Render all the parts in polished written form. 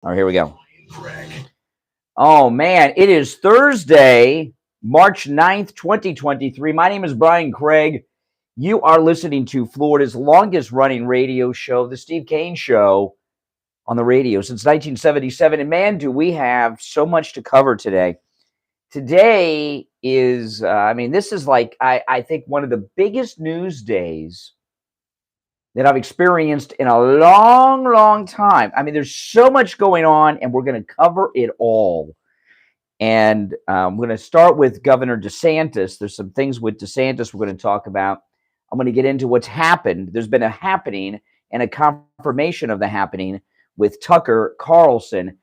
All right, here we go. Oh, man, it is Thursday, March 9th, 2023. My name is Brian Craig. You are listening to Florida's longest running radio show, The Steve Kane Show, on the radio since 1977. And man, do we have so much to cover today. Today is, this is like, I think, one of the biggest news days that I've experienced in a long, long time. I mean, there's so much going on, and we're going to cover it all. And I'm going to start with Governor DeSantis. There's some things with DeSantis we're going to talk about. I'm going to get into what's happened. There's been a happening and a confirmation of the happening with Tucker Carlson.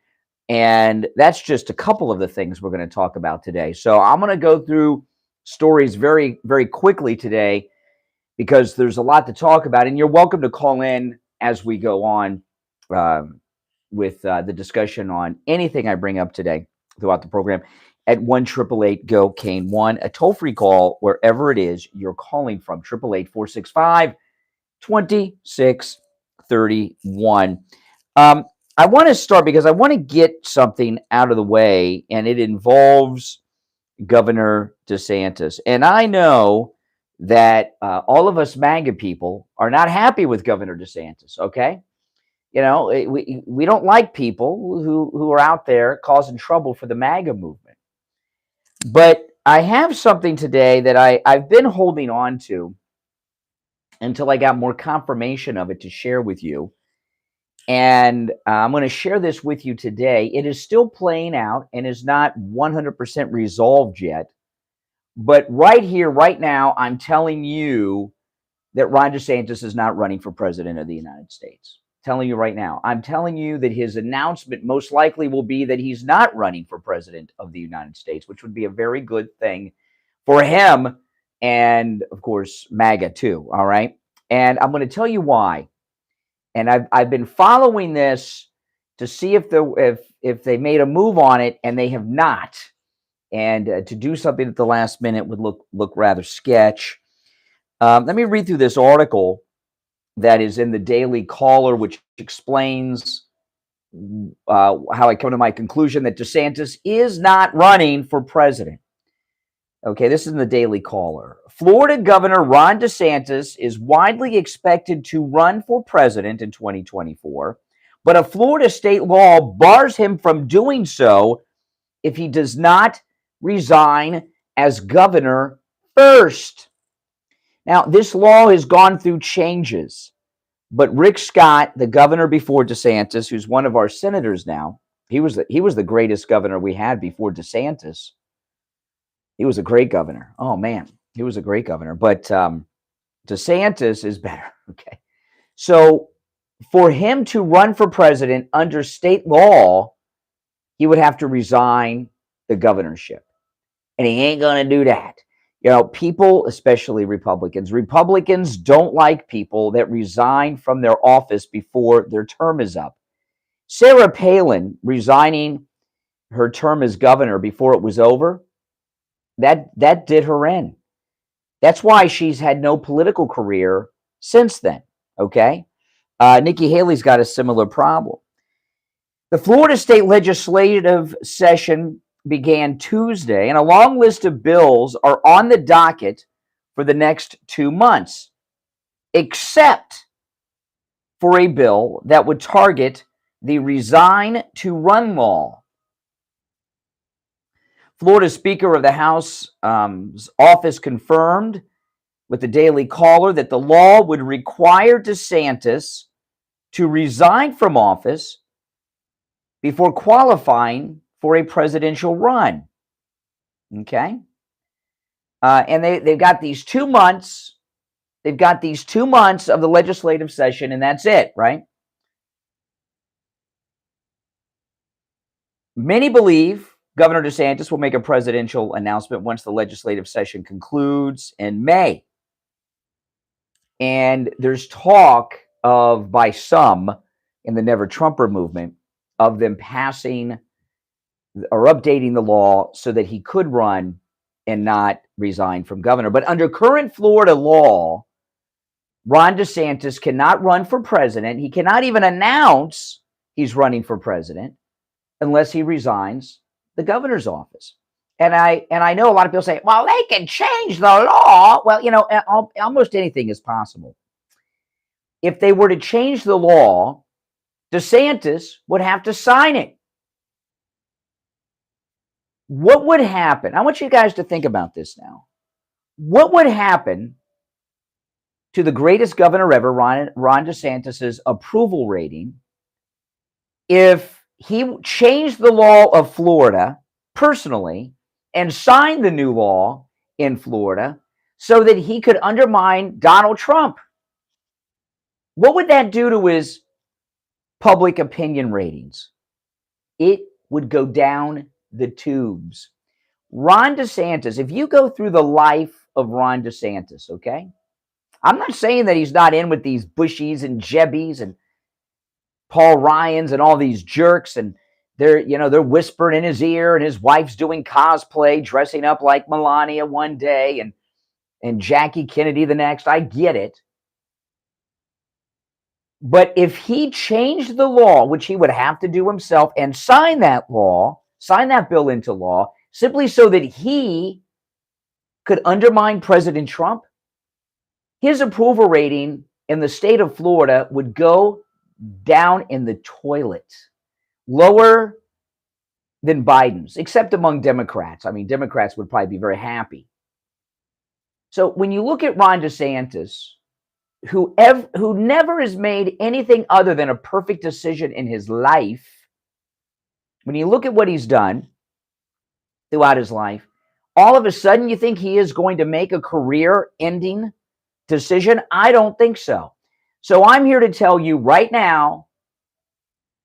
And that's just a couple of the things we're going to talk about today. So I'm going to go through stories very, very quickly today because there's a lot to talk about. And you're welcome to call in as we go on with the discussion on anything I bring up today throughout the program at 1-888-GO-KANE1, a toll-free call wherever it is you're calling from, 888-465-2631. I want to start because I want to get something out of the way, and it involves Governor DeSantis. And I know that all of us MAGA people are not happy with Governor DeSantis, okay? You know, we don't like people who are out there causing trouble for the MAGA movement. But I have something today that I've been holding on to until I got more confirmation of it to share with you. And I'm going to share this with you today. It is still playing out and is not 100% resolved yet. But right here, right now, I'm telling you that Ron DeSantis is not running for president of the United States. Telling you right now. I'm telling you that his announcement most likely will be that he's not running for president of the United States, which would be a very good thing for him and, of course, MAGA too, all right? And I'm going to tell you why. And I've been following this to see if they made a move on it, and they have not. And to do something at the last minute would look rather sketch. Let me read through this article that is in the Daily Caller, which explains how I come to my conclusion that DeSantis is not running for president. Okay, this is in the Daily Caller. Florida Governor Ron DeSantis is widely expected to run for president in 2024, but a Florida state law bars him from doing so if he does not resign as governor first. Now, this law has gone through changes, but Rick Scott, the governor before DeSantis, who's one of our senators now, he was the greatest governor we had before DeSantis. He was a great governor. Oh, man, he was a great governor. But DeSantis is better, okay? So for him to run for president under state law, he would have to resign the governorship. And he ain't going to do that. You know, people, especially Republicans don't like people that resign from their office before their term is up. Sarah Palin resigning her term as governor before it was over, that did her in. That's why she's had no political career since then, okay? Nikki Haley's got a similar problem. The Florida state legislative session began Tuesday, and a long list of bills are on the docket for the next 2 months, except for a bill that would target the resign to run law. Florida Speaker of the House office confirmed with the Daily Caller that the law would require DeSantis to resign from office before qualifying for a presidential run. Okay? And they've got these 2 months. They've got these 2 months of the legislative session, and that's it, right? Many believe Governor DeSantis will make a presidential announcement once the legislative session concludes in May. And there's talk of, by some in the Never Trumper movement, of them passing or updating the law so that he could run and not resign from governor. But under current Florida law, Ron DeSantis cannot run for president. He cannot even announce he's running for president unless he resigns the governor's office. And I know a lot of people say, well, they can change the law. Well, almost anything is possible. If they were to change the law, DeSantis would have to sign it. What would happen? I want you guys to think about this now. What would happen to the greatest governor ever, Ron DeSantis's approval rating, if he changed the law of Florida personally and signed the new law in Florida so that he could undermine Donald Trump? What would that do to his public opinion ratings? It would go down the tubes. Ron DeSantis, if you go through the life of Ron DeSantis, okay? I'm not saying that he's not in with these Bushies and Jebbies and Paul Ryans and all these jerks, and they're whispering in his ear, and his wife's doing cosplay, dressing up like Melania one day and Jackie Kennedy the next. I get it. But if he changed the law, which he would have to do himself, and sign that bill into law, simply so that he could undermine President Trump, his approval rating in the state of Florida would go down in the toilet, lower than Biden's, except among Democrats. I mean, Democrats would probably be very happy. So when you look at Ron DeSantis, who never has made anything other than a perfect decision in his life, when you look at what he's done throughout his life, all of a sudden you think he is going to make a career-ending decision? I don't think so. So I'm here to tell you right now,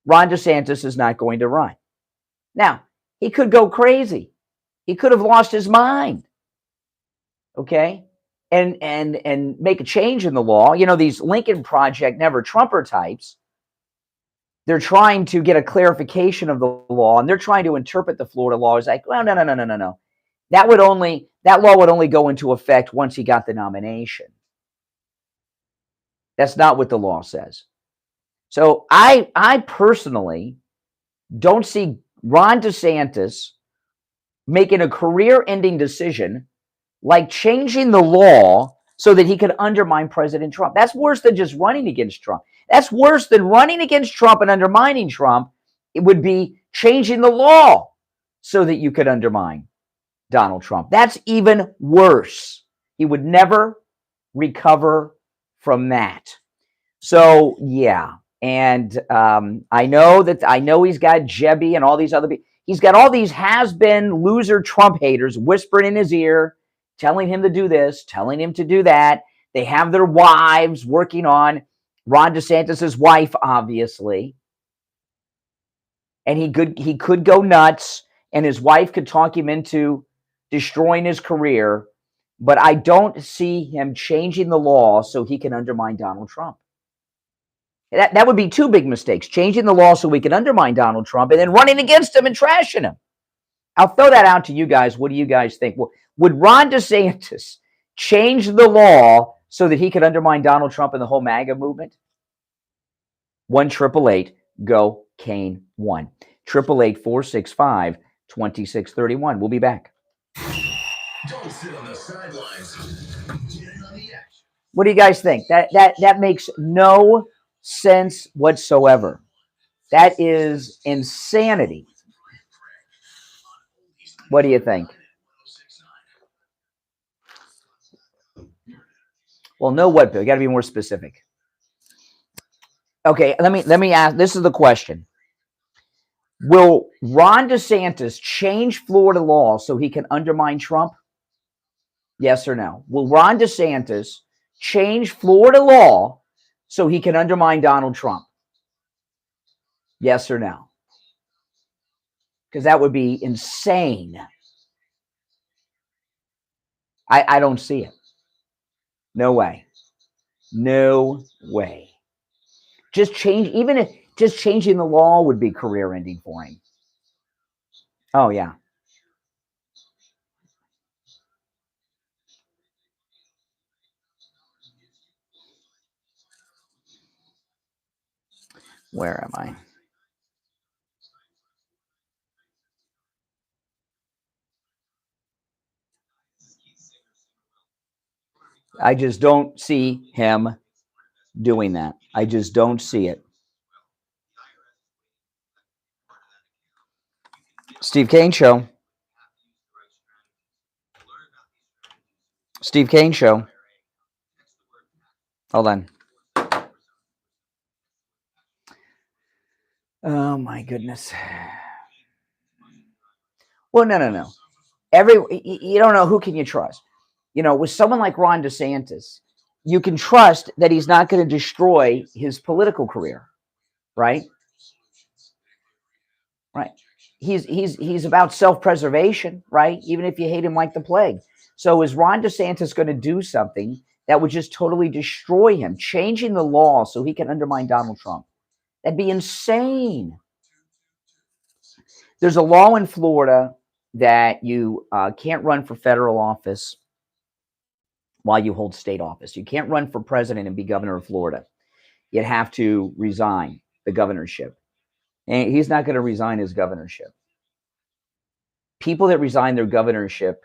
Ron DeSantis is not going to run. Now, he could go crazy. He could have lost his mind. Okay? And make a change in the law. These Lincoln Project Never Trumper types, they're trying to get a clarification of the law, and they're trying to interpret the Florida law as like, well, no. That law would only go into effect once he got the nomination. That's not what the law says. So I personally don't see Ron DeSantis making a career-ending decision like changing the law so that he could undermine President Trump. That's worse than just running against Trump. That's worse than running against Trump and undermining Trump. It would be changing the law so that you could undermine Donald Trump. That's even worse. He would never recover from that. So, yeah. And I know he's got Jebby and all these other people. He's got all these has-been loser Trump haters whispering in his ear, telling him to do this, telling him to do that. They have their wives working on Ron DeSantis' wife, obviously. And he could go nuts, and his wife could talk him into destroying his career. But I don't see him changing the law so he can undermine Donald Trump. That would be two big mistakes: changing the law so we can undermine Donald Trump, and then running against him and trashing him. I'll throw that out to you guys. What do you guys think? Well, would Ron DeSantis change the law so that he could undermine Donald Trump and the whole MAGA movement? 1-888-GO-KANE-1. 888-465-2631. We'll be back. Don't sit on the sidelines. Get on the action. What do you guys think? That makes no sense whatsoever. That is insanity. What do you think? Well, no what, Bill? You got to be more specific. Okay, let me ask. This is the question. Will Ron DeSantis change Florida law so he can undermine Trump? Yes or no? Will Ron DeSantis change Florida law so he can undermine Donald Trump? Yes or no? Because that would be insane. I don't see it. No way. No way. Just changing the law would be career ending for him. Oh, yeah. Where am I? I just don't see him doing that. I just don't see it. Steve Kane Show. Steve Kane Show. Hold on. Oh my goodness. Well, no. You don't know, who can you trust? With someone like Ron DeSantis, you can trust that he's not going to destroy his political career, right? Right. He's about self-preservation, right? Even if you hate him like the plague. So is Ron DeSantis going to do something that would just totally destroy him, changing the law so he can undermine Donald Trump? That'd be insane. There's a law in Florida that you can't run for federal office while you hold state office. You can't run for president and be governor of Florida. You'd have to resign the governorship. And he's not going to resign his governorship. People that resign their governorship,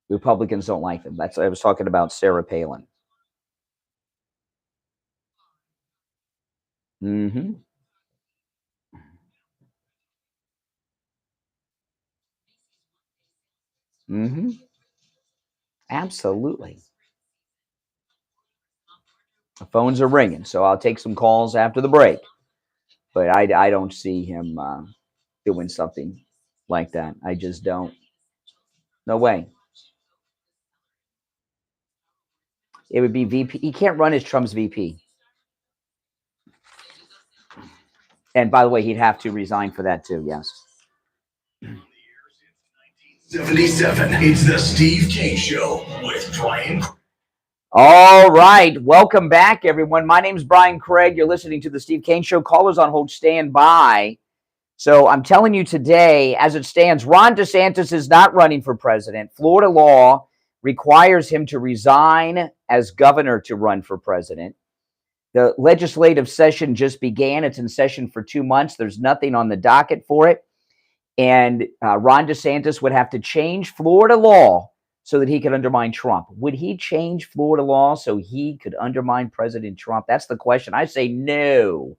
Republicans don't like them. I was talking about Sarah Palin. Mm-hmm. Mm-hmm. Absolutely. The phones are ringing, so I'll take some calls after the break. But I don't see him doing something like that. I just don't. No way. It would be VP. He can't run as Trump's VP. And by the way, he'd have to resign for that too. Yes. 77. It's the Steve Kane Show with Brian. All right. Welcome back, everyone. My name is Brian Craig. You're listening to the Steve Kane Show. Callers on hold, stand by. So I'm telling you today, as it stands, Ron DeSantis is not running for president. Florida law requires him to resign as governor to run for president. The legislative session just began. It's in session for 2 months. There's nothing on the docket for it. And Ron DeSantis would have to change Florida law so that he could undermine Trump. Would he change Florida law so he could undermine President Trump? That's the question. I say no.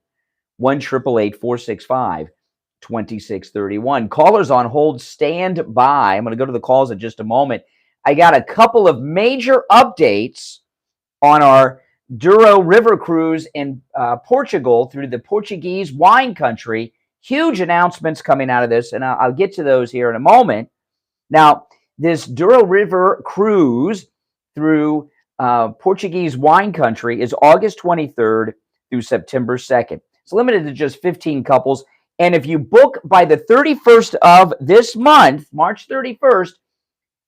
1-888-465-2631. Callers on hold, stand by. I'm going to go to the calls in just a moment. I got a couple of major updates on our Douro River cruise in Portugal through the Portuguese wine country. Huge announcements coming out of this, and I'll get to those here in a moment. Now, this Douro River cruise through Portuguese wine country is August 23rd through September 2nd. It's limited to just 15 couples. And if you book by the 31st of this month, March 31st,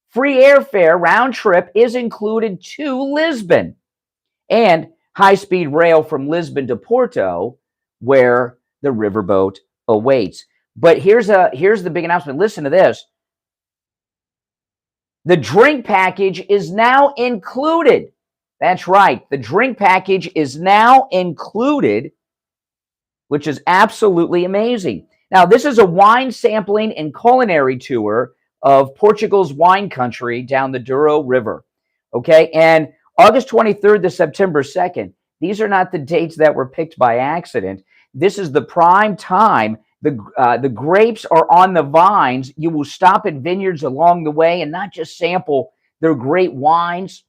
free airfare round trip is included to Lisbon and high-speed rail from Lisbon to Porto, where the riverboat awaits. But here's the big announcement. Listen to this. The drink package is now included. That's right. The drink package is now included, which is absolutely amazing. Now, this is a wine sampling and culinary tour of Portugal's wine country down the Douro River. Okay, and August 23rd to September 2nd. These are not the dates that were picked by accident. This is the prime time. The grapes are on the vines. You will stop at vineyards along the way and not just sample their great wines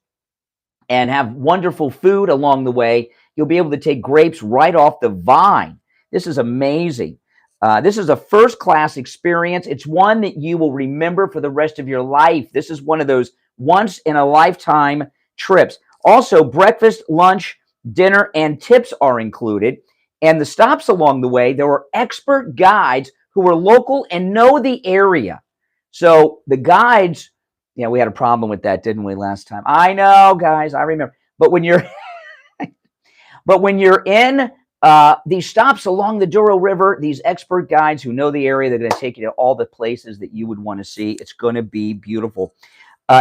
and have wonderful food along the way. You'll be able to take grapes right off the vine. This is amazing. This is a first-class experience. It's one that you will remember for the rest of your life. This is one of those once-in-a-lifetime trips. Also, breakfast, lunch, dinner, and tips are included. And the stops along the way, there are expert guides who are local and know the area. So the guides, we had a problem with that, didn't we, last time? I know, guys, I remember. But when you're in these stops along the Douro River, these expert guides who know the area, they're going to take you to all the places that you would want to see. It's going to be beautiful.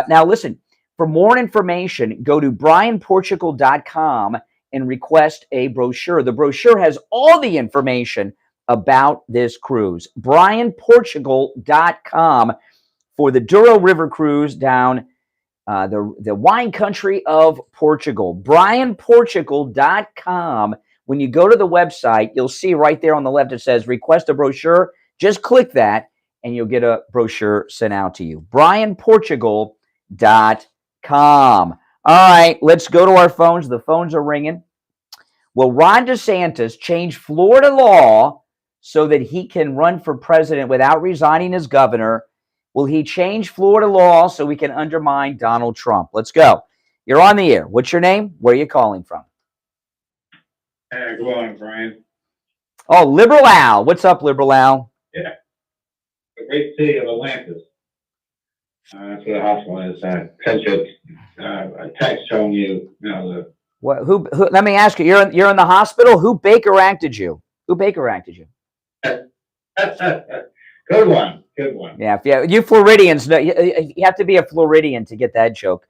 Now, listen, for more information, go to brianportugal.com and request a brochure. The brochure has all the information about this cruise. brianportugal.com for the Douro River cruise down the wine country of Portugal, brianportugal.com. When you go to the website, you'll see right there on the left, it says request a brochure. Just click that and you'll get a brochure sent out to you. brianportugal.com. All right, let's go to our phones. The phones are ringing. Will Ron DeSantis change Florida law so that he can run for president without resigning as governor? Will he change Florida law so we can undermine Donald Trump? Let's go. You're on the air. What's your name? Where are you calling from? Good morning, Brian. Oh, Liberal Al. What's up, Liberal Al? Yeah, the great city of Atlantis. That's where the hospital is. Sent you a text showing you, the. What? Who? Let me ask you. You're in the hospital. Who Baker acted you? Who Baker acted you? Good one. Good one. Yeah, you Floridians know you have to be a Floridian to get that joke.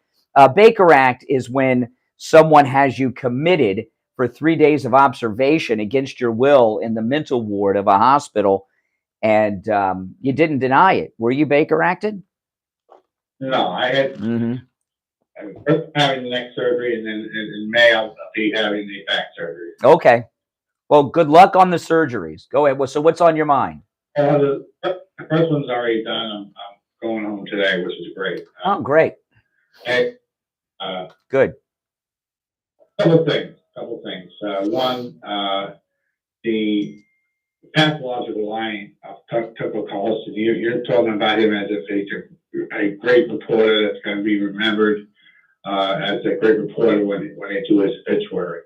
Baker Act is when someone has you committed for 3 days of observation against your will in the mental ward of a hospital, and you didn't deny it. Were you Baker acted? No, I had. I was first having the neck surgery, and then in May I'll be having the back surgery. Okay. Well, good luck on the surgeries. Go ahead. Well, so what's on your mind? The first one's already done. I'm going home today, which is great. Oh, great. Okay. Good. Couple things. One, the pathological lying of Tucker Carlson. You're talking about him as if he's a great reporter that's going to be remembered as a great reporter when they do his obituary.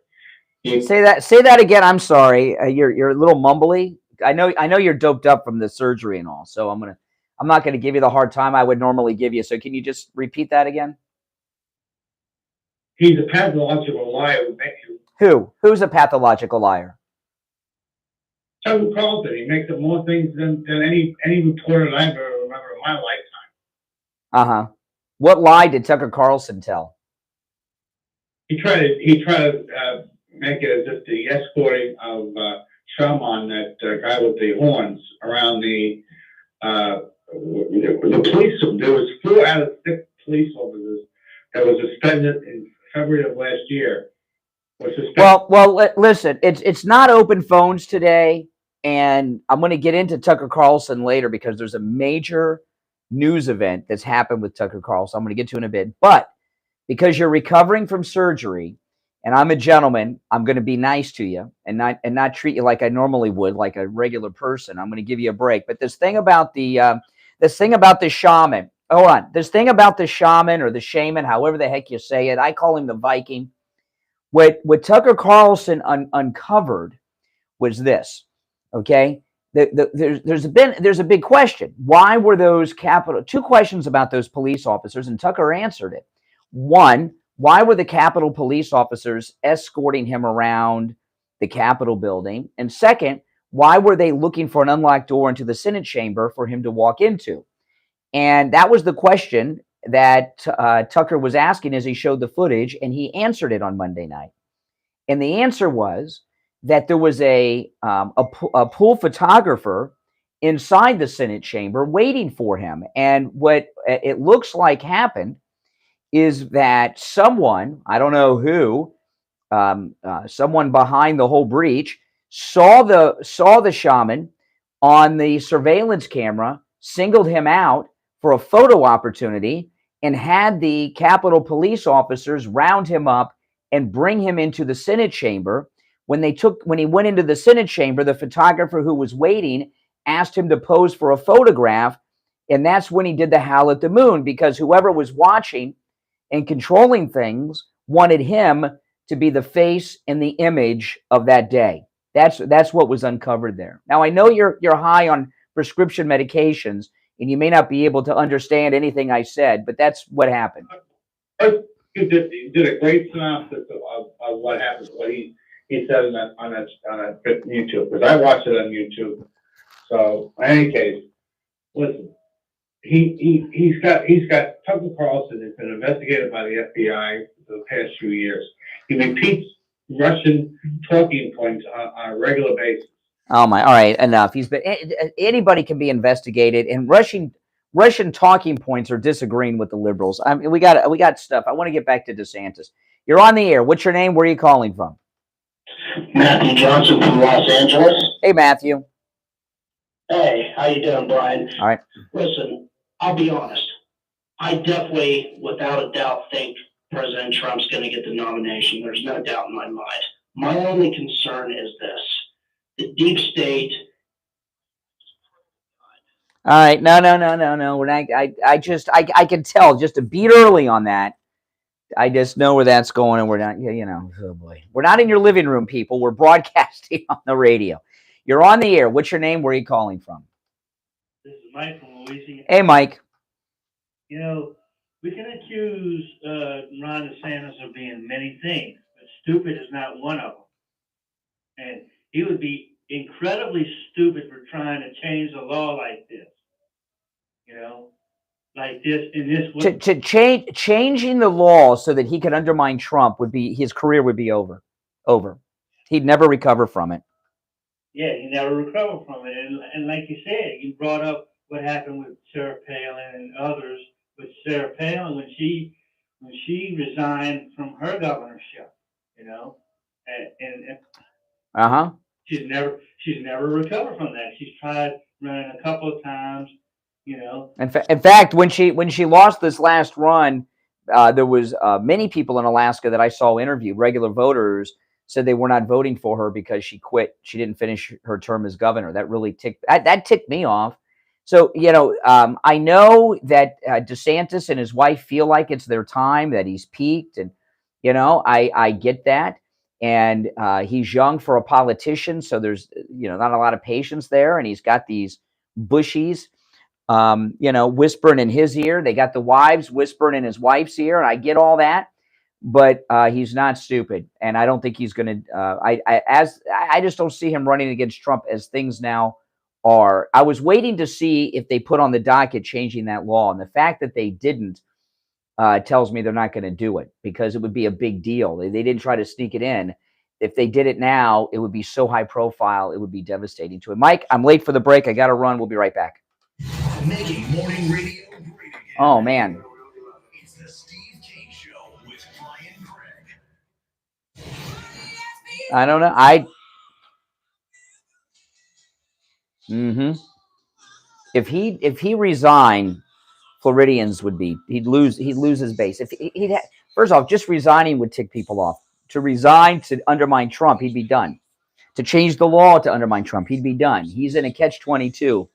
Say that again. I'm sorry. You're a little mumbly. I know you're doped up from the surgery and all. So I'm not gonna give you the hard time I would normally give you. So can you just repeat that again? He's a pathological liar. Who's a pathological liar? Tucker Carlson. He makes up more things than any reporter that I ever remember in my lifetime. What lie did Tucker Carlson tell? He tried to make it as if the escorting of Trump on that guy with the horns around the police. There was 4 out of 6 police officers that was suspended in February of last year. Well, listen, it's not open phones today, and I'm going to get into Tucker Carlson later because there's a major news event that's happened with Tucker Carlson. I'm going to get to in a bit, but because you're recovering from surgery, and I'm a gentleman, I'm going to be nice to you and not treat you like I normally would, like a regular person. I'm going to give you a break. But this thing about the shaman. Hold on. This thing about the shaman or the shaman, however the heck you say it, I call him the Viking. What Tucker Carlson uncovered was this. Okay, there's a big question. Why were those two questions about those police officers, and Tucker answered it. One, why were the Capitol police officers escorting him around the Capitol building? And second, why were they looking for an unlocked door into the Senate chamber for him to walk into? And that was the question that Tucker was asking as he showed the footage, and he answered it on Monday night. And the answer was that there was a pool photographer inside the Senate chamber waiting for him. And what it looks like happened is that someone, I don't know who, someone behind the whole breach saw the shaman on the surveillance camera, singled him out for a photo opportunity, and had the Capitol police officers round him up and bring him into the Senate chamber. When he went into the Senate chamber, the photographer who was waiting asked him to pose for a photograph, and that's when he did the howl at the moon, because whoever was watching and controlling things wanted him to be the face and the image of that day. That's what was uncovered there. Now, I know you're high on prescription medications, and you may not be able to understand anything I said, but that's what happened. You did a great synopsis of what happened, what he said on YouTube, because I watched it on YouTube. So, in any case, listen. He's got Tucker Carlson has been investigated by the FBI for the past few years. He repeats Russian talking points on a regular basis. Oh my! All right, enough. Anybody can be investigated, and Russian Russian talking points are disagreeing with the liberals. I mean, we got stuff. I want to get back to DeSantis. You're on the air. What's your name? Where are you calling from? Matthew Johnson from Los Angeles. Hey, Matthew. Hey, how you doing, Brian? All right. Listen, I'll be honest. I definitely, without a doubt, think President Trump's going to get the nomination. There's no doubt in my mind. My only concern is this: the deep state. All right. No. We're not. I can tell just a beat early on that. I just know where that's going, and we're not. You know. Oh boy. We're not in your living room, people. We're broadcasting on the radio. You're on the air. What's your name? Where are you calling from? This is Mike from Louisiana. Hey, Mike. You know, we can accuse Ron DeSantis of being many things, but stupid is not one of them. And he would be incredibly stupid for trying to change the law like this. You know, like this in this way. To changing the law so that he could undermine Trump would be his career would be over. He'd never recover from it. Yeah, he never recovered from it. And like you said, you brought up what happened with Sarah Palin and others. With Sarah Palin, when she resigned from her governorship, you know, and she's never recovered from that. She's tried running a couple of times, you know. In fact, when she lost this last run, there was many people in Alaska that I saw interviewed, regular voters, said they were not voting for her because she quit. She didn't finish her term as governor. That really ticked me off. So, you know, I know that DeSantis and his wife feel like it's their time, that he's peaked. And, you know, I get that. And he's young for a politician. So there's, you know, not a lot of patience there. And he's got these bushies, you know, whispering in his ear. They got the wives whispering in his wife's ear. And I get all that. But he's not stupid, and I don't think he's going to. I just don't see him running against Trump as things now are. I was waiting to see if they put on the docket changing that law, and the fact that they didn't tells me they're not going to do it because it would be a big deal. They didn't try to sneak it in. If they did it now, it would be so high profile, it would be devastating to it. Mike, I'm late for the break. I got to run. We'll be right back. Making morning radio great again. Oh man. It's the Steve King Show with Brian Craig. I don't know. If he resigned, Floridians he'd lose his base. If first off, just resigning would tick people off. To resign to undermine Trump, he'd be done. To change the law to undermine Trump, he'd be done. He's in a catch-22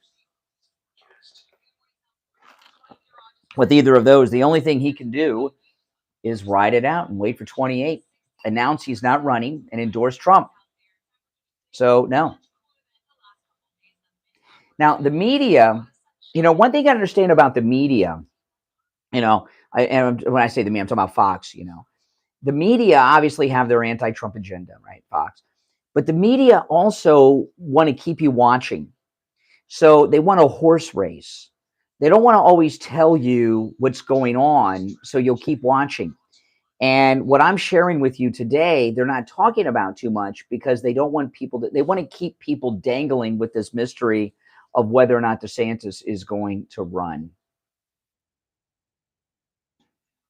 with either of those. The only thing he can do is ride it out and wait for 28, announce he's not running, and endorse Trump. So, no. Now, the media, you know, one thing I understand about the media, you know, and when I say the media, I'm talking about Fox, you know. The media obviously have their anti-Trump agenda, right, Fox? But the media also want to keep you watching. So they want a horse race. They don't want to always tell you what's going on, so you'll keep watching. And what I'm sharing with you today, they're not talking about too much because they don't want they want to keep people dangling with this mystery of whether or not DeSantis is going to run.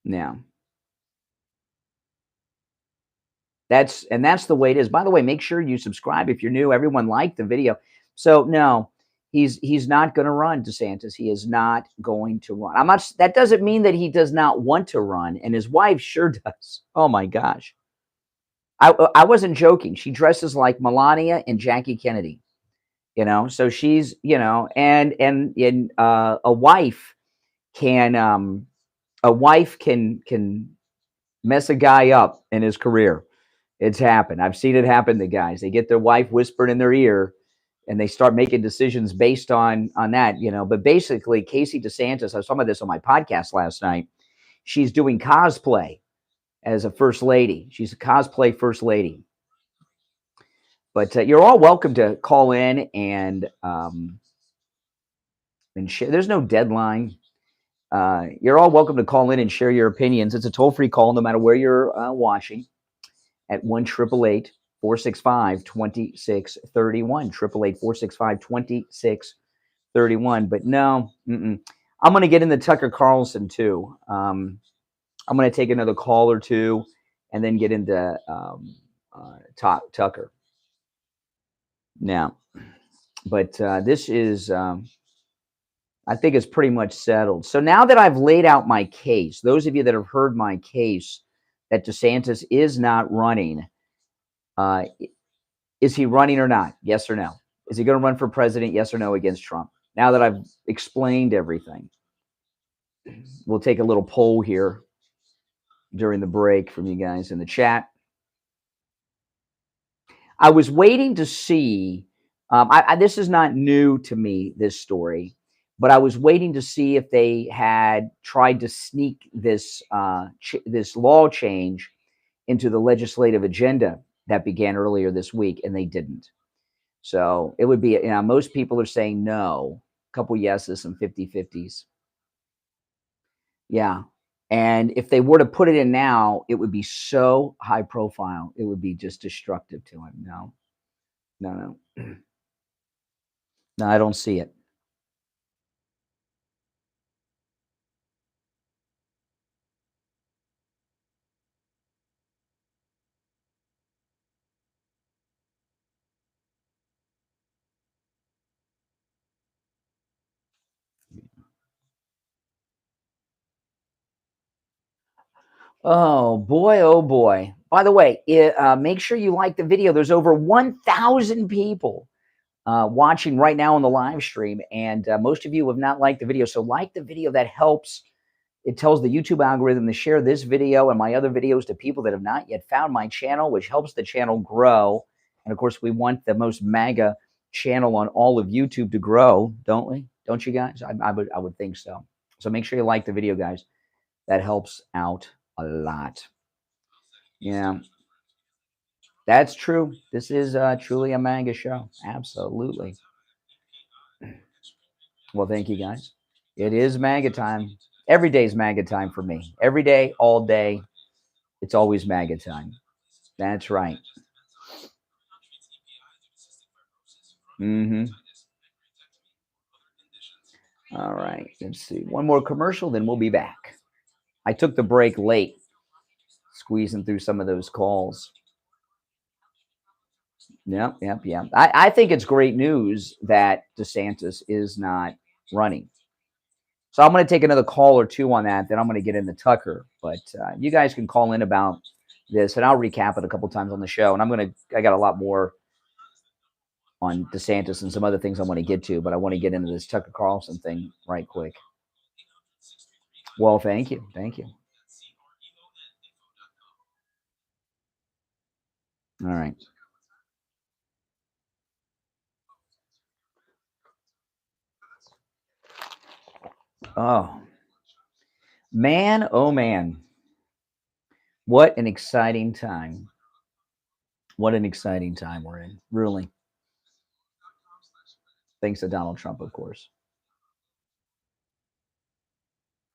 Now, that's the way it is. By the way, make sure you subscribe if you're new. Everyone liked the video. So no, he's not going to run, DeSantis. He is not going to run. That doesn't mean that he does not want to run, and his wife sure does. Oh my gosh. I wasn't joking. She dresses like Melania and Jackie Kennedy. You know, so she's, you know, and a wife can mess a guy up in his career. It's happened. I've seen it happen to guys. They get their wife whispered in their ear and they start making decisions based on that, you know. But basically, Casey DeSantis, I was talking about this on my podcast last night. She's doing cosplay as a first lady. She's a cosplay first lady. But you're all welcome to call in and share. There's no deadline. You're all welcome to call in and share your opinions. It's a toll-free call, no matter where you're watching, at 1-888-465-2631. 888-465-2631. But no, I'm going to get into Tucker Carlson too. I'm going to take another call or two, and then get into Tucker. Now, but this is, I think it's pretty much settled. So now that I've laid out my case, those of you that have heard my case that DeSantis is not running, is he running or not? Yes or no? Is he going to run for president? Yes or no against Trump? Now that I've explained everything, we'll take a little poll here during the break from you guys in the chat. I was waiting to see, this is not new to me, this story, but I was waiting to see if they had tried to sneak this this law change into the legislative agenda that began earlier this week, and they didn't. So it would be, most people are saying no, a couple yeses, some 50-50s. Yeah. And if they were to put it in now, it would be so high profile. It would be just destructive to him. No. No, I don't see it. Oh boy, oh boy. By the way, make sure you like the video. There's over 1,000 people watching right now on the live stream, and most of you have not liked the video. So like the video. That helps. It tells the YouTube algorithm to share this video and my other videos to people that have not yet found my channel, which helps the channel grow. And of course, we want the most MAGA channel on all of YouTube to grow, don't we? Don't you guys? I would think so. So make sure you like the video, guys. That helps out a lot. Yeah, that's true. This is truly a MAGA show. Absolutely. Well, thank you, guys. It is MAGA time. Every day is MAGA time for me. Every day, all day, it's always MAGA time. That's right. All right. Let's see. One more commercial, then we'll be back. I took the break late, squeezing through some of those calls. Yep. I think it's great news that DeSantis is not running. So I'm going to take another call or two on that. Then I'm going to get into Tucker. But you guys can call in about this, and I'll recap it a couple times on the show. And I got a lot more on DeSantis and some other things I want to get to, but I want to get into this Tucker Carlson thing right quick. Well, thank you. All right. Oh, man. Oh, man. What an exciting time. What an exciting time we're in, really. Thanks to Donald Trump, of course.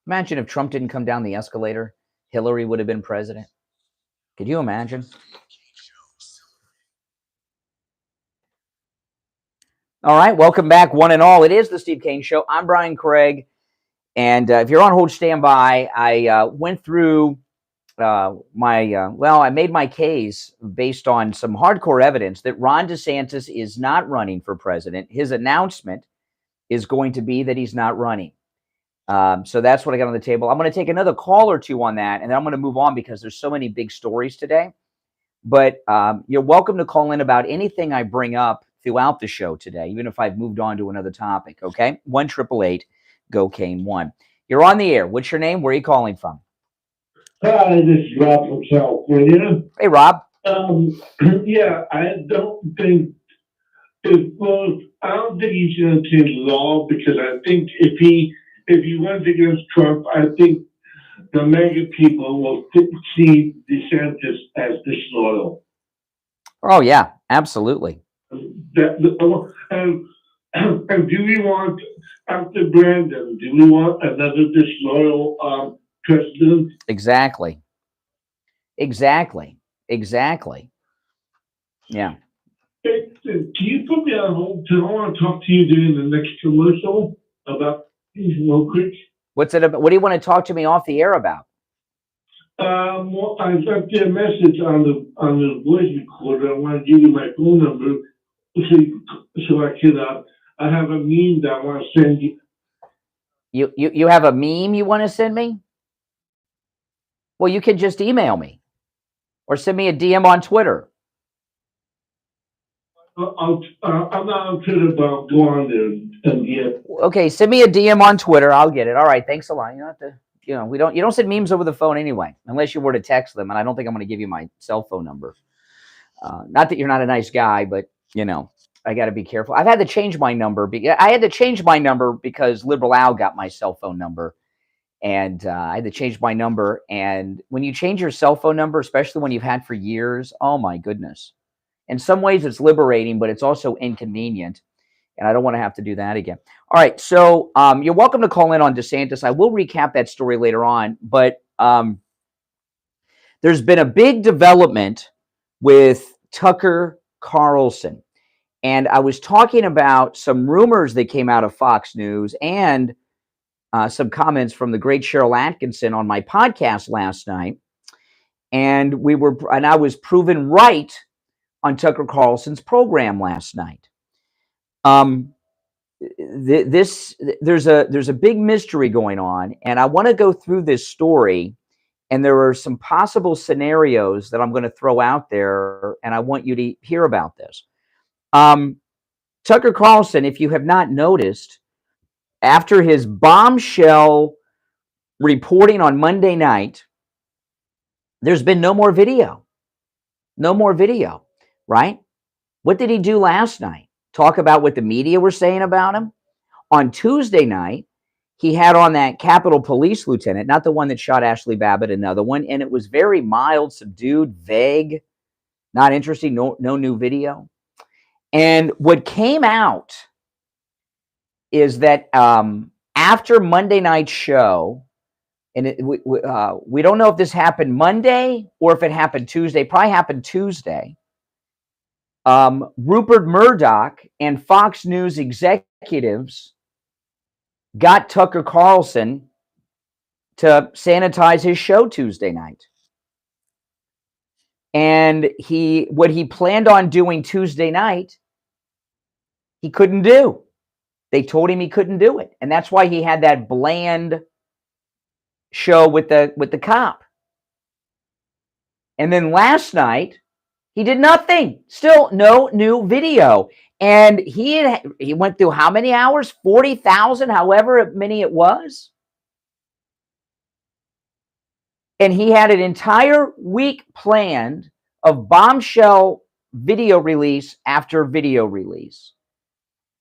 Imagine if Trump didn't come down the escalator, Hillary would have been president. Could you imagine? All right, welcome back, one and all. It is the Steve Kane Show. I'm Brian Craig, and if you're on hold, stand by. I went through I made my case based on some hardcore evidence that Ron DeSantis is not running for president. His announcement is going to be that he's not running. So that's what I got on the table. I'm going to take another call or two on that, and then I'm going to move on because there's so many big stories today. But you're welcome to call in about anything I bring up throughout the show today, even if I've moved on to another topic. Okay, 1-888-GO-KANE-1. You're on the air. What's your name? Where are you calling from? Hi, this is Rob from California. Hey, Rob. Yeah, I don't think he's going to change law because I think if he runs against Trump, I think the MAGA people will see DeSantis as disloyal. Oh yeah, absolutely. And do we want, after Brandon, do we want another disloyal president? Exactly. Yeah. Hey, can you put me on hold? I want to talk to you during the next commercial about Real quick. What's it about? What do you want to talk to me off the air about? Well, I left you a message on the voice recorder. I want to give you my phone number so I could. I have a meme that I want to send you. You have a meme you want to send me? Well, you can just email me or send me a DM on Twitter. I'm not on Twitter, but I'll go on there and get. Okay, send me a DM on Twitter. I'll get it. All right, thanks a lot. You don't have to. You don't send memes over the phone anyway, unless you were to text them. And I don't think I'm going to give you my cell phone number. Not that you're not a nice guy, but I got to be careful. I've had to change my number. I had to change my number because Liberal Al got my cell phone number, and I had to change my number. And when you change your cell phone number, especially when you've had for years, oh my goodness. In some ways, it's liberating, but it's also inconvenient. And I don't want to have to do that again. All right. So you're welcome to call in on DeSantis. I will recap that story later on. But there's been a big development with Tucker Carlson. And I was talking about some rumors that came out of Fox News and some comments from the great Cheryl Atkinson on my podcast last night. And I was proven right on Tucker Carlson's program last night. There's a big mystery going on, and I want to go through this story, and there are some possible scenarios that I'm going to throw out there, and I want you to hear about this. Tucker Carlson, if you have not noticed, after his bombshell reporting on Monday night, there's been no more video. No more video, right? What did he do last night? Talk about what the media were saying about him? On Tuesday night, he had on that Capitol Police lieutenant, not the one that shot Ashley Babbitt, another one, and it was very mild, subdued, vague, not interesting, no new video. And what came out is that after Monday night's show, and we don't know if this happened Monday or if it happened Tuesday, probably happened Tuesday, Rupert Murdoch and Fox News executives got Tucker Carlson to sanitize his show Tuesday night. And what he planned on doing Tuesday night, he couldn't do. They told him he couldn't do it. And that's why he had that bland show with the cop. And then last night, he did nothing. Still no new video. And he went through how many hours? 40,000, however many it was. And he had an entire week planned of bombshell video release after video release.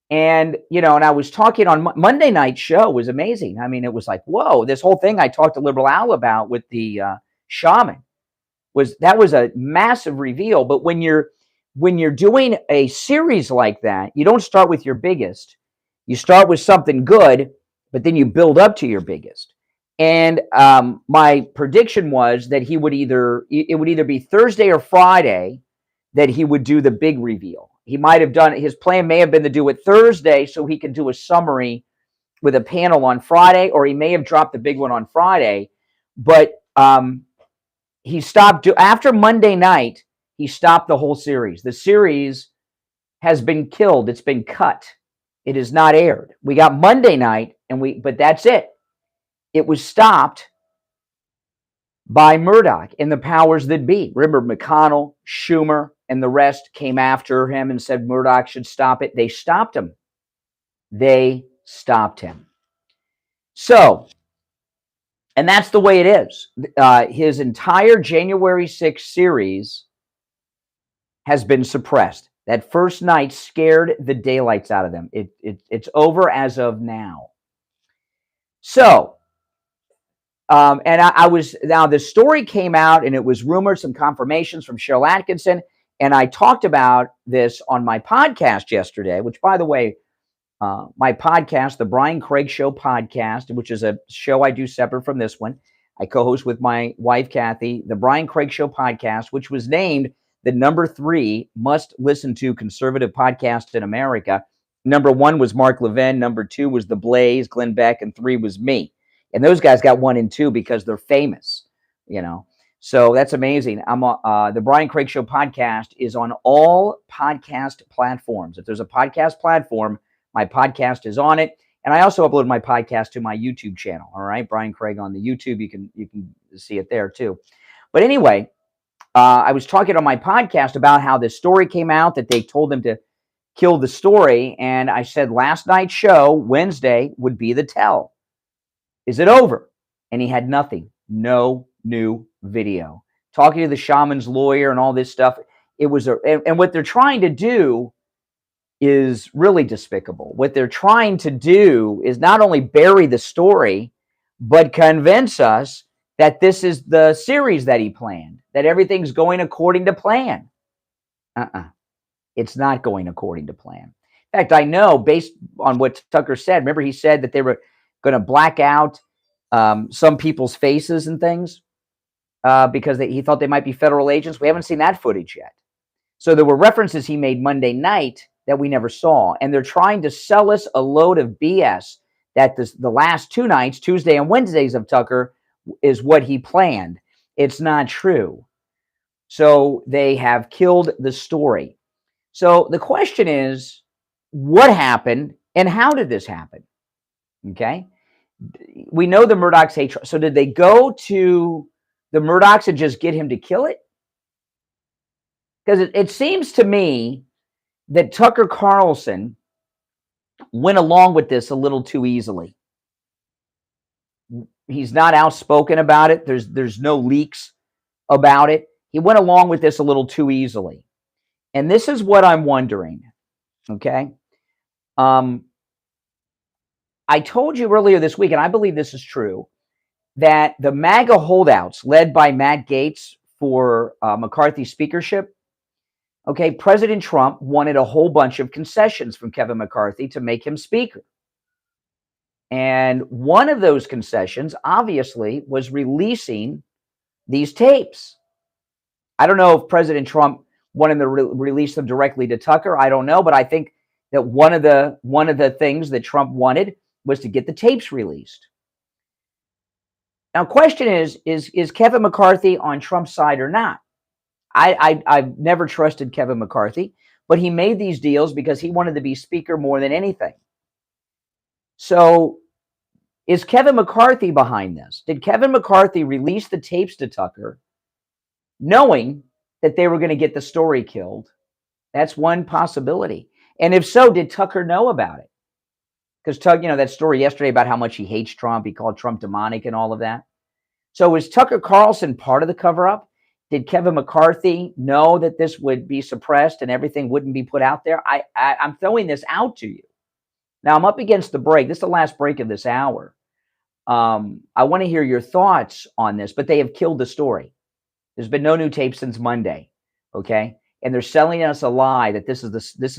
And, and I was talking on Monday night's show was amazing. I mean, it was like, whoa, this whole thing I talked to Liberal Al about with the shaman was a massive reveal. But when you're doing a series like that, you don't start with your biggest. You start with something good, but then you build up to your biggest. And my prediction was that it would either be Thursday or Friday that he would do the big reveal. He might have done, his plan may have been to do it Thursday so he could do a summary with a panel on Friday, or he may have dropped the big one on Friday. But he stopped, after Monday night, he stopped the whole series. The series has been killed. It's been cut. It is not aired. We got Monday night, but that's it. It was stopped by Murdoch and the powers that be. Remember, McConnell, Schumer, and the rest came after him and said Murdoch should stop it. They stopped him. They stopped him. So, and that's the way it is. His entire January 6th series has been suppressed. That first night scared the daylights out of them. It's over as of now. So, and now the story came out and it was rumored, some confirmations from Cheryl Atkinson. And I talked about this on my podcast yesterday, which, by the way, my podcast, the Brian Craig Show podcast, which is a show I do separate from this one. I co-host with my wife, Kathy, the Brian Craig Show podcast, which was named the #3 must listen to conservative podcast in America. Number 1 was Mark Levin. Number 2 was The Blaze, Glenn Beck, and 3 was me. And those guys got 1 and 2 because they're famous, you know. So that's amazing. I'm the Brian Craig Show podcast is on all podcast platforms. If there's a podcast platform, my podcast is on it. And I also upload my podcast to my YouTube channel. All right, Brian Craig on the YouTube. You can see it there too. But anyway, I was talking on my podcast about how this story came out that they told them to kill the story, and I said last night's show, Wednesday, would be the tell. Is it over? And he had nothing. No new video. Talking to the shaman's lawyer and all this stuff. It was and what they're trying to do is really despicable. What they're trying to do is not only bury the story, but convince us that this is the series that he planned, that everything's going according to plan. It's not going according to plan. In fact, I know based on what Tucker said, remember he said that they were going to black out some people's faces and things because he thought they might be federal agents. We haven't seen that footage yet. So there were references he made Monday night that we never saw. And they're trying to sell us a load of BS that the last 2 nights, Tuesday and Wednesdays of Tucker, is what he planned. It's not true. So they have killed the story. So the question is, what happened and how did this happen? Okay. We know the Murdochs hate Trump. So did they go to the Murdochs and just get him to kill it? Because it seems to me that Tucker Carlson went along with this a little too easily. He's not outspoken about it. There's no leaks about it. He went along with this a little too easily. And this is what I'm wondering, okay? I told you earlier this week, and I believe this is true, that the MAGA holdouts led by Matt Gaetz for McCarthy's speakership, okay, President Trump wanted a whole bunch of concessions from Kevin McCarthy to make him speaker. And one of those concessions, obviously, was releasing these tapes. I don't know if President Trump wanted to release them directly to Tucker. I don't know, but I think that one of the things that Trump wanted was to get the tapes released. Now, question is Kevin McCarthy on Trump's side or not? I've never trusted Kevin McCarthy, but he made these deals because he wanted to be speaker more than anything. So is Kevin McCarthy behind this? Did Kevin McCarthy release the tapes to Tucker knowing that they were going to get the story killed? That's one possibility. And if so, did Tucker know about it? Because Tucker, that story yesterday about how much he hates Trump, he called Trump demonic and all of that. So is Tucker Carlson part of the cover-up? Did Kevin McCarthy know that this would be suppressed and everything wouldn't be put out there? I'm throwing this out to you. Now, I'm up against the break. This is the last break of this hour. I want to hear your thoughts on this, but they have killed the story. There's been no new tape since Monday, okay? And they're selling us a lie that this is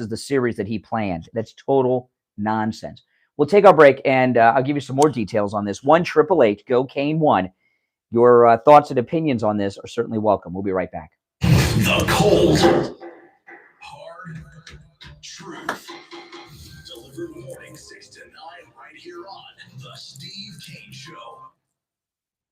the series that he planned. That's total nonsense. We'll take our break, and I'll give you some more details on this. 1-888-GO-CANE-1. Your thoughts and opinions on this are certainly welcome. We'll be right back. The cold, hard truth. Delivered morning 6 to 9 right here on The Steve Kane Show.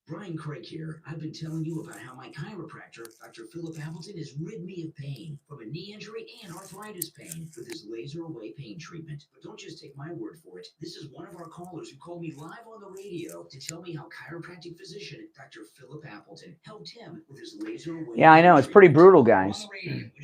Brian Craig here. I've been telling you about how my chiropractor, Dr. Philip Appleton, has rid me of pain from a knee injury and arthritis pain with his laser away pain treatment. But don't just take my word for it. This is one of our callers who called me live on the radio to tell me how chiropractic physician Dr. Philip Appleton helped him with his laser away. Yeah, I know. It's pretty brutal, guys.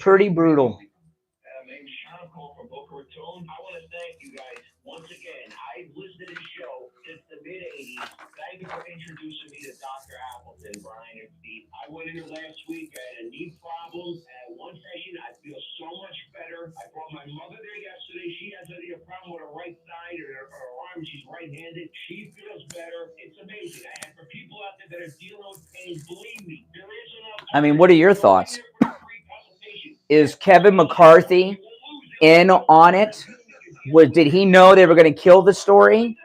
Pretty brutal. My name's Sean Cole from Boca Raton. I want to thank you guys once again. I've listened to this show since the mid-'80s. Thank you for introducing me to Dr. Appleton, Brian and Steve. I went in there last week. I had a knee problem. At one session, I feel so much better. I brought my mother there yesterday. She has a problem with her right side or her arm. She's right-handed. She feels better. It's amazing. And for people out there that are dealing with pain, believe me, there is enough. I mean, what are your thoughts? Is Kevin McCarthy in on it? Did he know they were going to kill the story?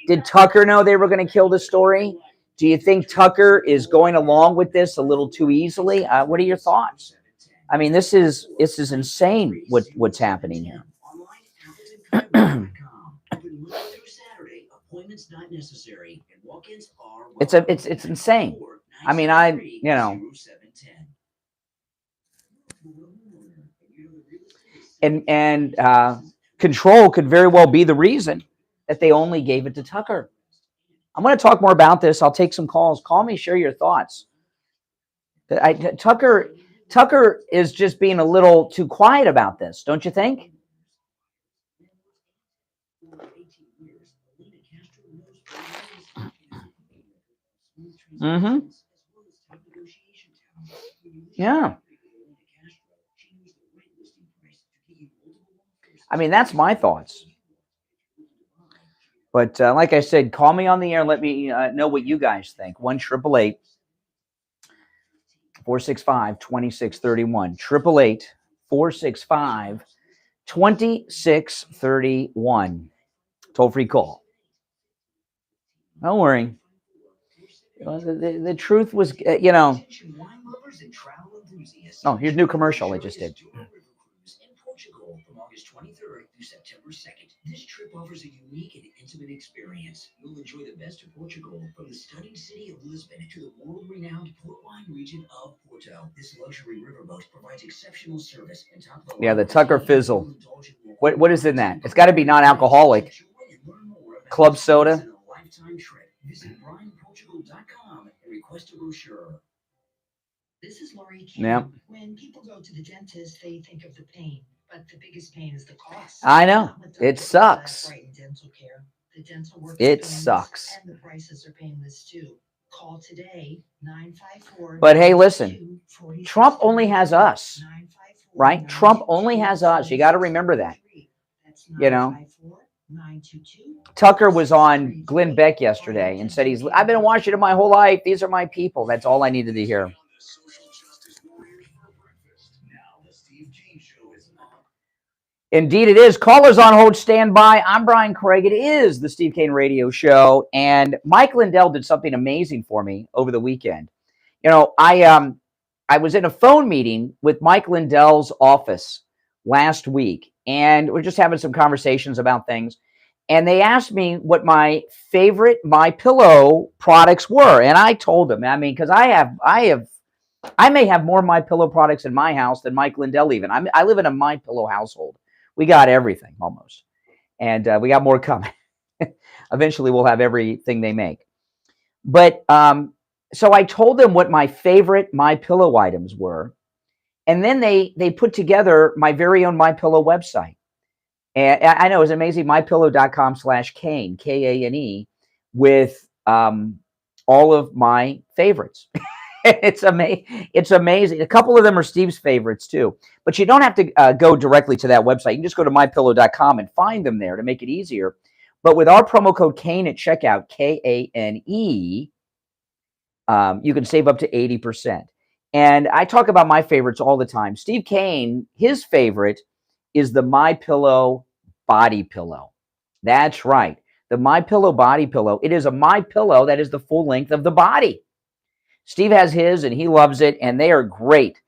Did Tucker know they were going to kill the story? Do you think Tucker is going along with this a little too easily? What are your thoughts? I mean, this is insane what's happening here. Open Monday through Saturday. Appointments not necessary, and walk-ins are It's insane. I mean, and control could very well be the reason that they only gave it to Tucker. I'm going to talk more about this. I'll take some calls. Call me, share your thoughts. Tucker is just being a little too quiet about this, don't you think? Mm-hmm. Yeah. I mean, that's my thoughts. But like I said, call me on the air and let me know what you guys think. 1-888-465-2631. 888-465-2631. Toll-free call. Don't worry. The truth was, Oh, here's a new commercial I just did. Portugal from August 23rd through September 2nd. This trip offers a unique and intimate experience. You'll enjoy the best of Portugal, from the stunning city of Lisbon to the world-renowned port wine region of Porto. This luxury riverboat provides exceptional service and top of the Tucker Fizzle. What is in that? It's got to be non-alcoholic. Club soda. Visit BrianPortugal.com and request a brochure. This is Lori King. Yeah. When people go to the dentist, they think of the pain, but the biggest pain is the cost. I know. It sucks. Right, dental care. The dental work It sucks. And the prices are painless too. Call today, 954. But hey, listen, Trump only has us, right? Trump only has us. You got to remember that. Tucker was on Glenn Beck yesterday and said I've been in Washington my whole life. These are my people. That's all I needed to hear. Indeed, it is. Callers on hold, stand by. I'm Brian Craig. It is the Steve Kane Radio Show. And Mike Lindell did something amazing for me over the weekend. I was in a phone meeting with Mike Lindell's office last week, and we're just having some conversations about things. And they asked me what my favorite MyPillow products were, and I told them. I mean, because I may have more MyPillow products in my house than Mike Lindell even. I live in a MyPillow household. We got everything almost, and we got more coming. Eventually, we'll have everything they make. But so I told them what my favorite MyPillow items were, and then they put together my very own MyPillow website. And I know it's amazing. MyPillow.com/Kane, Kane, with all of my favorites. It's amazing. A couple of them are Steve's favorites too. But you don't have to go directly to that website. You can just go to MyPillow.com and find them there to make it easier. But with our promo code Kane at checkout, Kane, you can save up to 80%. And I talk about my favorites all the time. Steve Kane, his favorite is the MyPillow body pillow. That's right. The MyPillow body pillow. It is a MyPillow that is the full length of the body. Steve has his, and he loves it, and they are great.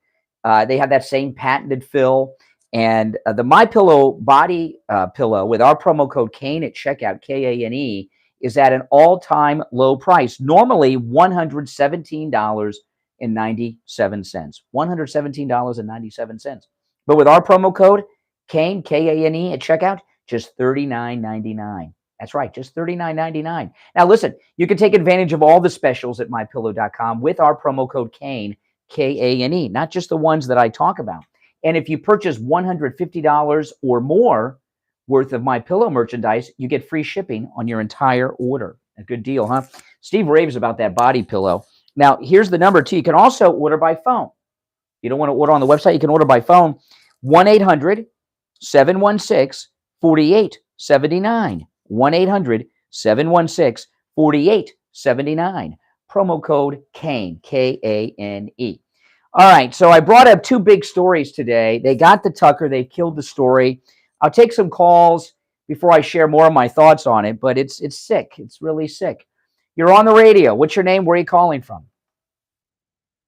They have that same patented fill. And the MyPillow body pillow with our promo code Kane at checkout, Kane, is at an all-time low price. Normally $117.97. $117.97. But with our promo code Kane, Kane, at checkout, just $39.99. That's right, just $39.99. Now listen, you can take advantage of all the specials at MyPillow.com with our promo code Kane, Kane, not just the ones that I talk about. And if you purchase $150 or more worth of MyPillow merchandise, you get free shipping on your entire order. A good deal, huh? Steve raves about that body pillow. Now, here's the number, too. You can also order by phone. You don't want to order on the website, you can order by phone. 1-800-716-4879. 1-800-716-4879. Promo code Kane, Kane. All right, so I brought up two big stories today. They got the Tucker. They killed the story. I'll take some calls before I share more of my thoughts on it, but it's sick. It's really sick. You're on the radio. What's your name? Where are you calling from?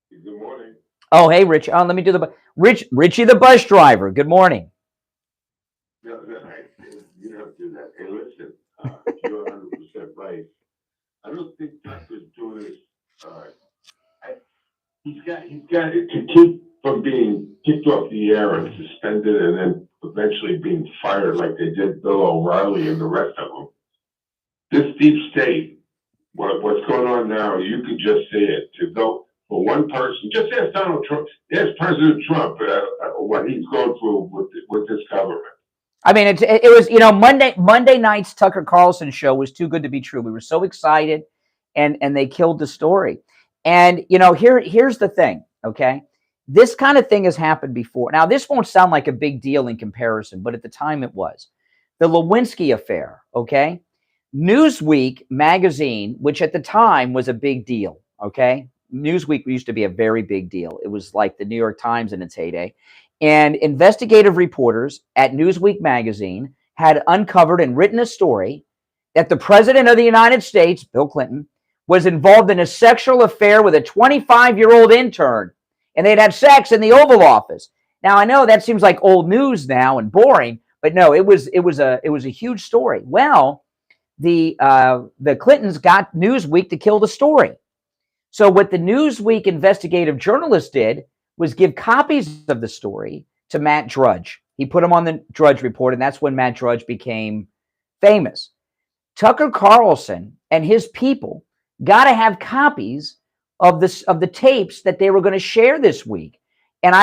Good morning. Oh, hey, Rich. Let me do Richie the bus driver. Good morning. You You're 100% right. I don't think Tucker's doing this. He's got to keep from being kicked off the air and suspended and then eventually being fired like they did Bill O'Reilly and the rest of them. This deep state, what's going on now, you could just see it. To go for one person, just ask Donald Trump, ask President Trump what he's going through with this government. I mean, it was, Monday night's Tucker Carlson show was too good to be true. We were so excited, and they killed the story. And, here's the thing, okay? This kind of thing has happened before. Now, this won't sound like a big deal in comparison, but at the time it was. The Lewinsky affair, okay? Newsweek magazine, which at the time was a big deal, okay? Newsweek used to be a very big deal. It was like the New York Times in its heyday. And investigative reporters at Newsweek magazine had uncovered and written a story that the president of the United States, Bill Clinton, was involved in a sexual affair with a 25-year-old intern, and they'd had sex in the Oval Office. Now, I know that seems like old news now and boring, but no, it was a huge story. Well, the Clintons got Newsweek to kill the story. So what the Newsweek investigative journalist did was give copies of the story to Matt Drudge. He put them on the Drudge Report, and that's when Matt Drudge became famous. Tucker Carlson and his people got to have copies of the tapes that they were going to share this week. And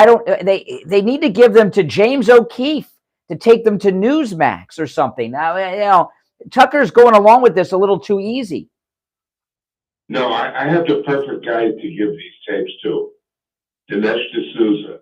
they need to give them to James O'Keefe to take them to Newsmax or something. Now, Tucker's going along with this a little too easy. No, I have the perfect guy to give these tapes to. Dinesh D'Souza.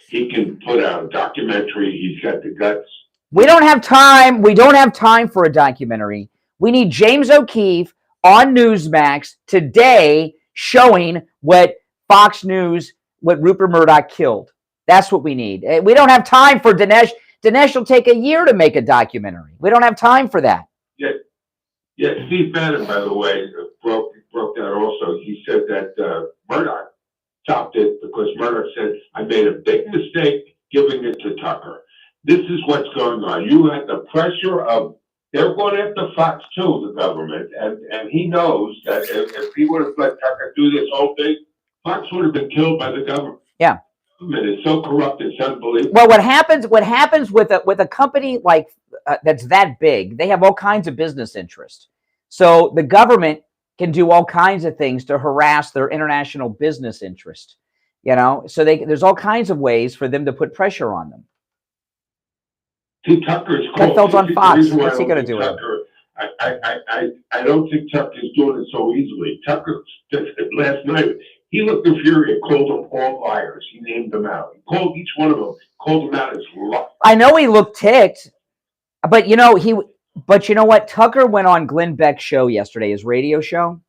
He can put out a documentary. He's got the guts. We don't have time. We don't have time for a documentary. We need James O'Keefe on Newsmax today showing what Fox News, what Rupert Murdoch killed. That's what we need. We don't have time for Dinesh. Dinesh will take a year to make a documentary. We don't have time for that. Yeah. Steve Bannon, by the way, broke that also. He said that Murdoch stopped it because Murdoch said, I made a big mistake giving it to Tucker. This is what's going on. You had the pressure of, they're going after Fox too, the government, and he knows that if he would have let Tucker do this whole thing, Fox would have been killed by the government. Yeah. The government is so corrupt, it's unbelievable. Well, what happens with a company like that's that big, they have all kinds of business interests. So the government can do all kinds of things to harass their international business interest, so there's all kinds of ways for them to put pressure on them. See, Tucker's that felt on Fox. What's he going to do with it? I don't think Tucker's doing it so easily. Tucker, last night, he looked infuriated, called them all liars. He named them out. He called each one of them, called them out as liars. I know he looked ticked, but you know what? Tucker went on Glenn Beck's show yesterday, his radio show,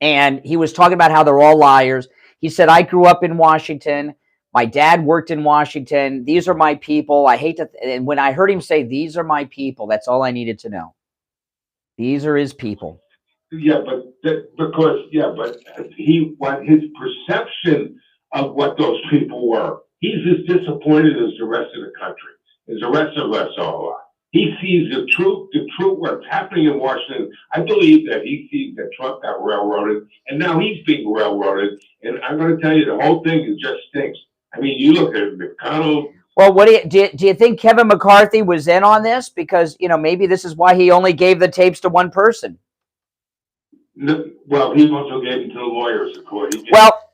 and he was talking about how they're all liars. He said, I grew up in Washington. My dad worked in Washington. These are my people. And when I heard him say, these are my people, that's all I needed to know. These are his people. Yeah, but his perception of what those people were, he's as disappointed as the rest of the country, as the rest of us all are. He sees the truth, what's happening in Washington. I believe that he sees that Trump got railroaded, and now he's being railroaded. And I'm going to tell you, the whole thing just stinks. I mean, you look at McConnell. Well, what do you think Kevin McCarthy was in on this? Because, maybe this is why he only gave the tapes to one person. No, well, he also gave it to the lawyers, of course.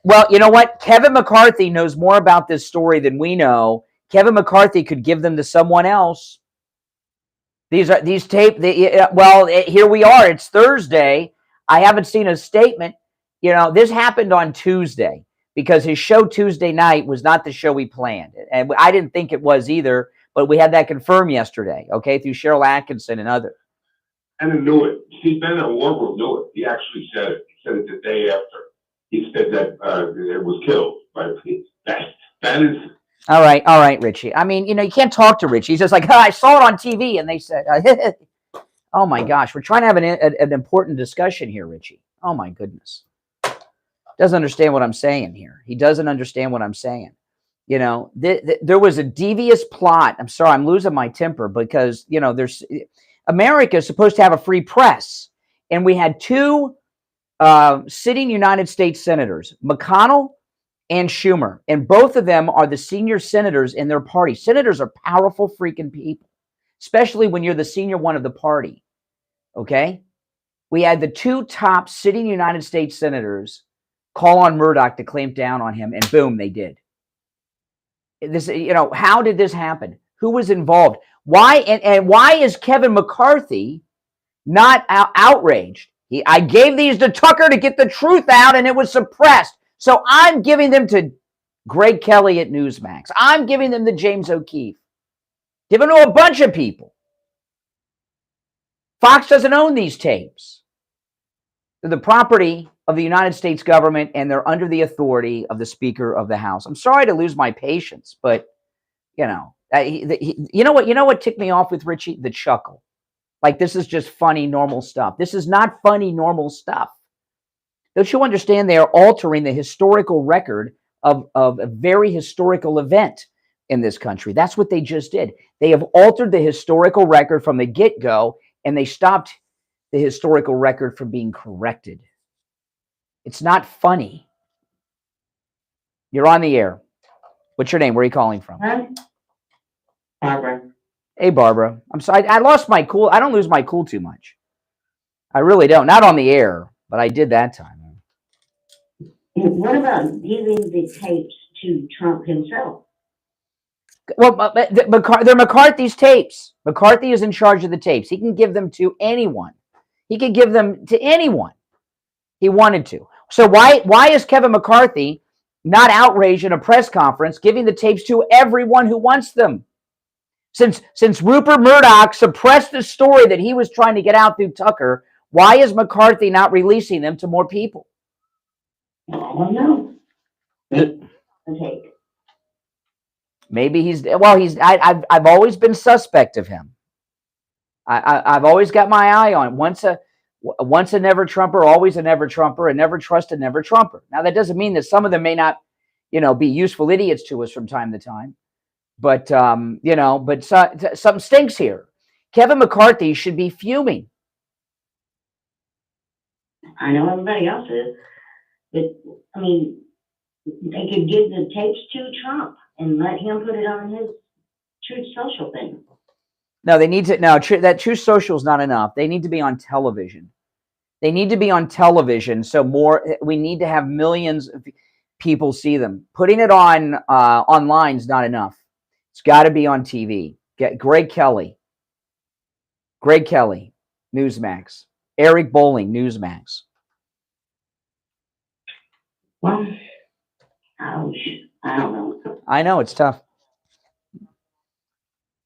Well, you know what? Kevin McCarthy knows more about this story than we know. Kevin McCarthy could give them to someone else. These tape. Here we are. It's Thursday. I haven't seen a statement. This happened on Tuesday because his show Tuesday night was not the show we planned. And I didn't think it was either, but we had that confirmed yesterday, okay, through Cheryl Atkinson and others. And I knew it. Steve Bannon at War Room knew it. He actually said it. He said it the day after. He said that it was killed by Bannon's. All right, Richie. I mean, you can't talk to Richie. He's just like, I saw it on TV, and they said, oh my gosh, we're trying to have an important discussion here, Richie. Oh my goodness. Doesn't understand what I'm saying here. He doesn't understand what I'm saying. There was a devious plot. I'm sorry, I'm losing my temper because, America is supposed to have a free press. And we had two sitting United States senators, McConnell and Schumer. And both of them are the senior senators in their party. Senators are powerful freaking people, especially when you're the senior one of the party. Okay? We had the two top sitting United States senators call on Murdoch to clamp down on him, and boom, they did. This, how did this happen? Who was involved? Why and why is Kevin McCarthy not outraged? I gave these to Tucker to get the truth out, and it was suppressed. So I'm giving them to Greg Kelly at Newsmax. I'm giving them to James O'Keefe. Giving to a bunch of people. Fox doesn't own these tapes. They're the property of the United States government, and they're under the authority of the Speaker of the House. I'm sorry to lose my patience, but you know what ticked me off with Richie? The chuckle. Like, this is just funny, normal stuff. This is not funny, normal stuff. Don't you understand? They are altering the historical record of a very historical event in this country. That's what they just did. They have altered the historical record from the get-go, and they stopped the historical record from being corrected. It's not funny. You're on the air. What's your name? Where are you calling from? Barbara. Hey, Barbara. I'm sorry. I lost my cool. I don't lose my cool too much. I really don't. Not on the air, but I did that time. What about giving the tapes to Trump himself? Well, they're McCarthy's tapes. McCarthy is in charge of the tapes. He can give them to anyone. He could give them to anyone he wanted to. So why is Kevin McCarthy not outraged in a press conference giving the tapes to everyone who wants them? Since Rupert Murdoch suppressed the story that he was trying to get out through Tucker, why is McCarthy not releasing them to more people? I don't know. Okay. Maybe I've always been suspect of him. I've always got my eye on it. Once a never Trumper, always a never Trumper, and never trust a never Trumper. Now, that doesn't mean that some of them may not, be useful idiots to us from time to time. But, something stinks here. Kevin McCarthy should be fuming. I know everybody else is. But, I mean, they could give the tapes to Trump and let him put it on his Truth Social thing. No, they need to. No, that Truth Social is not enough. They need to be on television. They need to be on television. So we need to have millions of people see them. Putting it on online is not enough. It's got to be on TV. Get Greg Kelly, Newsmax. Eric Bolling, Newsmax. Well, ouch. I don't know. I know it's tough.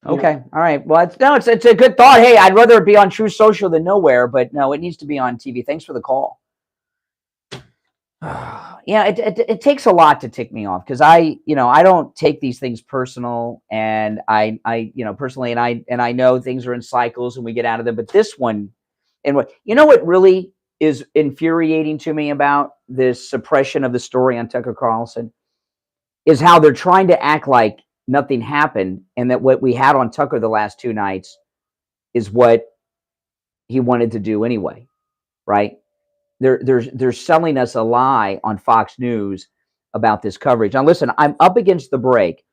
Okay, all right. Well, it's a good thought. Hey, I'd rather it be on True Social than nowhere, but no, it needs to be on TV. Thanks for the call. Yeah, it takes a lot to tick me off because I don't take these things personal, and I personally, and I know things are in cycles and we get out of them. But this one, and what really is infuriating to me about this suppression of the story on Tucker Carlson is how they're trying to act like nothing happened, and that what we had on Tucker the last two nights is what he wanted to do anyway, right? They're selling us a lie on Fox News about this coverage. Now, listen, I'm up against the break.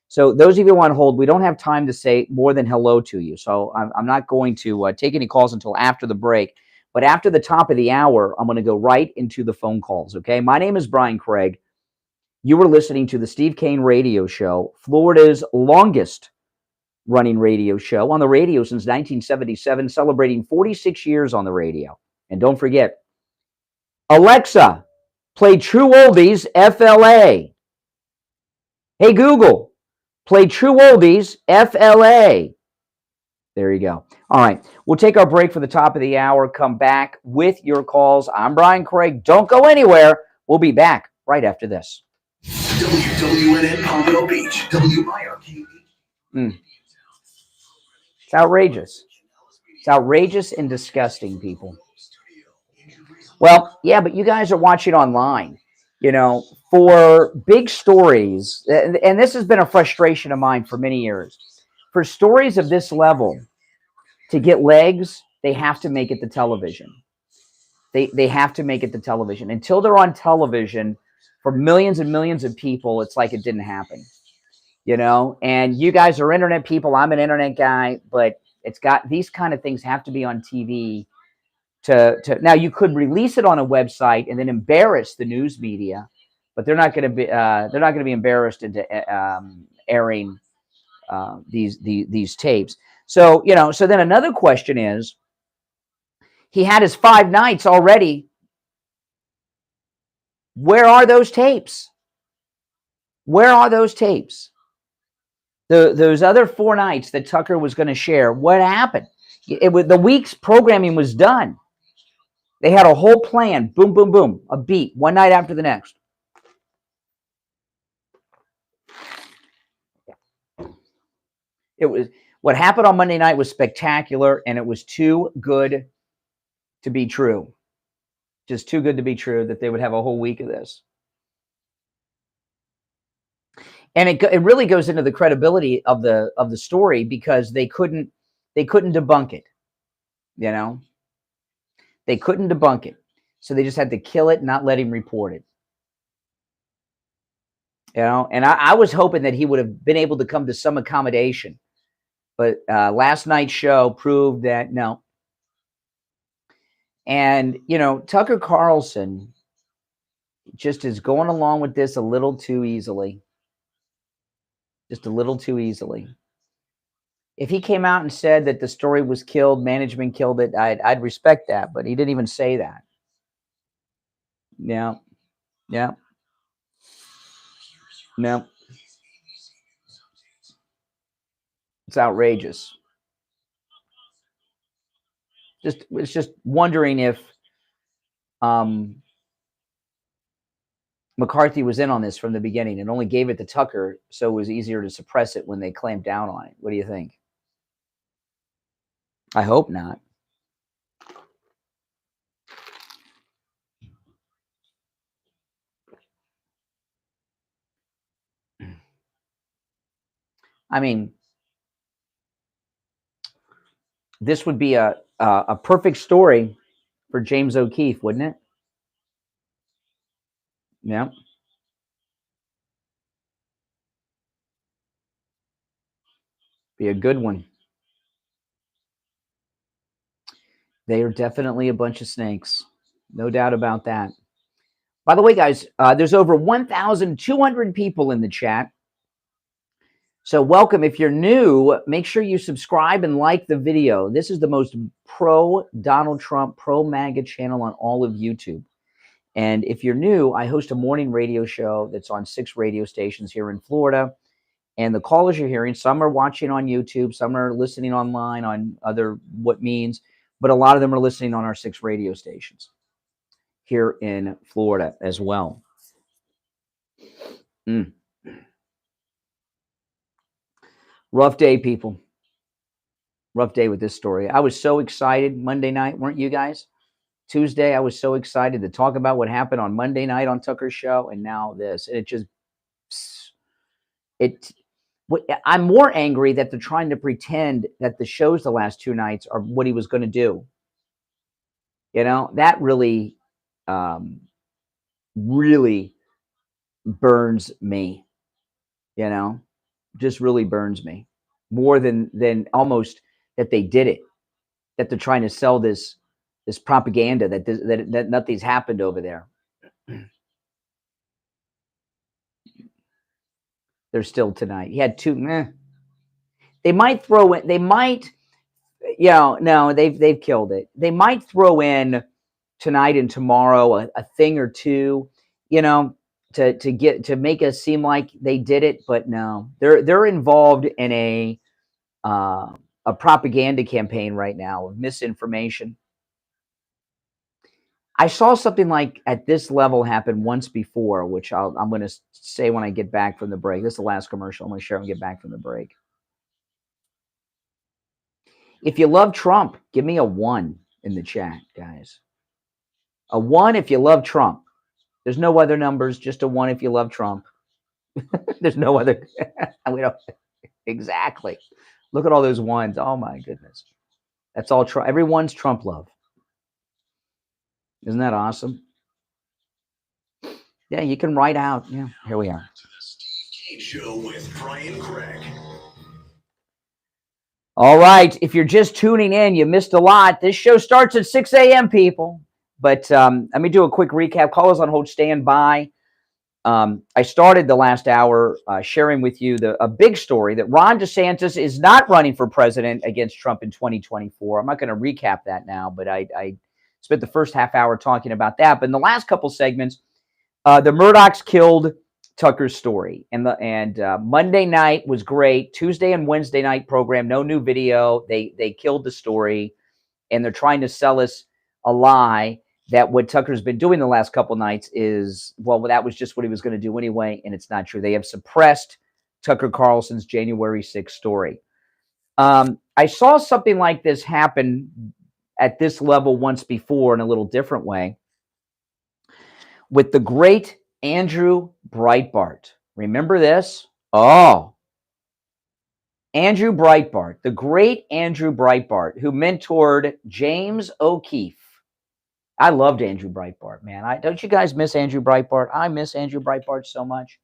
So those of you on hold, we don't have time to say more than hello to you. So I'm not going to take any calls until after the break. But after the top of the hour, I'm going to go right into the phone calls, okay? My name is Brian Craig. You were listening to the Steve Kane Radio Show, Florida's longest running radio show on the radio since 1977, celebrating 46 years on the radio. And don't forget, Alexa, play True Oldies FLA. Hey, Google, play True Oldies FLA. There you go. All right. We'll take our break for the top of the hour. Come back with your calls. I'm Brian Craig. Don't go anywhere. We'll be back right after this. WWNN Pompano Beach. WIRQ. It's outrageous. It's outrageous and disgusting, people. Well, yeah, but you guys are watching online. For big stories, and this has been a frustration of mine for many years, for stories of this level to get legs, they have to make it to television. They have to make it to television. Until they're on television for millions and millions of people, it's like it didn't happen. You know, and you guys are internet people. I'm an internet guy, but it's got these kind of things have to be on TV to now you could release it on a website and then embarrass the news media, but they're not going to be embarrassed into airing these tapes. So, you know, so then another question is, he had his 5 nights already. Where are those tapes? Where are those tapes? Those other 4 nights that Tucker was going to share, what happened? The week's programming was done. They had a whole plan. Boom, boom, boom. A beat. One night after the next. It was what happened on Monday night was spectacular, and it was too good to be true. Just too good to be true that they would have a whole week of this. And it really goes into the credibility of the story, because they couldn't debunk it. You know, they couldn't debunk it, so they just had to kill it and not let him report it. You know, and I was hoping that he would have been able to come to some accommodation, but last night's show proved that no. And you know, Tucker Carlson just is going along with this a little too easily. Just a little too easily. If he came out and said that the story was killed, management killed it, I'd respect that, but he didn't even say that. Yeah. Yeah. No. It's outrageous. It's just wondering if McCarthy was in on this from the beginning and only gave it to Tucker so it was easier to suppress it when they clamped down on it. What do you think? I hope not. I mean, this would be a perfect story for James O'Keefe, wouldn't it? Yeah. Be a good one. They are definitely a bunch of snakes. No doubt about that. By the way, guys, there's over 1,200 people in the chat. So welcome. If you're new, make sure you subscribe and like the video. This is the most pro-Donald Trump, pro-MAGA channel on all of YouTube. And if you're new, I host a morning radio show that's on 6 radio stations here in Florida. And the callers you're hearing, some are watching on YouTube, some are listening online on other what means, but a lot of them are listening on our 6 radio stations here in Florida as well. Rough day, people. Rough day with this story. I was so excited Monday night, weren't you guys? Tuesday, I was so excited to talk about what happened on Monday night on Tucker's show, and now this. I'm more angry that they're trying to pretend that the shows the last 2 nights are what he was going to do. You know, that really, really burns me. You know, just really burns me more than almost that they did it. That they're trying to sell this propaganda that nothing's happened over there. They're still tonight. He had 2. They might throw in. They might. You know, no, they've killed it. They might throw in tonight and tomorrow a thing or two. You know, to make us seem like they did it, but no, they're involved in a propaganda campaign right now of misinformation. I saw something like at this level happen once before, which I'm going to say when I get back from the break. This is the last commercial I'm going to share when we get back from the break. If you love Trump, give me a 1 in the chat, guys. A 1 if you love Trump. There's no other numbers, just a 1 if you love Trump. There's no other. We don't exactly. Look at all those 1s. Oh my goodness. That's all Trump. Everyone's Trump love. Isn't that awesome? Yeah, you can write out. Yeah, here we are. To the Steve Kane Show with Brian Craig. All right. If you're just tuning in, you missed a lot. This show starts at 6 a.m., people. But let me do a quick recap. Callers on hold, stand by. I started the last hour sharing with you a big story that Ron DeSantis is not running for president against Trump in 2024. I'm not going to recap that now, but I spent the first half hour talking about that. But in the last couple segments, the Murdochs killed Tucker's story, and Monday night was great. Tuesday and Wednesday night program, no new video. They killed the story, and they're trying to sell us a lie that what Tucker's been doing the last couple nights is, well, that was just what he was going to do anyway, and it's not true. They have suppressed Tucker Carlson's January 6th story. I saw something like this happen at this level once before in a little different way with the great Andrew Breitbart. Remember this? Oh, Andrew Breitbart, the great Andrew Breitbart, who mentored James O'Keefe. I loved Andrew Breitbart, man. Don't you guys miss Andrew Breitbart? I miss Andrew Breitbart so much.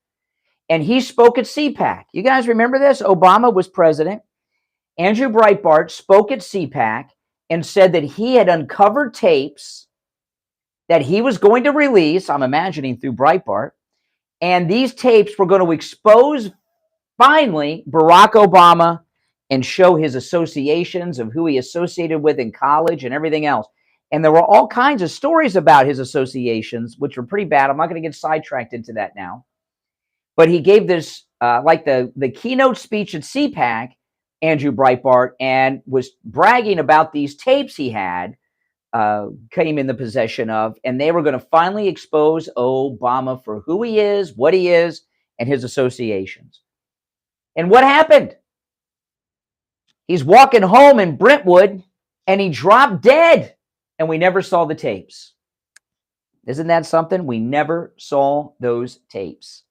And he spoke at CPAC. You guys remember this? Obama was president. Andrew Breitbart spoke at CPAC and said that he had uncovered tapes that he was going to release, I'm imagining through Breitbart, and these tapes were going to expose, finally, Barack Obama and show his associations of who he associated with in college and everything else. And there were all kinds of stories about his associations, which were pretty bad. I'm not going to get sidetracked into that now. But he gave this, like the keynote speech at CPAC, Andrew Breitbart, and was bragging about these tapes he had, came in the possession of, and they were going to finally expose Obama for who he is, what he is, and his associations. And what happened? He's walking home in Brentwood, and he dropped dead, and we never saw the tapes. Isn't that something? We never saw those tapes.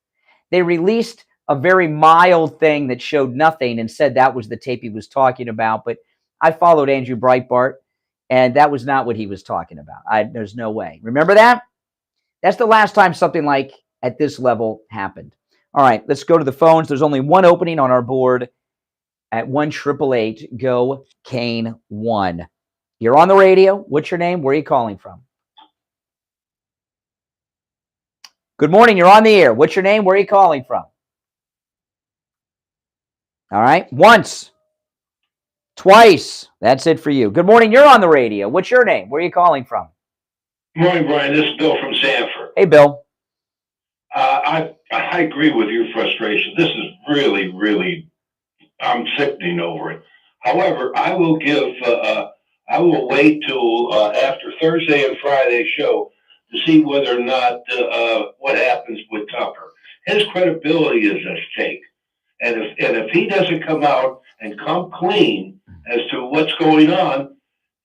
They released a very mild thing that showed nothing and said that was the tape he was talking about, but I followed Andrew Breitbart, and that was not what he was talking about. There's no way. Remember that? That's the last time something like at this level happened. All right, let's go to the phones. There's only one opening on our board at 1-888-GO-KANE-1. You're on the radio. What's your name? Where are you calling from? Good morning. You're on the air. What's your name? Where are you calling from? All right. Once. Twice. That's it for you. Good morning. You're on the radio. What's your name? Where are you calling from? Good morning, Brian. This is Bill from Sanford. Hey, Bill. I agree with your frustration. This is really, really, I'm sickening over it. However, I will wait till after Thursday and Friday show to see whether or not what happens with Tucker. His credibility is at stake. And if he doesn't come out and come clean as to what's going on,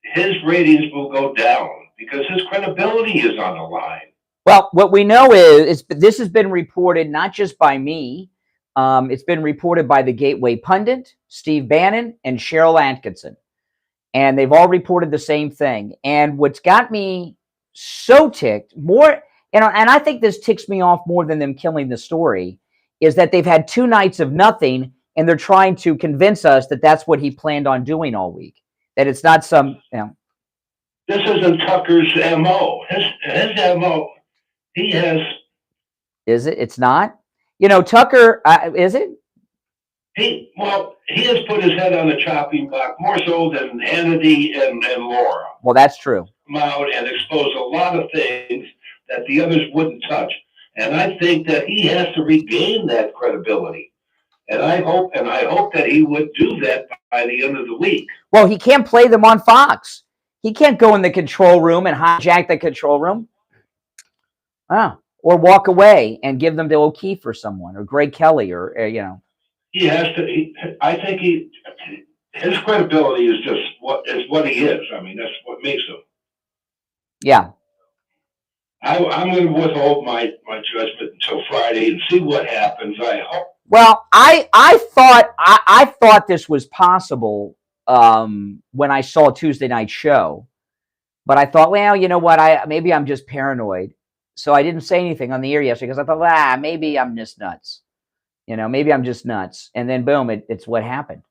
his ratings will go down because his credibility is on the line. Well, what we know is this has been reported not just by me. It's been reported by the Gateway Pundit, Steve Bannon, and Cheryl Atkinson. And they've all reported the same thing. And what's got me so ticked, more, and I think this ticks me off more than them killing the story, is that they've had 2 nights of nothing, and they're trying to convince us that that's what he planned on doing all week. That it's not some, This isn't Tucker's MO. His MO, he has. Is it? It's not? Tucker, is it? He has put his head on the chopping block more so than Hannity and Laura. Well, that's true. Come out and expose a lot of things that the others wouldn't touch. And I think that he has to regain that credibility. And I hope that he would do that by the end of the week. Well, he can't play them on Fox. He can't go in the control room and hijack the control room. Or walk away and give them to O'Keefe or someone, or Greg Kelly, or. He has to. I think his credibility is just what he is. I mean, that's what makes him. Yeah. I'm going to withhold my judgment until Friday and see what happens. I hope. Well, I thought this was possible when I saw Tuesday night show, but I thought, well, you know what? Maybe I'm just paranoid. So I didn't say anything on the air yesterday because I thought, maybe I'm just nuts. Maybe I'm just nuts. And then boom, it's what happened.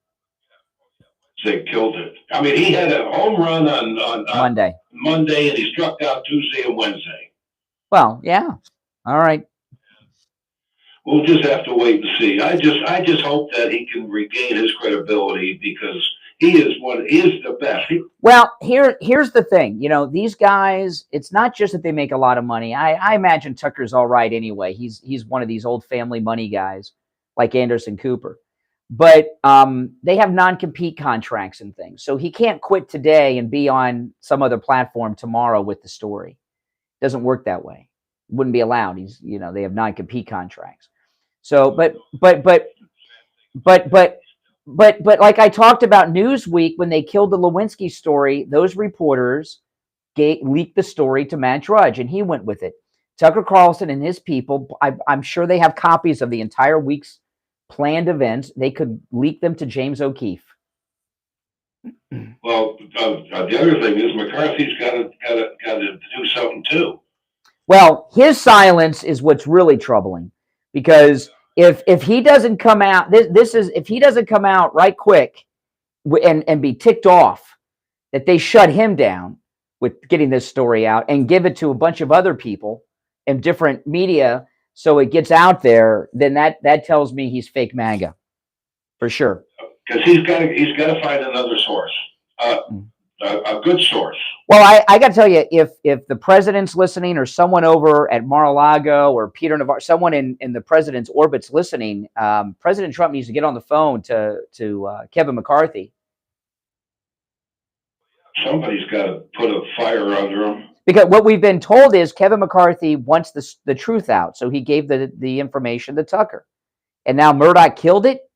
They killed it. I mean, he had a home run on Monday, and he struck out Tuesday and Wednesday. Well, yeah. All right. We'll just have to wait and see. I just hope that he can regain his credibility because he is the best. Well, here's the thing. These guys, it's not just that they make a lot of money. I imagine Tucker's all right anyway. He's one of these old family money guys like Anderson Cooper. But they have non-compete contracts and things. So he can't quit today and be on some other platform tomorrow with the story. It doesn't work that way. Wouldn't be allowed. They have non-compete contracts. So, but like I talked about Newsweek, when they killed the Lewinsky story, those reporters leaked the story to Matt Drudge, and he went with it. Tucker Carlson and his people, I'm sure they have copies of the entire week's planned events. They could leak them to James O'Keefe. Well, the other thing is McCarthy's got to do something too. Well, his silence is what's really troubling, because if he doesn't come out, if he doesn't come out right quick and be ticked off that they shut him down with getting this story out and give it to a bunch of other people in different media so it gets out there, then that tells me he's fake MAGA for sure. Because he's got to find another source, a good source. Well, I got to tell you, if the president's listening, or someone over at Mar-a-Lago or Peter Navarro, someone in the president's orbit's listening, President Trump needs to get on the phone to Kevin McCarthy. Somebody's got to put a fire under him. Because what we've been told is Kevin McCarthy wants the truth out, so he gave the information to Tucker, and now Murdoch killed it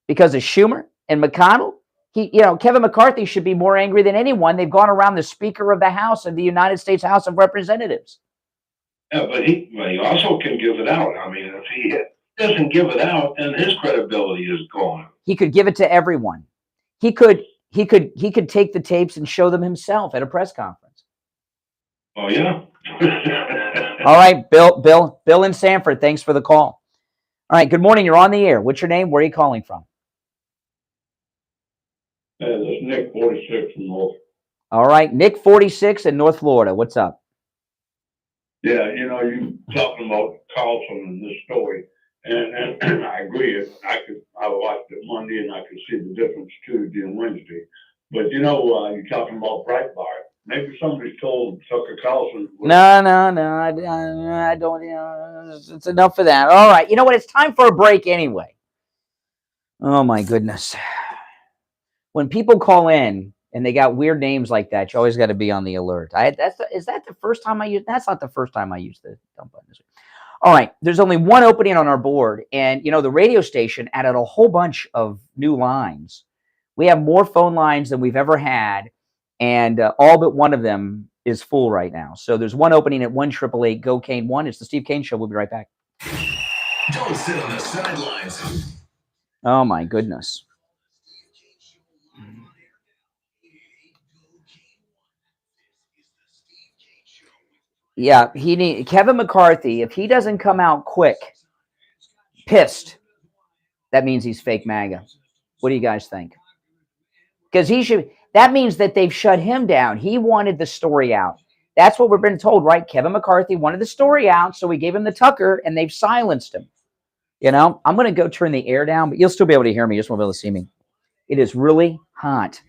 because of Schumer and McConnell. Kevin McCarthy should be more angry than anyone. They've gone around the Speaker of the House of the United States House of Representatives. Yeah, but he also can give it out. I mean, if he doesn't give it out, then his credibility is gone. He could give it to everyone. He could take the tapes and show them himself at a press conference. Oh yeah. All right, Bill in Sanford. Thanks for the call. All right. Good morning. You're on the air. What's your name? Where are you calling from? This is Nick 46 from North. All right, Nick 46 in North Florida. What's up? Yeah, you talking about Carlson and this story, and I agree. I watched it Monday and I could see the difference Tuesday and Wednesday. But you're talking about Breitbart. Maybe somebody told Tucker Carlson. No, I don't. It's enough of that. All right, you know what? It's time for a break anyway. Oh my goodness. When people call in and they got weird names like that, you always got to be on the alert. Is that the first time I used? That's not the first time I used the dump button. All right, there's only one opening on our board, and the radio station added a whole bunch of new lines. We have more phone lines than we've ever had, and all but one of them is full right now. So there's one opening at 1-888-GO-KANE-1. It's the Steve Kane Show. We'll be right back. Don't sit on the sidelines. Oh my goodness. Yeah, Kevin McCarthy, if he doesn't come out quick, pissed, that means he's fake MAGA. What do you guys think? Because that means that they've shut him down. He wanted the story out. That's what we've been told, right? Kevin McCarthy wanted the story out, so we gave him the Tucker, and they've silenced him. I'm going to go turn the air down, but you'll still be able to hear me. You just won't be able to see me. It is really hot.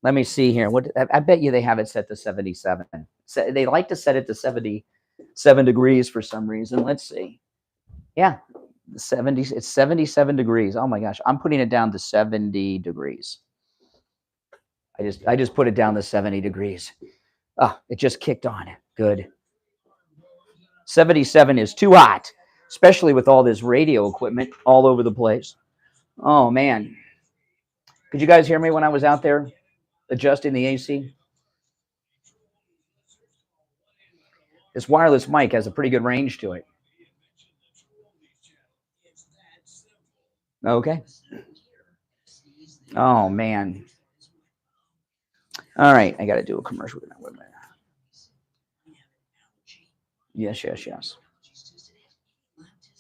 Let me see here. I bet you they have it set to 77. So they like to set it to 77 degrees for some reason. Let's see. Yeah, it's 77 degrees. Oh my gosh, I'm putting it down to 70 degrees. I just put it down to 70 degrees. Oh, it just kicked on. Good. 77 is too hot, especially with all this radio equipment all over the place. Oh man. Could you guys hear me when I was out there adjusting the AC? This wireless mic has a pretty good range to it. Okay. Oh man. All right, I got to do a commercial. Wait a minute. Yes.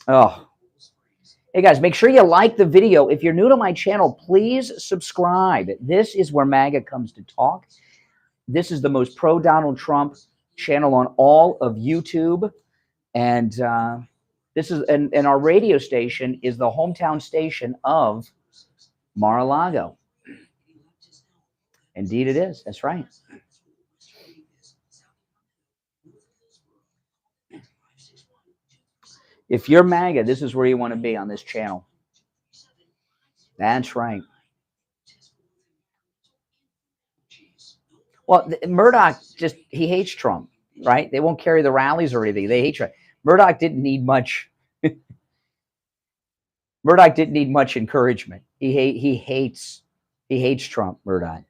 Oh. Hey guys, make sure you like the video. If you're new to my channel, please subscribe. This is where MAGA comes to talk. This is the most pro-Donald Trump channel on all of YouTube. And this is and our radio station is the hometown station of Mar-a-Lago. Indeed it is. That's right. If you're MAGA, this is where you want to be on this channel. That's right. Well, Murdoch he hates Trump, right? They won't carry the rallies or anything. They hate Trump. Murdoch didn't need much. Murdoch didn't need much encouragement. He hates Trump, Murdoch.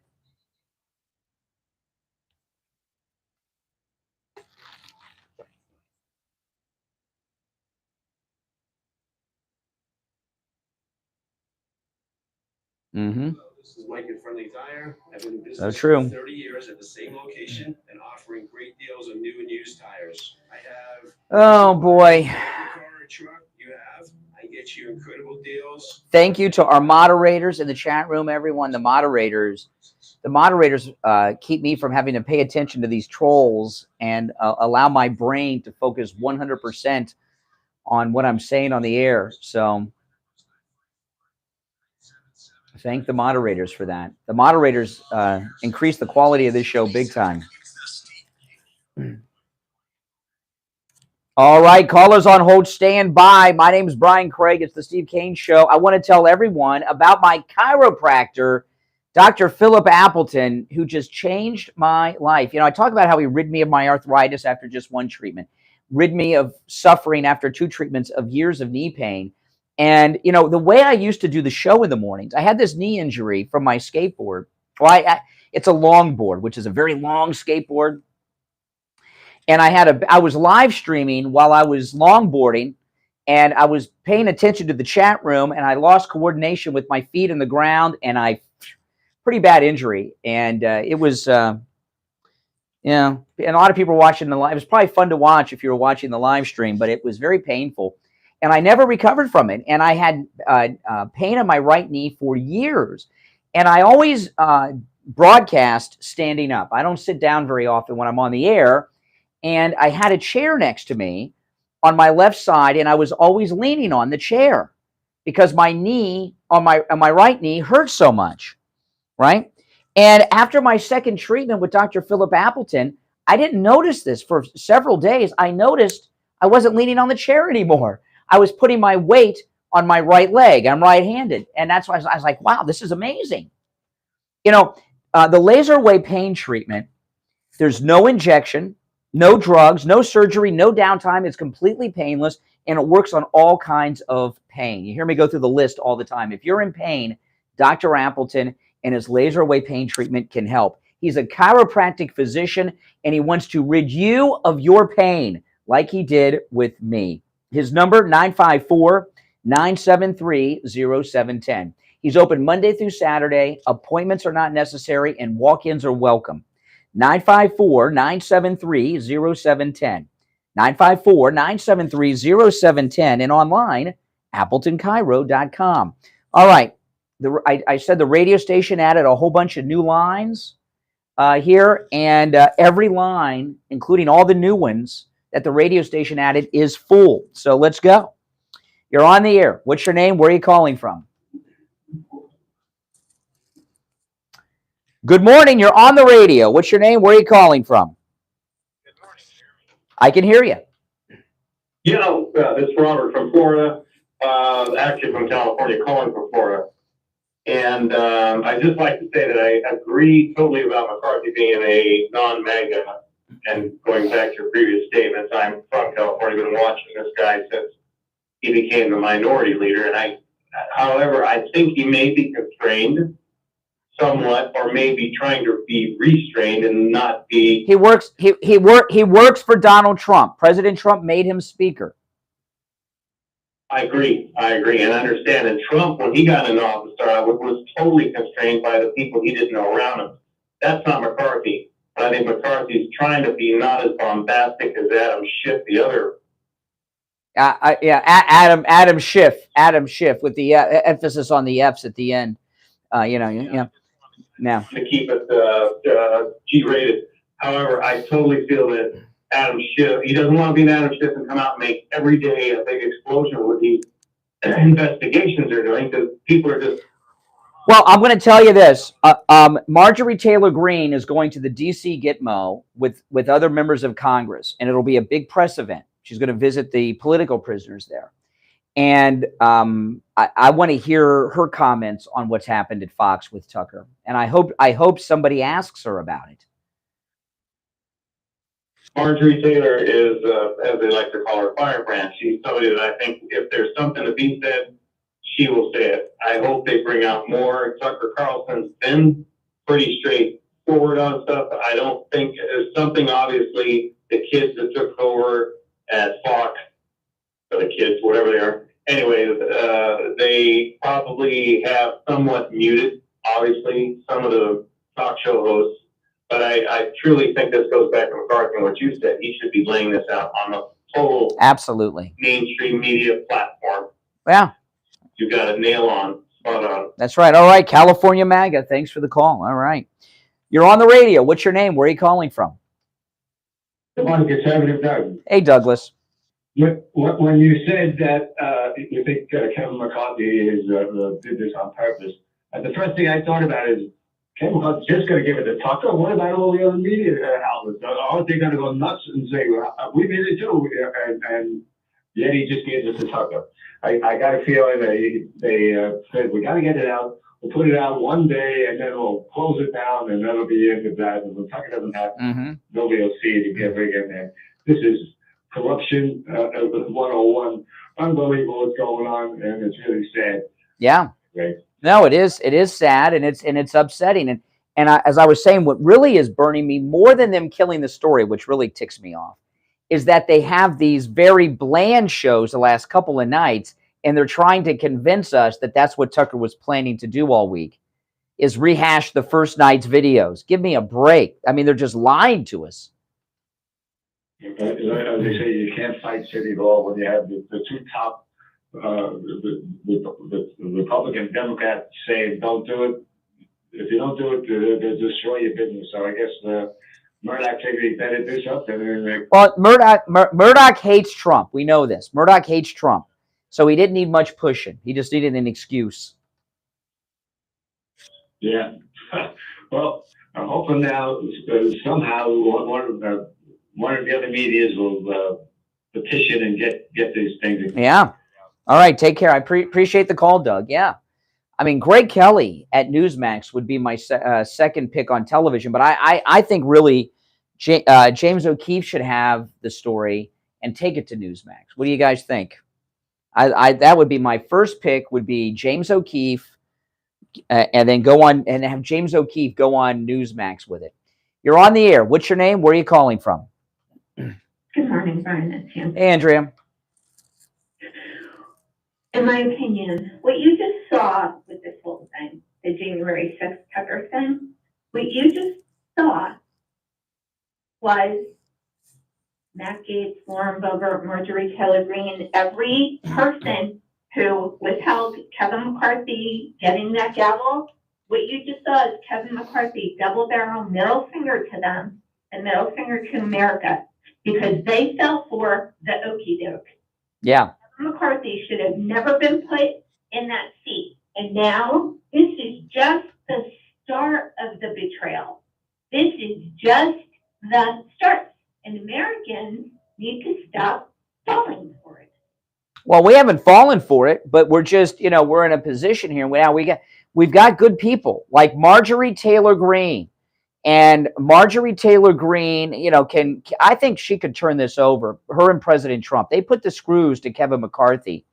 Mm-hmm. This is Mike at Friendly Tire. I've been in business So true. for 30 years at the same location and offering great deals on new and used tires. I have. Oh boy. Car or truck you have. I get you incredible deals. Thank you to our moderators in the chat room, everyone. The moderators keep me from having to pay attention to these trolls and allow my brain to focus 100% on what I'm saying on the air. So thank the moderators for that. The moderators increase the quality of this show big time. All right, callers on hold, stand by. My name is Brian Craig. It's the Steve Kane Show. I want to tell everyone about my chiropractor, Dr. Philip Appleton, who just changed my life. You know, I talk about how he rid me of my arthritis after just one treatment, rid me of suffering after 2 treatments of years of knee pain. And, you know, the way I used to do the show in the mornings, I had this knee injury from my skateboard. Well, it's a longboard, which is a very long skateboard. And I was live streaming while I was longboarding, and I was paying attention to the chat room, and I lost coordination with my feet in the ground, and pretty bad injury. And it was, and a lot of people were watching the live. It was probably fun to watch if you were watching the live stream, but it was very painful. And I never recovered from it. And I had pain in my right knee for years. And I always broadcast standing up. I don't sit down very often when I'm on the air. And I had a chair next to me on my left side, and I was always leaning on the chair because my knee on my right knee hurt so much, right? And after my second treatment with Dr. Philip Appleton, I didn't notice this for several days. I noticed I wasn't leaning on the chair anymore. I was putting my weight on my right leg. I'm right-handed. And that's why I was like, wow, this is amazing. You know, the laser away pain treatment, there's no injection, no drugs, no surgery, no downtime. It's completely painless, and it works on all kinds of pain. You hear me go through the list all the time. If you're in pain, Dr. Appleton and his laser away pain treatment can help. He's a chiropractic physician, and he wants to rid you of your pain like he did with me. His number, 954-973-0710. He's open Monday through Saturday. Appointments are not necessary, and walk-ins are welcome. 954-973-0710. 954-973-0710, and online, AppletonChiro.com. All right. I said the radio station added a whole bunch of new lines here, and every line, including all the new ones that the radio station added, is full. So let's go. You're on the air. What's your name? Where are you calling from? Good morning. You're on the radio. What's your name? Where are you calling from? Good morning. I can hear you. You know, this is Robert from Florida, actually from California, calling from Florida. And I'd just like to say that I agree totally about McCarthy being a non-MAGA. And going back to your previous statements, I'm from California, been watching this guy since he became the minority leader. And however, I think he may be constrained somewhat, or maybe trying to be restrained and not be. He works for Donald Trump. President Trump made him speaker. I agree, and understand. And Trump, when he got in office, was totally constrained by the people he didn't know around him. That's not McCarthy. But I think McCarthy's trying to be not as bombastic as Adam Schiff, the other. Adam Schiff with the emphasis on the F's at the end. Now to keep it G-rated. However, I totally feel that Adam Schiff, he doesn't want to be an Adam Schiff and come out and make every day a big explosion with these investigations they're doing, because people are just. Well, I'm going to tell you this. Marjorie Taylor Greene is going to the D.C. Gitmo with other members of Congress, and it'll be a big press event. She's going to visit the political prisoners there. And I want to hear her comments on what's happened at Fox with Tucker. And I hope somebody asks her about it. Marjorie Taylor is, as they like to call her, firebrand. She's somebody that I think if there's something to be said, she will say it. I hope they bring out more. Tucker Carlson's been pretty straightforward on stuff. I don't think there's something, obviously, the kids that took over at Fox, or the kids, whatever they are. Anyways, they probably have somewhat muted, obviously, some of the talk show hosts. But I truly think this goes back to McCarthy and what you said. He should be laying this out on a total absolutely mainstream media platform. Yeah. You got a nail on, spot on. That's right. All right, California MAGA. Thanks for the call. All right. You're on the radio. What's your name? Where are you calling from? Good morning, Conservative Doug. Hey, Douglas. When you said that you think Kevin McCarthy did this on purpose, the first thing I thought about is Kevin McCarthy's just going to give it to Tucker. What about all the other media outlets? Aren't they going to go nuts and say, we did it too? And yet he just gave it to Tucker. I got a feeling that they said, we got to get it out. We'll put it out one day, and then we'll close it down, and that'll be the end of that. And when Tucker doesn't happen, nobody will see it again. And this is corruption 101. Unbelievable what's going on, and it's really sad. Yeah. Right? No, it is. It is sad, and it's upsetting. And as I was saying, what really is burning me more than them killing the story, which really ticks me off, is that they have these very bland shows the last couple of nights, and they're trying to convince us that that's what Tucker was planning to do all week, is rehash the first night's videos. Give me a break. I mean, they're just lying to us. As they say, you can't fight City Hall when you have the two top the Republican Democrats saying don't do it. If you don't do it, they'll destroy your business. So I guess Murdoch figured he better do something. Well, Murdoch hates Trump. We know this. Murdoch hates Trump. So he didn't need much pushing. He just needed an excuse. Yeah. Well, I'm hoping now somehow one of the other medias will petition and get these things. Yeah. All right. Take care. I appreciate the call, Doug. Yeah. I mean, Greg Kelly at Newsmax would be my second pick on television, but I think really James O'Keefe should have the story and take it to Newsmax. What do you guys think? That would be my first pick. Would be James O'Keefe, and then go on and have James O'Keefe go on Newsmax with it. You're on the air. What's your name? Where are you calling from? Good morning, Brian. It's Andrea. Hey, Andrea. In my opinion, what you just saw with this whole thing, the January 6th Tucker thing, what you just saw was Matt Gaetz, Lauren Boebert, Marjorie Taylor Greene, every person who withheld Kevin McCarthy getting that gavel. What you just saw is Kevin McCarthy double barrel middle finger to them and middle finger to America because they fell for the okie doke. Yeah. McCarthy should have never been put in that seat. And now this is just the start of the betrayal. This is just the start. And Americans need to stop falling for it. Well, we haven't fallen for it, but we're just, we're in a position here. Now we've got good people like Marjorie Taylor Greene. And Marjorie Taylor Greene, I think she could turn this over. Her and President Trump, they put the screws to Kevin McCarthy.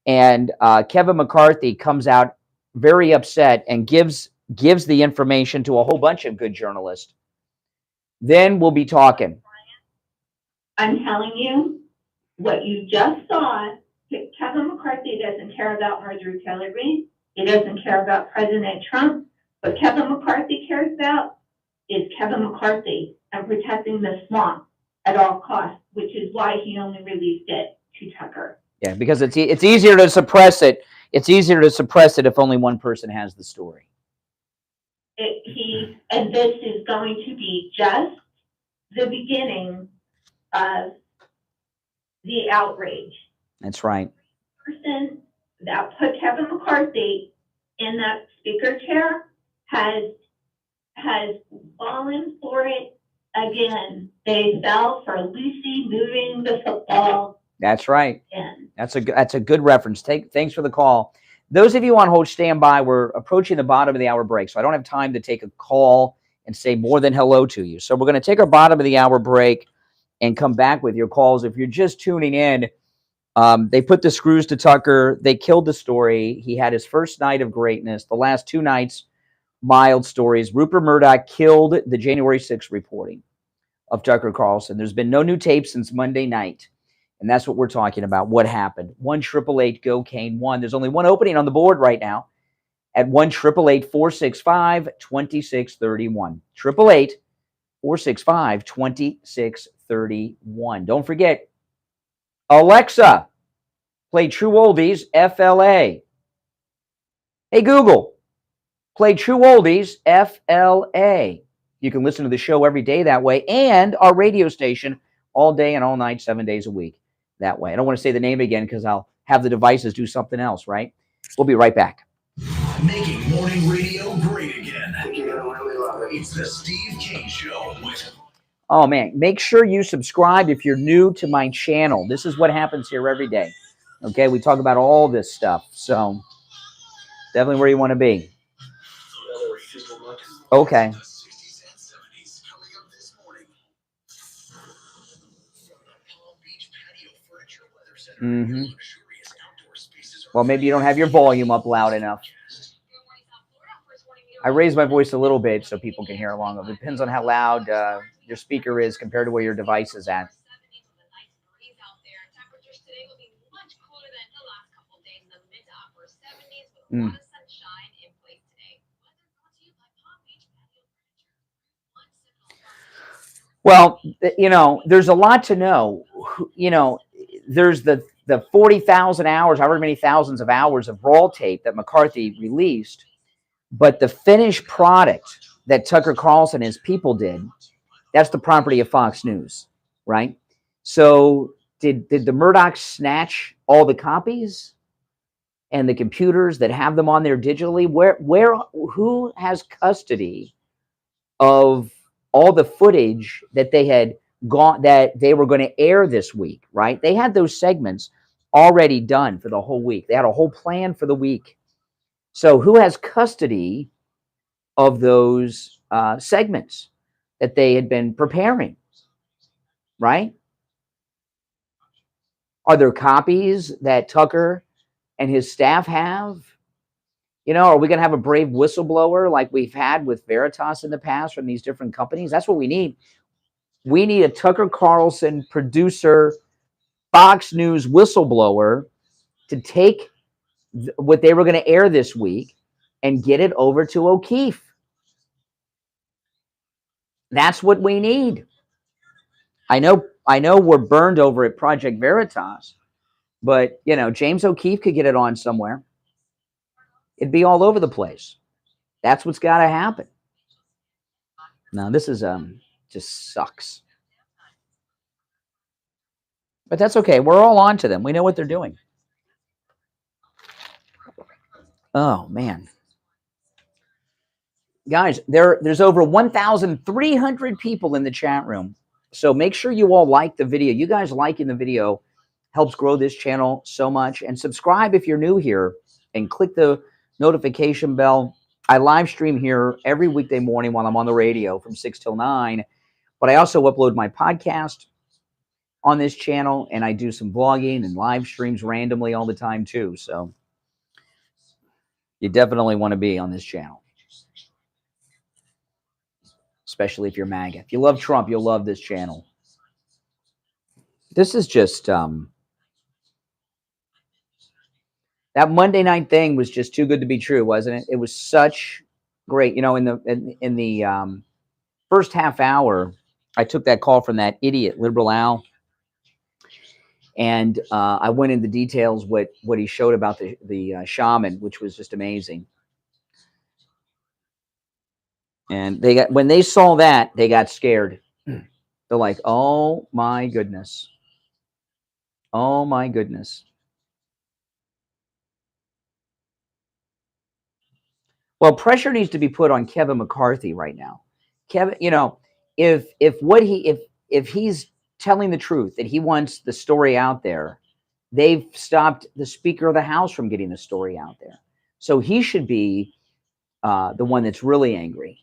And Kevin McCarthy comes out very upset and gives the information to a whole bunch of good journalists. Then we'll be talking. I'm telling you, what you just saw, Kevin McCarthy doesn't care about Marjorie Taylor Greene. He doesn't care about President Trump. What Kevin McCarthy cares about is Kevin McCarthy and protecting the swamp at all costs, which is why he only released it to Tucker. Yeah, because it's easier to suppress it. It's easier to suppress it if only one person has the story. And this is going to be just the beginning of the outrage. That's right. The person that put Kevin McCarthy in that speaker chair has fallen for it again. They fell for Lucy moving the football. That's right. In. That's a good reference. Thanks for the call. Those of you on hold, stand by. We're approaching the bottom of the hour break, so I don't have time to take a call and say more than hello to you. So we're going to take our bottom of the hour break and come back with your calls. If you're just tuning in, they put the screws to Tucker. They killed the story. He had his first night of greatness. The last 2 nights, mild stories. Rupert Murdoch killed the January 6th reporting of Tucker Carlson. There's been no new tape since Monday night. And that's what we're talking about. What happened? 1-888-GO-CANE-1. There's only one opening on the board right now at 1-888-465-2631. 888-465-2631. Don't forget, Alexa, play True Oldies FLA. Hey, Google, play True Oldies FLA. You can listen to the show every day that way, and our radio station all day and all night, 7 days a week that way. I don't want to say the name again because I'll have the devices do something else, right? We'll be right back. Making morning radio great again. You're gonna really love it. It's the Steve Kane Show with... Oh, man. Make sure you subscribe if you're new to my channel. This is what happens here every day. Okay? We talk about all this stuff. So, definitely where you want to be. Okay. Mm-hmm. Well, maybe you don't have your volume up loud enough. I raise my voice a little bit so people can hear along. It depends on how loud your speaker is compared to where your device is at. Mm. Well, you know, there's a lot to know. You know, there's the 40,000 hours, however many thousands of hours of raw tape that McCarthy released, but the finished product that Tucker Carlson and his people did, that's the property of Fox News, right? So did the Murdochs snatch all the copies and the computers that have them on there digitally? Who has custody of all the footage that they had that they were going to air this week, right? They had those segments already done for the whole week. They had a whole plan for the week. So who has custody of those segments that they had been preparing, right? Are there copies that Tucker and his staff have? You know, are we going to have a brave whistleblower like we've had with Veritas in the past from these different companies? That's what we need. We need a Tucker Carlson producer, Fox News whistleblower to take what they were going to air this week and get it over to O'Keefe. That's what we need. I know we're burned over at Project Veritas, but, you know, James O'Keefe could get it on somewhere. It'd be all over the place. That's what's got to happen. Now, this is just sucks. But that's okay. We're all on to them. We know what they're doing. Oh, man. Guys, there's over 1,300 people in the chat room. So make sure you all like the video. You guys liking the video helps grow this channel so much. And subscribe if you're new here and click the notification bell. I live stream here every weekday morning while I'm on the radio from 6 till 9. But I also upload my podcast on this channel, and I do some vlogging and live streams randomly all the time too. So you definitely want to be on this channel, especially if you're MAGA. If you love Trump, you'll love this channel. This is just that Monday night thing was just too good to be true, wasn't it? It was such great, you know, in the first half hour, I took that call from that idiot, Liberal Al, and I went into details what he showed about the shaman, which was just amazing. And when they saw that, they got scared. They're like, "Oh my goodness, oh my goodness." Well, pressure needs to be put on Kevin McCarthy right now. Kevin, if he's telling the truth that he wants the story out there, they've stopped the Speaker of the House from getting the story out there. So he should be the one that's really angry.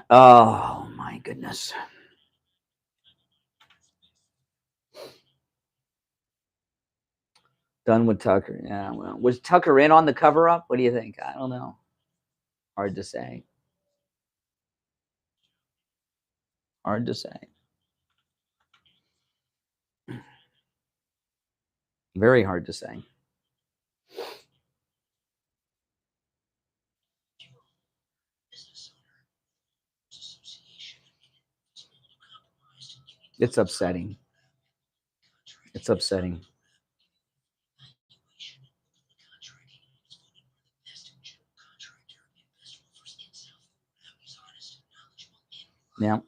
Oh my goodness. Done with Tucker. Yeah, well, was Tucker in on the cover up? What do you think? I don't know. Hard to say. Hard to say. Very hard to say. It's upsetting. It's upsetting. Yeah.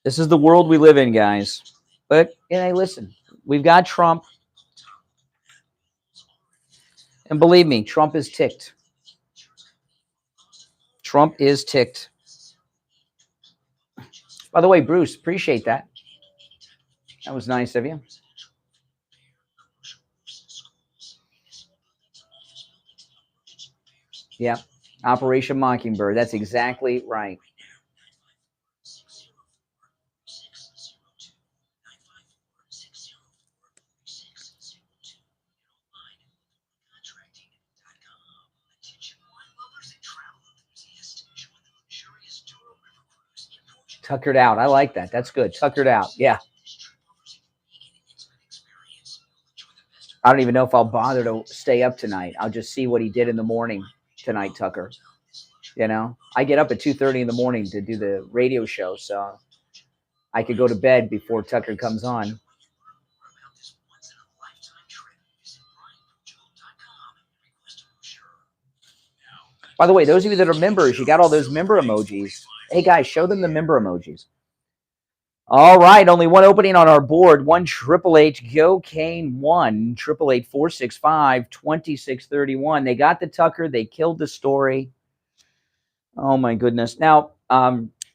This is the world we live in, guys. But, listen, we've got Trump. And believe me, Trump is ticked. Trump is ticked. By the way, Bruce, appreciate that. That was nice of you. Yeah. Operation Mockingbird. That's exactly right. Tuckered out. I like that. That's good. Tuckered out. Yeah. I don't even know if I'll bother to stay up tonight. I'll just see what he did in the morning tonight, Tucker. I get up at 2:30 in the morning to do the radio show, so I could go to bed before Tucker comes on. By the way, those of you that are members, you got all those member emojis. Hey, guys, show them the member emojis. All right, only one opening on our board. 1-888-GO-CANE 1-888-465-2631. They got the Tucker. They killed the story. Oh, my goodness. Now,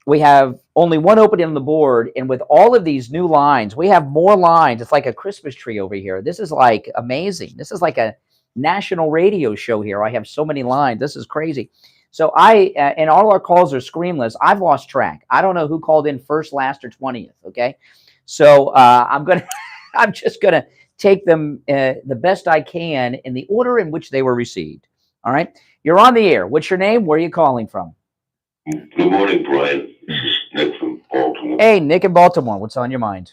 we have only one opening on the board, and with all of these new lines, we have more lines. It's like a Christmas tree over here. This is like amazing. This is like a national radio show here. I have so many lines. This is crazy. So and all our calls are screenless. I've lost track. I don't know who called in first, last, or 20th. Okay. So I'm just going to take them the best I can in the order in which they were received. All right. You're on the air. What's your name? Where are you calling from? Good morning, Brian. This is Nick from Baltimore. Hey, Nick in Baltimore. What's on your mind?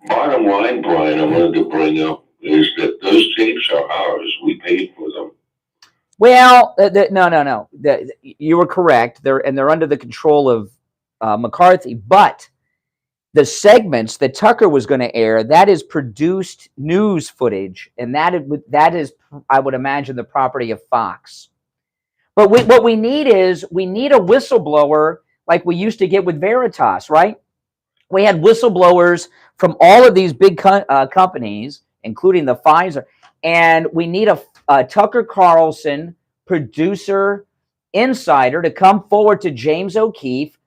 Bottom line, Brian, I wanted to bring up is that those tapes are ours. We paid for them. Well, no. You were correct. They're under the control of McCarthy. But the segments that Tucker was going to air, that is produced news footage, and that is, I would imagine, the property of Fox. But what we need a whistleblower like we used to get with Veritas, right? We had whistleblowers from all of these big companies, including the Pfizer, and we need a Tucker Carlson producer insider to come forward to James O'Keefe.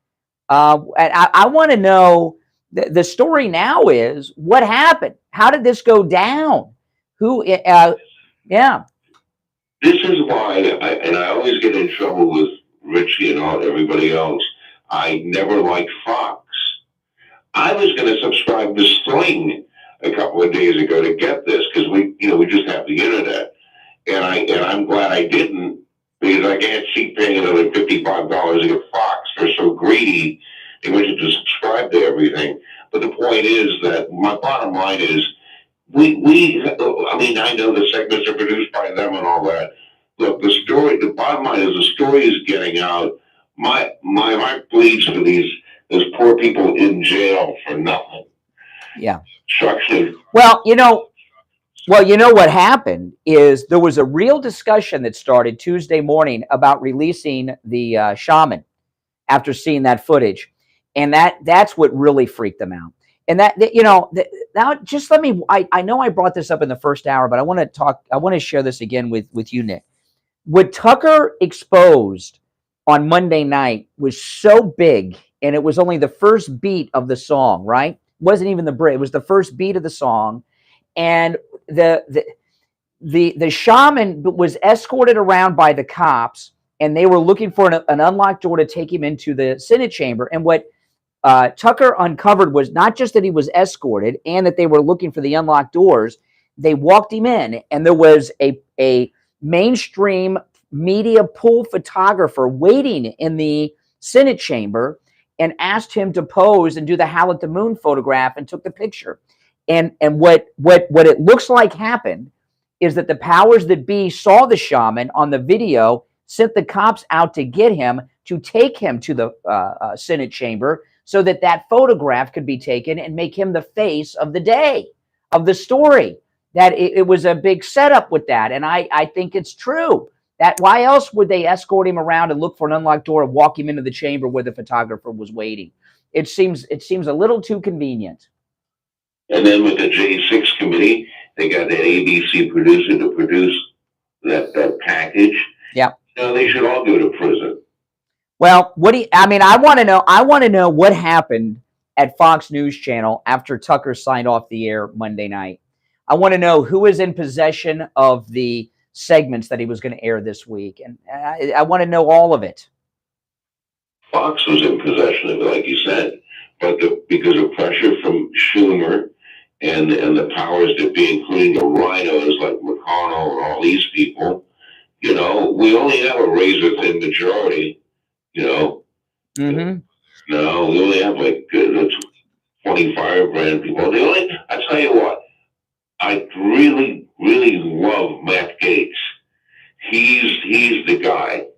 I want to know, the story now is what happened. How did this go down? Yeah. This is why, I always get in trouble with Richie and everybody else. I never liked Fox. I was going to subscribe to Sling a couple of days ago to get this because we just have the internet, and I'm glad I didn't because I can't see paying another $55 to get Fox. They're so greedy; they want you to subscribe to everything. But the point is that my bottom line is I mean, I know the segments are produced by them and all that. Look, the bottom line is the story is getting out. My heart bleeds for those poor people in jail for nothing. Yeah. Structured. Well, you know what happened is there was a real discussion that started Tuesday morning about releasing the shaman after seeing that footage, and that's what really freaked them out. And now just let me. I know I brought this up in the first hour, but I want to share this again with you, Nick. What Tucker exposed on Monday night was so big, and it was only the first beat of the song, right? It wasn't even the bridge. It was the first beat of the song, and the shaman was escorted around by the cops, and they were looking for an unlocked door to take him into the Senate chamber. And what Tucker uncovered was not just that he was escorted and that they were looking for the unlocked doors. They walked him in, and there was a mainstream media pool photographer waiting in the Senate chamber and asked him to pose and do the Howl at the Moon photograph, and took the picture. And what it looks like happened is that the powers that be saw the shaman on the video, sent the cops out to get him, to take him to the Senate chamber so that photograph could be taken and make him the face of the day, of the story. That it was a big setup with that. And I think it's true. That why else would they escort him around and look for an unlocked door and walk him into the chamber where the photographer was waiting? It seems a little too convenient. And then with the J6 committee, they got that ABC producer to produce that package. Yeah. No, they should all go to prison. Well, I want to know what happened at Fox News Channel after Tucker signed off the air Monday night. I want to know who is in possession of the segments that he was going to air this week. And I want to know all of it. Fox was in possession of it, like you said, but because of pressure from Schumer and the powers that be, including the rhinos like McConnell and all these people, we only have a razor-thin majority, Mm-hmm. No, we only have like 25 grand people. I tell you what, I really, really love Matt Gaetz. He's the guy,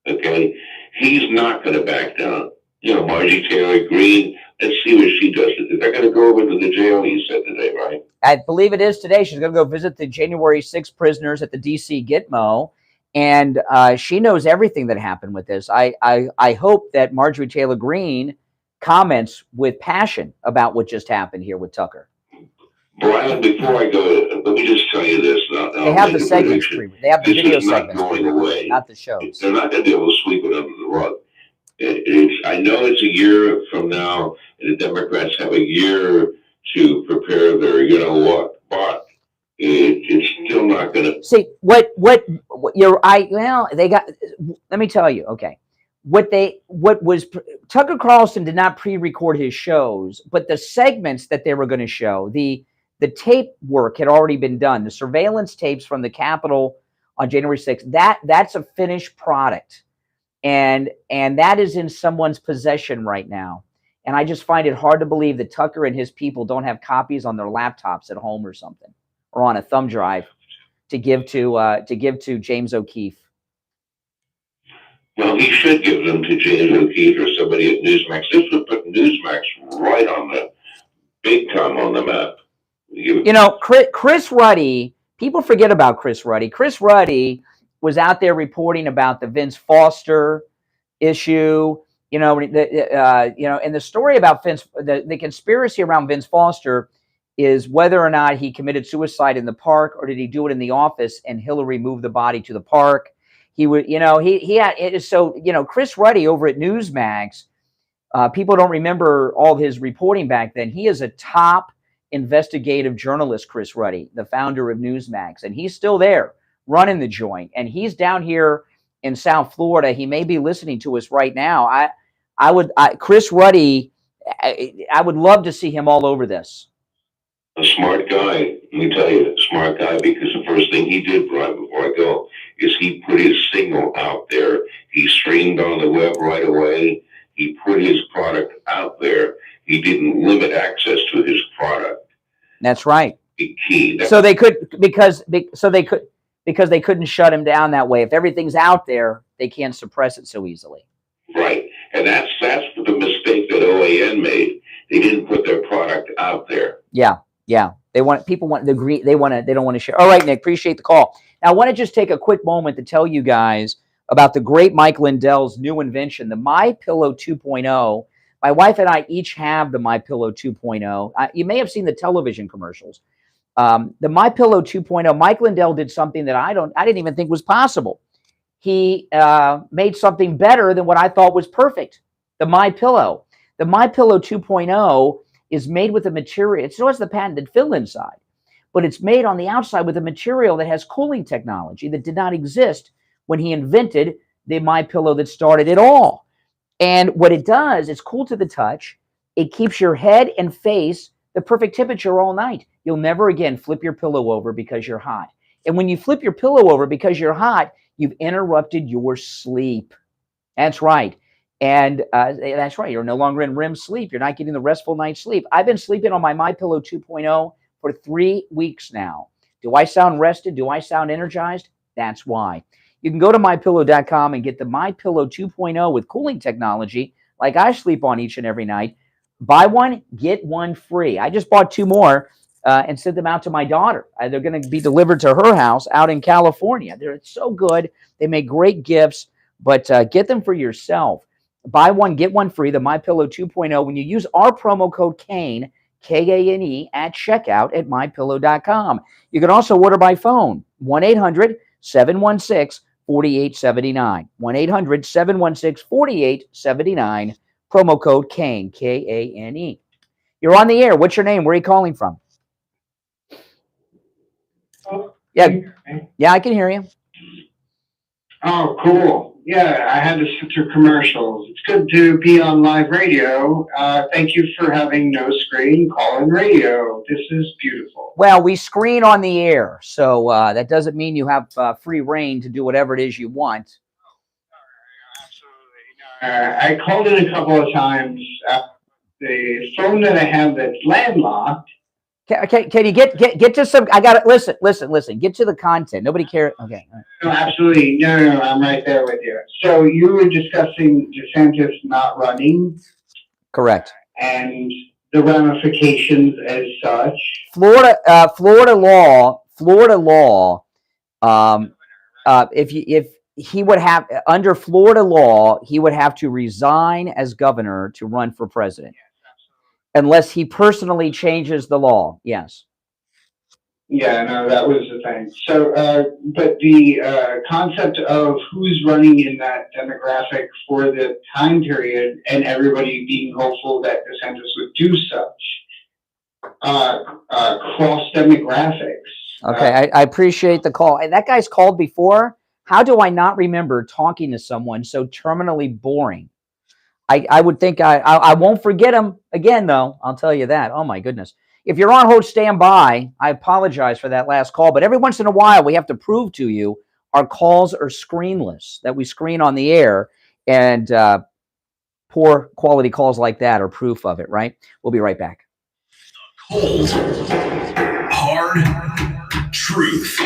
okay? He's not going to back down. Margie Taylor Greene, let's see what she does. They're going to go over to the jail, you said today, right? I believe it is today. She's going to go visit the January 6th prisoners at the D.C. Gitmo, and she knows everything that happened with this. I hope that Marjorie Taylor Greene comments with passion about what just happened here with Tucker. Brian, before I go, let me just tell you this. They have the segments. They have the video segments. This is not going away. Not the shows. They're not going to be able to sweep it under the rug. I know it's a year from now, and the Democrats have a year to prepare their, but it's still not going to. See, they got, let me tell you, okay. Tucker Carlson did not pre-record his shows, but the segments that they were going to show, the tape work had already been done. The surveillance tapes from the Capitol on January 6th, that's a finished product. And that is in someone's possession right now. And I just find it hard to believe that Tucker and his people don't have copies on their laptops at home or something, or on a thumb drive to give to James O'Keefe. Well, he should give them to James O'Keefe or somebody at Newsmax. This would put Newsmax right on the big time on the map. Chris Ruddy, people forget about Chris Ruddy. Chris Ruddy was out there reporting about the Vince Foster issue, and the story about the conspiracy around Vince Foster is whether or not he committed suicide in the park, or did he do it in the office and Hillary moved the body to the park. He would, he had it. So, Chris Ruddy over at Newsmax, people don't remember all of his reporting back then. He is a top investigative journalist, Chris Ruddy, the founder of Newsmax, and he's still there running the joint. And he's down here in South Florida. He may be listening to us right now. Chris Ruddy, I would love to see him all over this. A smart guy, let me tell you, smart guy, because the first thing he did, Brian, before I go, is he put his signal out there. He streamed on the web right away. He put his product out there. He didn't limit access to his product. That's right. key. So they could because they couldn't shut him down that way. If everything's out there, they can't suppress it so easily. Right, and that's the mistake that OAN made. They didn't put their product out there. Yeah. They don't want to share. All right, Nick, appreciate the call. Now I want to just take a quick moment to tell you guys about the great Mike Lindell's new invention, the MyPillow 2.0. My wife and I each have the MyPillow 2.0. You may have seen the television commercials. The MyPillow 2.0, Mike Lindell did something that I didn't even think was possible. He made something better than what I thought was perfect. The MyPillow. The MyPillow 2.0 is made with a material. It still has the patented fill inside, but it's made on the outside with a material that has cooling technology that did not exist when he invented the MyPillow that started it all. And what it does, it's cool to the touch. It keeps your head and face the perfect temperature all night. You'll never again flip your pillow over because you're hot. And when you flip your pillow over because you're hot, you've interrupted your sleep. That's right. And that's right. You're no longer in REM sleep. You're not getting the restful night's sleep. I've been sleeping on my MyPillow 2.0 for 3 weeks now. Do I sound rested? Do I sound energized? That's why. You can go to MyPillow.com and get the MyPillow 2.0 with cooling technology, like I sleep on each and every night. Buy one, get one free. I just bought 2 more and sent them out to my daughter. They're going to be delivered to her house out in California. They're so good. They make great gifts, but get them for yourself. Buy one, get one free, the MyPillow 2.0, when you use our promo code KANE, K-A-N-E, at checkout at MyPillow.com. You can also order by phone, 1-800-716-4879. 1-800-716-4879, promo code KANE, K-A-N-E. You're on the air. What's your name? Where are you calling from? Yeah, I can hear you. Oh, cool. Yeah, I had to switch to commercials. It's good to be on live radio. Thank you for having no screen call-in radio. This is beautiful. Well, we screen on the air, so that doesn't mean you have free reign to do whatever it is you want. I called in a couple of times. The phone that I have that's landlocked. Can you get to some? I got it. Listen. Get to the content. Nobody cares. Okay. No, absolutely. No, I'm right there with you. So you were discussing DeSantis not running. Correct. And the ramifications as such. Florida law. If he would have under Florida law, he would have to resign as governor to run for president, unless he personally changes the law. Yes. Yeah, no, that was the thing. So, but the concept of who's running in that demographic for the time period and everybody being hopeful that DeSantis would do such, cross demographics. Okay, I appreciate the call. And that guy's called before. How do I not remember talking to someone so terminally boring? I would think I won't forget him again, though. I'll tell you that. Oh, my goodness. If you're on hold, stand by. I apologize for that last call. But every once in a while, we have to prove to you our calls are screenless, that we screen on the air. And poor quality calls like that are proof of it, right? We'll be right back. Cold, hard truth.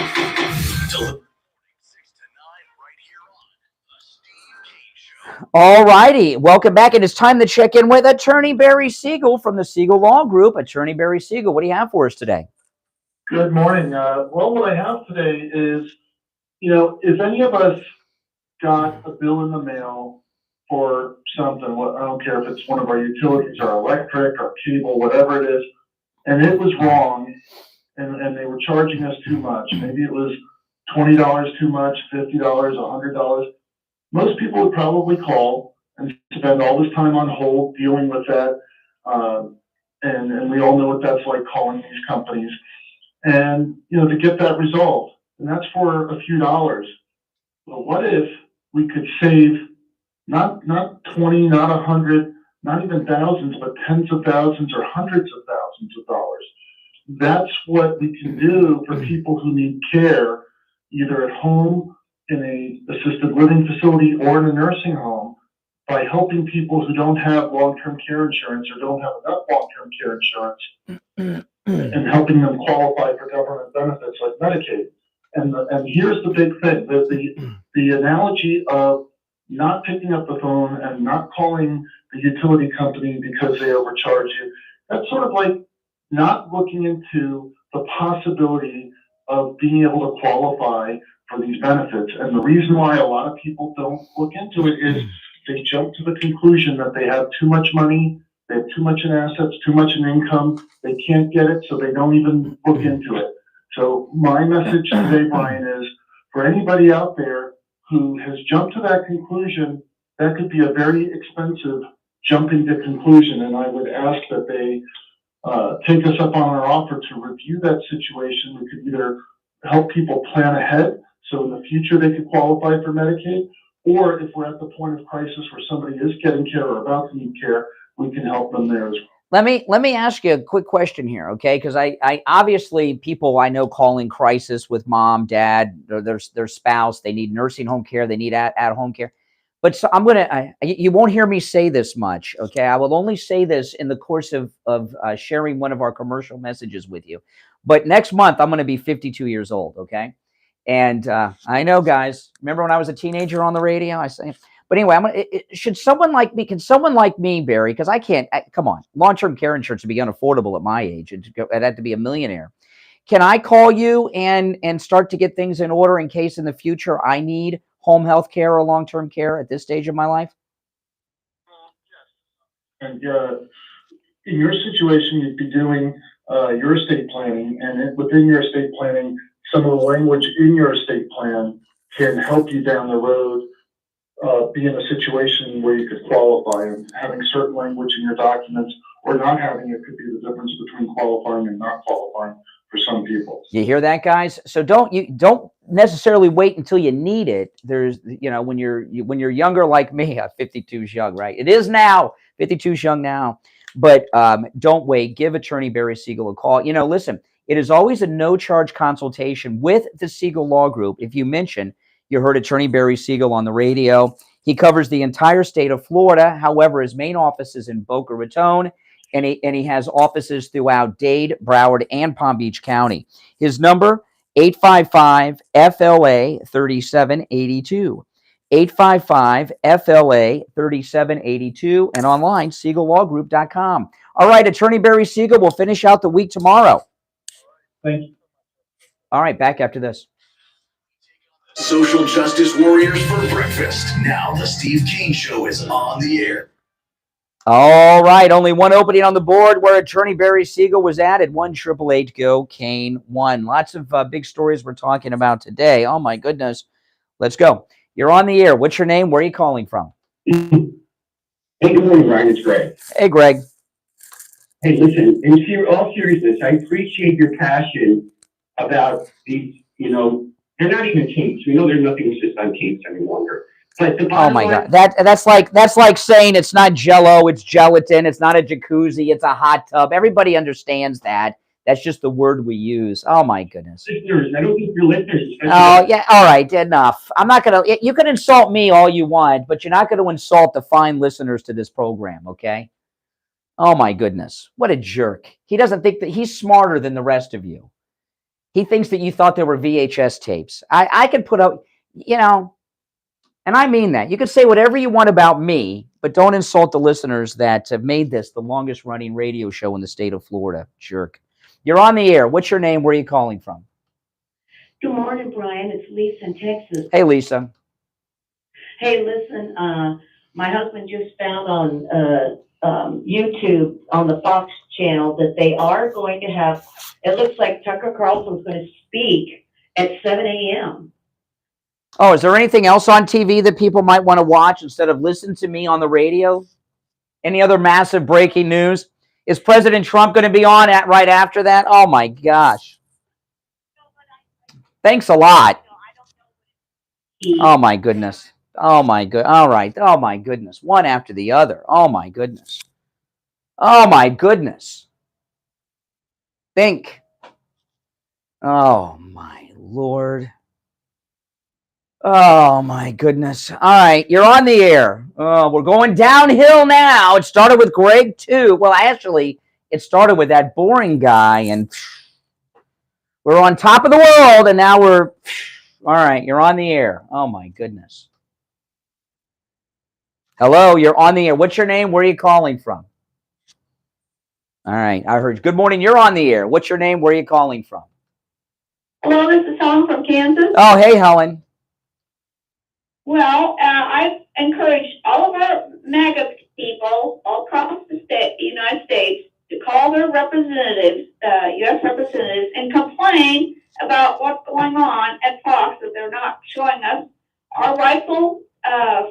All righty. Welcome back. And it's time to check in with Attorney Barry Siegel from the Siegel Law Group. Attorney Barry Siegel, what do you have for us today? Good morning. Well, what I have today is, if any of us got a bill in the mail for something, I don't care if it's one of our utilities, our electric, our cable, whatever it is, and it was wrong, and they were charging us too much. Maybe it was $20 too much, $50, $100. Most people would probably call and spend all this time on hold dealing with that. And we all know what that's like, calling these companies. And, to get that resolved. And that's for a few dollars. But what if we could save not 20, not 100, not even thousands, but tens of thousands or hundreds of thousands of dollars? That's what we can do for people who need care, either at home, in a assisted living facility, or in a nursing home, by helping people who don't have long-term care insurance or don't have enough long-term care insurance and helping them qualify for government benefits like Medicaid. And here's the big thing, the analogy of not picking up the phone and not calling the utility company because they overcharge you. That's sort of like not looking into the possibility of being able to qualify for these benefits. And the reason why a lot of people don't look into it is they jump to the conclusion that they have too much money, they have too much in assets, too much in income, they can't get it, so they don't even look into it. So my message today, Brian, is for anybody out there who has jumped to that conclusion, that could be a very expensive jumping to conclusion. And I would ask that they take us up on our offer to review that situation. We could either help people plan ahead so in the future they could qualify for Medicaid, or if we're at the point of crisis where somebody is getting care or about to need care, we can help them there as well. Let me ask you a quick question here, okay? Because I obviously people I know calling crisis with mom, dad, or their spouse, they need nursing home care, they need at home care. But so you won't hear me say this much, okay? I will only say this in the course of sharing one of our commercial messages with you. But next month I'm going to be 52 years old, okay? And I know, guys. Remember when I was a teenager on the radio? I say. But anyway, should someone like me, can someone like me, Barry, because I can't, come on, long-term care insurance would be unaffordable at my age. I'd have to be a millionaire. Can I call you and start to get things in order in case in the future I need home health care or long-term care at this stage of my life? And in your situation, you'd be doing your estate planning, and within your estate planning, some of the language in your estate plan can help you down the road be in a situation where you could qualify, and having certain language in your documents or not having it could be the difference between qualifying and not qualifying for some people. You hear that, guys? So don't necessarily wait until you need it. There's, when you're younger like me, 52 is young, right? It is now. 52 is young now. But don't wait. Give attorney Barry Siegel a call. Listen, it is always a no-charge consultation with the Siegel Law Group. If you mention you heard attorney Barry Siegel on the radio, he covers the entire state of Florida. However, his main office is in Boca Raton, and he has offices throughout Dade, Broward, and Palm Beach County. His number, 855-FLA-3782. 855-FLA-3782, and online, SiegelLawGroup.com. All right, attorney Barry Siegel will finish out the week tomorrow. Thank you. All right, back after this. Social justice warriors for breakfast. Now the Steve Kane Show is on the air. All right, only one opening on the board where attorney Barry Siegel was added. 1-888-GO-KANE-1. Lots of big stories we're talking about today. Oh, my goodness. Let's go. You're on the air. What's your name? Where are you calling from? Hey, good morning, Ryan. It's Greg. Hey, Greg. Hey, listen, in all seriousness, I appreciate your passion about these, they're not even tapes. We know there's nothing just on tapes any longer. But the oh my God, that's like saying it's not Jell-O, it's gelatin. It's not a jacuzzi, it's a hot tub. Everybody understands that. That's just the word we use. Oh my goodness. Listeners, I don't think your listeners. Oh yeah, all right, enough. I'm not gonna. You can insult me all you want, but you're not going to insult the fine listeners to this program, okay? Oh my goodness, what a jerk. He doesn't think that he's smarter than the rest of you. He thinks that you thought there were VHS tapes. I could put out, and I mean that. You can say whatever you want about me, but don't insult the listeners that have made this the longest running radio show in the state of Florida, jerk. You're on the air. What's your name? Where are you calling from? Good morning, Brian. It's Lisa in Texas. Hey, Lisa. Hey, listen, my husband just found on YouTube on the Fox channel that they are going to have, it looks like Tucker Carlson's going to speak at 7 a.m. Oh, is there anything else on TV that people might want to watch instead of listen to me on the radio? Any other massive breaking news? Is President Trump going to be on right after that? Oh, my gosh. Thanks a lot. Oh, my goodness. Oh, my good. All right. Oh, my goodness. One after the other. Oh, my goodness. Oh, my goodness. Think. Oh, my Lord. Oh, my goodness. All right. You're on the air. Oh, we're going downhill now. It started with Greg, too. Well, actually, It started with that boring guy, and we're on top of the world, and now we're all right. You're on the air. Oh my goodness. Hello, you're on the air. What's your name? Where are you calling from? All right, I heard. Good morning. You're on the air. What's your name? Where are you calling from? Hello, this is Helen from Kansas. Oh, hey, Helen. Well, I encourage all of our MAGA people all across the United States to call their representatives, U.S. representatives, and complain about what's going on at Fox, that they're not showing us our rightful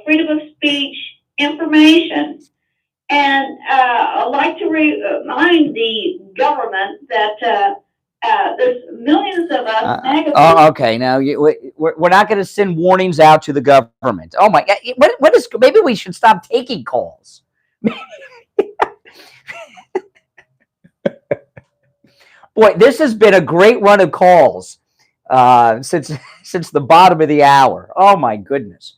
freedom of speech information. And I'd like to remind the government that there's millions of us. Oh, okay. Now we're not going to send warnings out to the government. Oh my God! What is? Maybe we should stop taking calls. Boy, this has been a great run of calls since the bottom of the hour. Oh my goodness!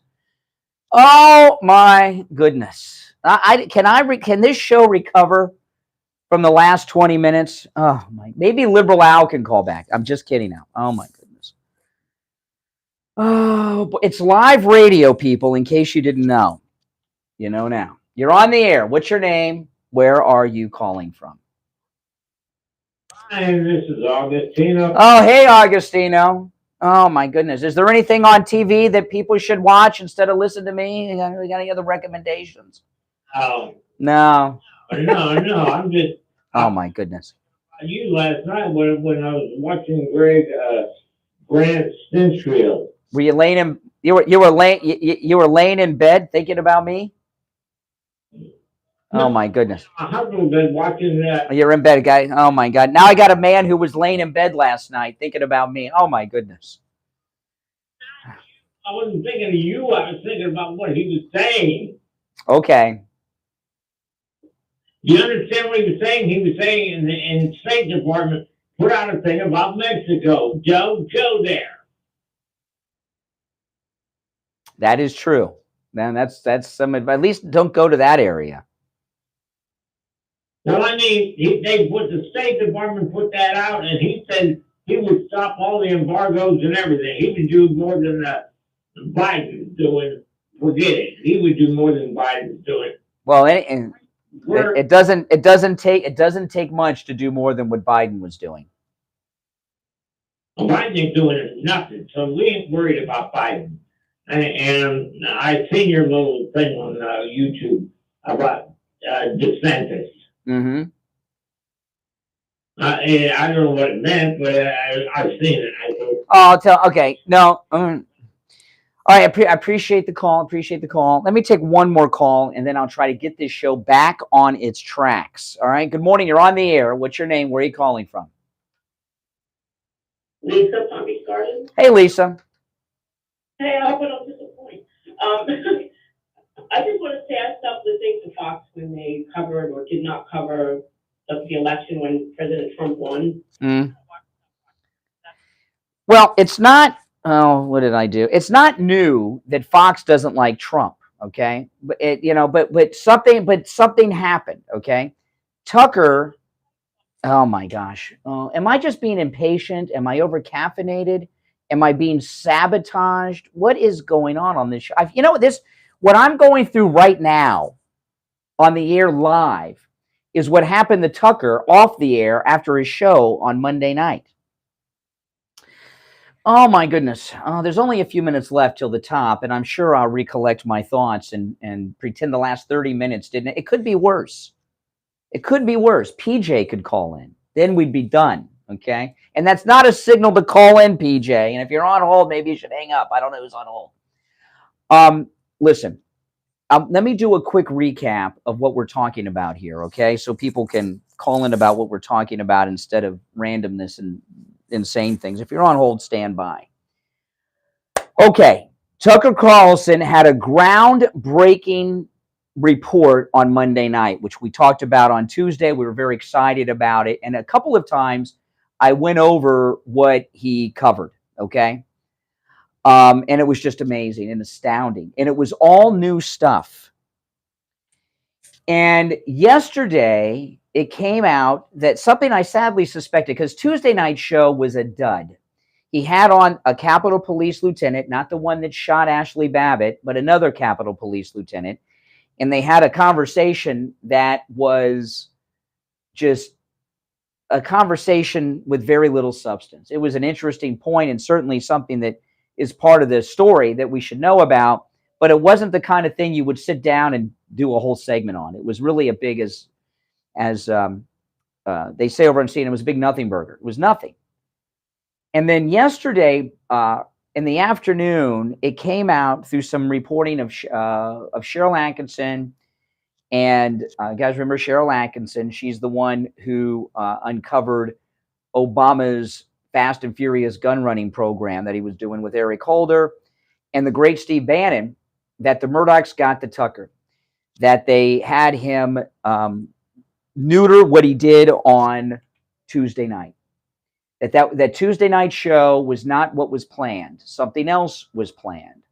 Oh my goodness! Can this show recover from the last 20 minutes? Oh my! Maybe Liberal Al can call back. I'm just kidding now. Oh my goodness! Oh, it's live radio, people. In case you didn't know, you know now. You're on the air. What's your name? Where are you calling from? Hi, this is Augustino. Oh, hey, Augustino. Oh, my goodness. Is there anything on TV that people should watch instead of listen to me? You got any other recommendations? Oh, No. no, I'm just. Oh, my goodness. You last night when I was watching Grant Stinchfield. Were you laying in? You were laying in bed thinking about me? Oh my goodness! My husband been watching that. You're in bed, guy. Oh my God! Now I got a man who was laying in bed last night thinking about me. Oh my goodness! I wasn't thinking of you. I was thinking about what he was saying. Okay. You understand what he was saying? He was saying in the State Department put out a thing about Mexico. Don't go there. That is true. Man, that's some advice. At least don't go to that area. Well, I mean, the State Department put that out, and he said he would stop all the embargoes and everything. He would do more than Biden's doing. Forget it. He would do more than Biden's doing. Well, and it doesn't take much to do more than what Biden was doing. Biden ain't doing nothing, so we ain't worried about Biden. And I seen your little thing on YouTube about DeSantis. Mm-hmm. I don't know what it meant, but I've seen it. Okay. No. All right. I appreciate the call. Let me take one more call, and then I'll try to get this show back on its tracks. All right. Good morning. You're on the air. What's your name? Where are you calling from? Lisa, Palm Beach Gardens. Hey, Lisa. Hey, I hope I don't disappoint. I just want to say I stopped listening to Fox when they covered or did not cover the election when President Trump won. Mm. Well, it's not. Oh, what did I do? It's not new that Fox doesn't like Trump. Okay, but something happened. Okay, Tucker. Oh my gosh. Am I just being impatient? Am I over caffeinated? Am I being sabotaged? What is going on this show? What I'm going through right now on the air live is what happened to Tucker off the air after his show on Monday night. Oh my goodness. There's only a few minutes left till the top, and I'm sure I'll recollect my thoughts and pretend the last 30 minutes didn't. It could be worse. It could be worse. PJ could call in. Then we'd be done. Okay? And that's not a signal to call in, PJ. And if you're on hold, maybe you should hang up. I don't know who's on hold. Listen, let me do a quick recap of what we're talking about here, okay? So people can call in about what we're talking about instead of randomness and insane things. If you're on hold, stand by. Okay, Tucker Carlson had a groundbreaking report on Monday night, which we talked about on Tuesday. We were very excited about it. And a couple of times I went over what he covered, okay? And it was just amazing and astounding. And it was all new stuff. And yesterday, it came out that something I sadly suspected, because Tuesday night show was a dud. He had on a Capitol Police lieutenant, not the one that shot Ashley Babbitt, but another Capitol Police lieutenant. And they had a conversation that was just a conversation with very little substance. It was an interesting point and certainly something that is part of the story that we should know about, but it wasn't the kind of thing you would sit down and do a whole segment on. It was really a big, as they say over on CNN, it was a big nothing burger. It was nothing. And then yesterday, in the afternoon, it came out through some reporting of Cheryl Atkinson. And guys, remember Cheryl Atkinson? She's the one who uncovered Obama's Fast and Furious gun running program that he was doing with Eric Holder and the great Steve Bannon, that the Murdochs got to Tucker, that they had him neuter what he did on Tuesday night. That Tuesday night show was not what was planned. Something else was planned.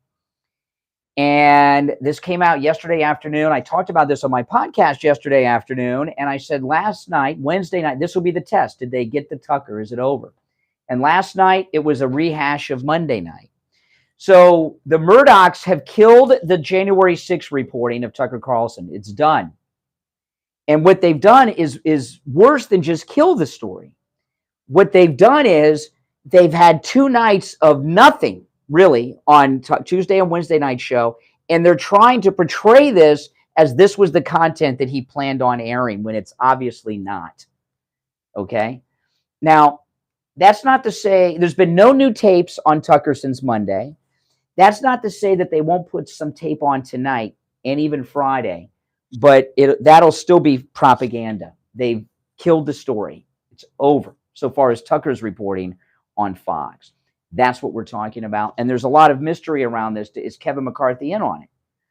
And this came out yesterday afternoon. I talked about this on my podcast yesterday afternoon, and I said last night, Wednesday night, this will be the test. Did they get the Tucker? Is it over? And last night, it was a rehash of Monday night. So the Murdochs have killed the January 6th reporting of Tucker Carlson. It's done. And what they've done is worse than just kill the story. What they've done is they've had 2 nights of nothing, really, on Tuesday and Wednesday night show, and they're trying to portray this as this was the content that he planned on airing, when it's obviously not. Okay? Now, that's not to say there's been no new tapes on Tucker since Monday. That's not to say that they won't put some tape on tonight and even Friday, but that'll still be propaganda. They've killed the story. It's over so far as Tucker's reporting on Fox. That's what we're talking about. And there's a lot of mystery around this. Is Kevin McCarthy in on it?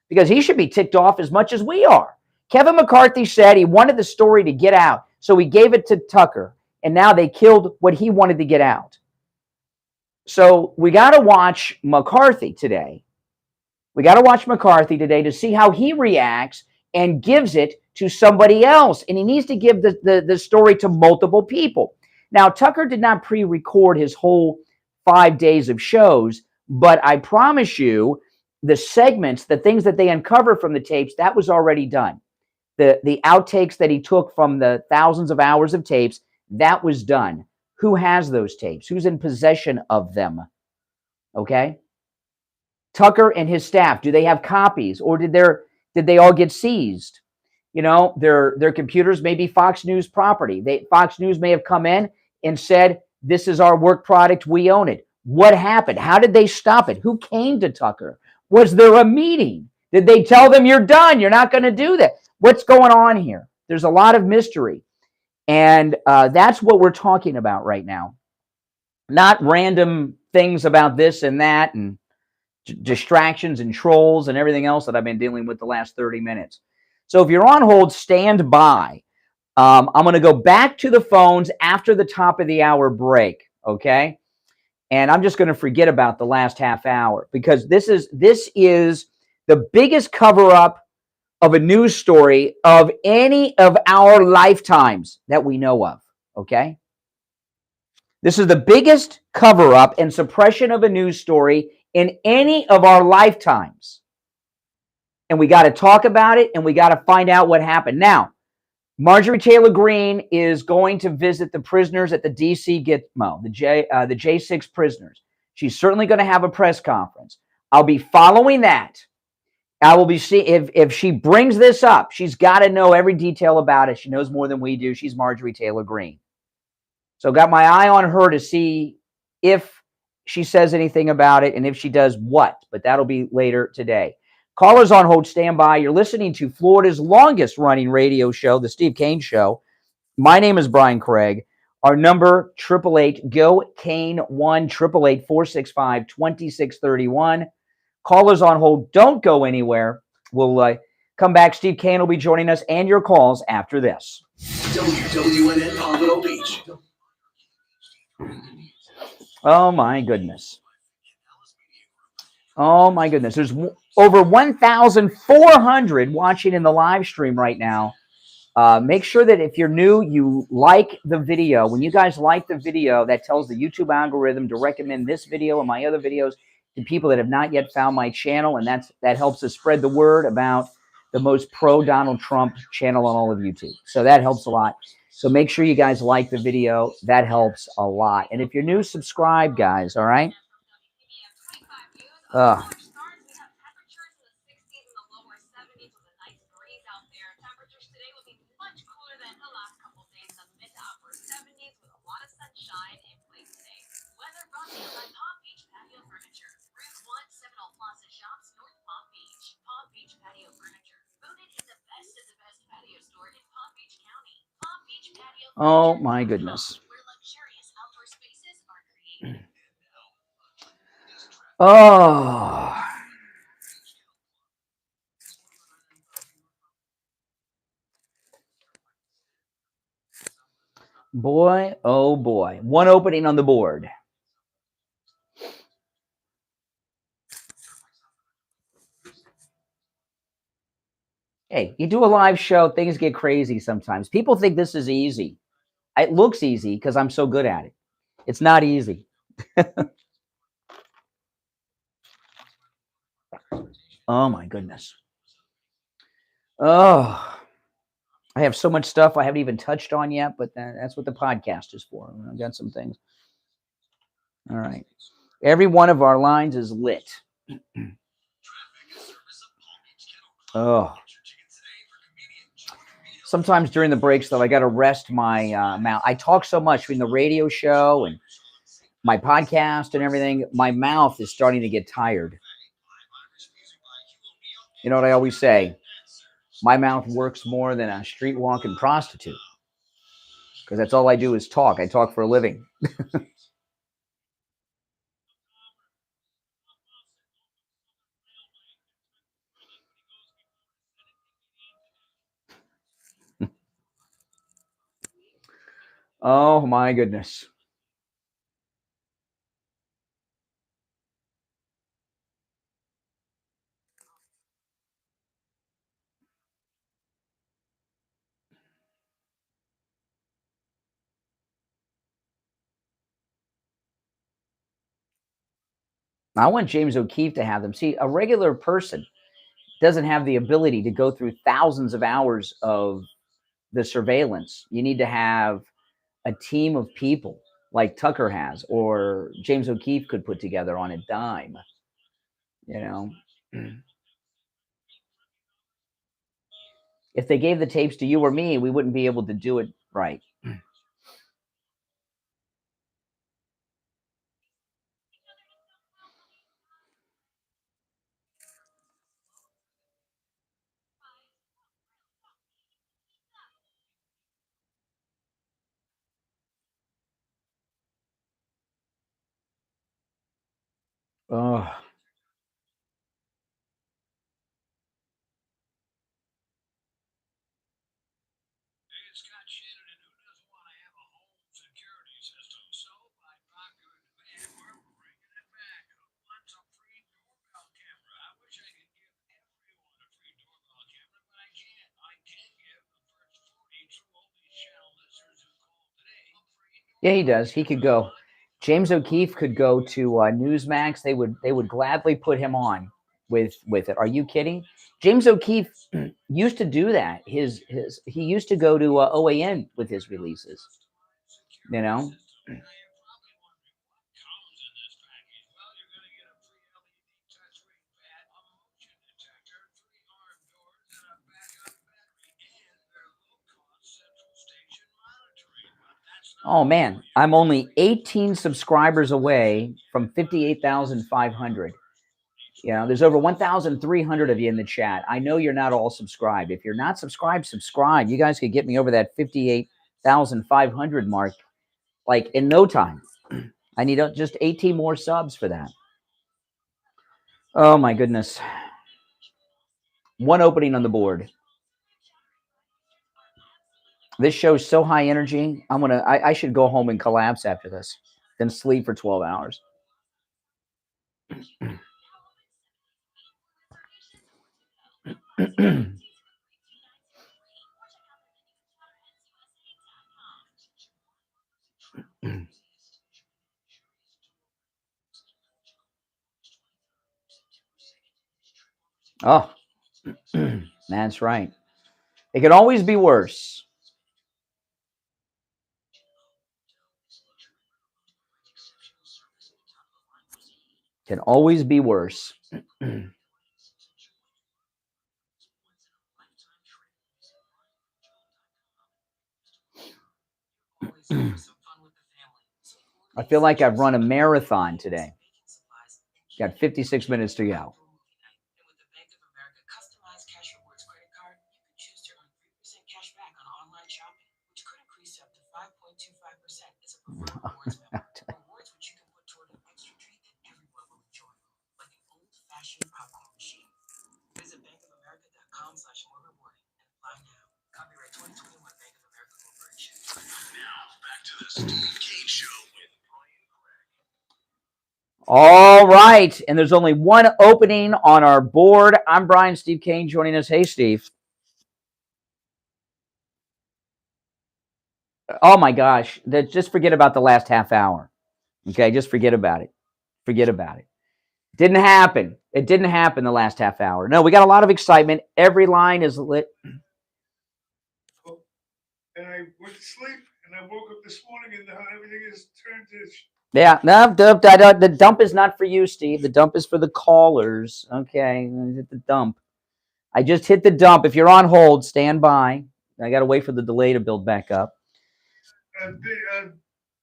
Because he should be ticked off as much as we are. Kevin McCarthy said he wanted the story to get out, so he gave it to Tucker, and now they killed what he wanted to get out. So we got to watch McCarthy today. We got to watch McCarthy today to see how he reacts and gives it to somebody else. And he needs to give the story to multiple people. Now, Tucker did not pre-record his whole 5 days of shows, but I promise you the segments, the things that they uncover from the tapes, that was already done. The outtakes that he took from the thousands of hours of tapes, that was done. Who has those tapes? Who's in possession of them? Okay? Tucker and his staff, do they have copies, or did they all get seized? You know, their computers may be Fox News property. Fox News may have come in and said, this is our work product, we own it. What happened? How did they stop it? Who came to Tucker? Was there a meeting? Did they tell them, you're done, you're not going to do that? What's going on here? There's a lot of mystery. And that's what we're talking about right now. Not random things about this and that and distractions and trolls and everything else that I've been dealing with the last 30 minutes. So if you're on hold, stand by. I'm going to go back to the phones after the top of the hour break, okay? And I'm just going to forget about the last half hour, because this is the biggest cover-up of a news story of any of our lifetimes that we know of, okay? This is the biggest cover-up and suppression of a news story in any of our lifetimes. And we got to talk about it, and we got to find out what happened. Now, Marjorie Taylor Greene is going to visit the prisoners at the D.C. Gitmo, the J6 prisoners. She's certainly going to have a press conference. I'll be following that. I will be seeing if she brings this up. She's got to know every detail about it. She knows more than we do. She's Marjorie Taylor Greene. So got my eye on her to see if she says anything about it, and if she does, what. But that'll be later today. Callers on hold, stand by. You're listening to Florida's longest running radio show, The Steve Kane Show. My name is Brian Craig. Our number, 888-GO-KANE-1, 888-465-2631. Callers on hold, don't go anywhere. We'll come back. Steve Kane will be joining us and your calls after this. WWNN Palmetto Beach. Oh, my goodness. Oh, my goodness. There's over 1,400 watching in the live stream right now Make sure that if you're new, you like the video. When you guys like the video, that tells the YouTube algorithm to recommend this video and my other videos to people that have not yet found my channel, and that helps us spread the word about the most pro-Donald Trump channel on all of YouTube. So that helps a lot. So make sure you guys like the video. That helps a lot. And if you're new, subscribe, guys, all right? Oh, my goodness. Oh. Boy, oh boy. One opening on the board. Hey, you do a live show, things get crazy sometimes. People think this is easy. It looks easy because I'm so good at it. It's not easy. Oh, my goodness. Oh, I have so much stuff I haven't even touched on yet, but that's what the podcast is for. I've got some things. All right. Every one of our lines is lit. Oh. Sometimes during the breaks, though, I got to rest my mouth. I talk so much between the radio show and my podcast and everything. My mouth is starting to get tired. You know what I always say? My mouth works more than a street walking prostitute. Because that's all I do is talk. I talk for a living. Oh, my goodness. I want James O'Keefe to have them. See, a regular person doesn't have the ability to go through thousands of hours of the surveillance. You need to have a team of people like Tucker has, or James O'Keefe could put together on a dime. You know, if they gave the tapes to you or me, we wouldn't be able to do it right. Oh. Yeah, he does. He could go. James O'Keefe could go to Newsmax. They would gladly put him on with it. Are you kidding? James O'Keefe used to do that. He used to go to OAN with his releases. You know. Oh man, I'm only 18 subscribers away from 58,500. You know, there's over 1,300 of you in the chat. I know you're not all subscribed. If you're not subscribed, subscribe. You guys could get me over that 58,500 mark like in no time. I need just 18 more subs for that. Oh my goodness. One opening on the board. This show's so high energy. I should go home and collapse after this, then sleep for 12 hours. Oh, that's right. It can always be worse. Can always be worse. I feel like I've run a marathon today. Got 56 minutes to go. All right. And there's only one opening on our board. I'm Brian. Steve Kane joining us. Hey, Steve. Oh, my gosh. Just forget about the last half hour. Okay? Just forget about it. Forget about it. Didn't happen. It didn't happen the last half hour. No, we got a lot of excitement. Every line is lit. And I went to sleep, and I woke up this morning, and everything is turned to... Yeah, no, the dump is not for you, Steve. The dump is for the callers. Okay, hit the dump. I just hit the dump. If you're on hold, stand by. I got to wait for the delay to build back up. I've been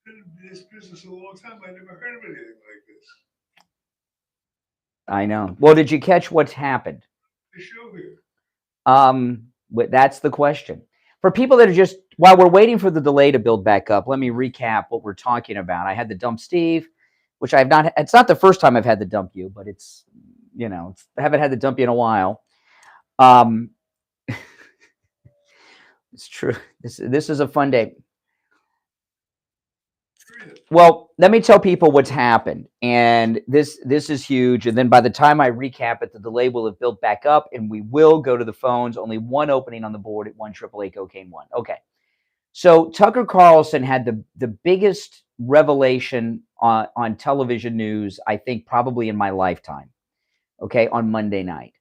in this business a long time. I never heard of anything like this. I know. Well, did you catch what's happened? The show here. That's the question. For people that are just, while we're waiting for the delay to build back up, let me recap what we're talking about. I had the dump Steve, which I have not, it's not the first time I've had the dump you, but it's, I haven't had the dump you in a while. It's true. This is a fun day. Well, let me tell people what's happened. And this is huge. And then by the time I recap it, the delay will have built back up and we will go to the phones. Only one opening on the board at 1-888-COCAINE-1. Okay. So Tucker Carlson had the biggest revelation on television news, I think, probably in my lifetime. Okay. On Monday night.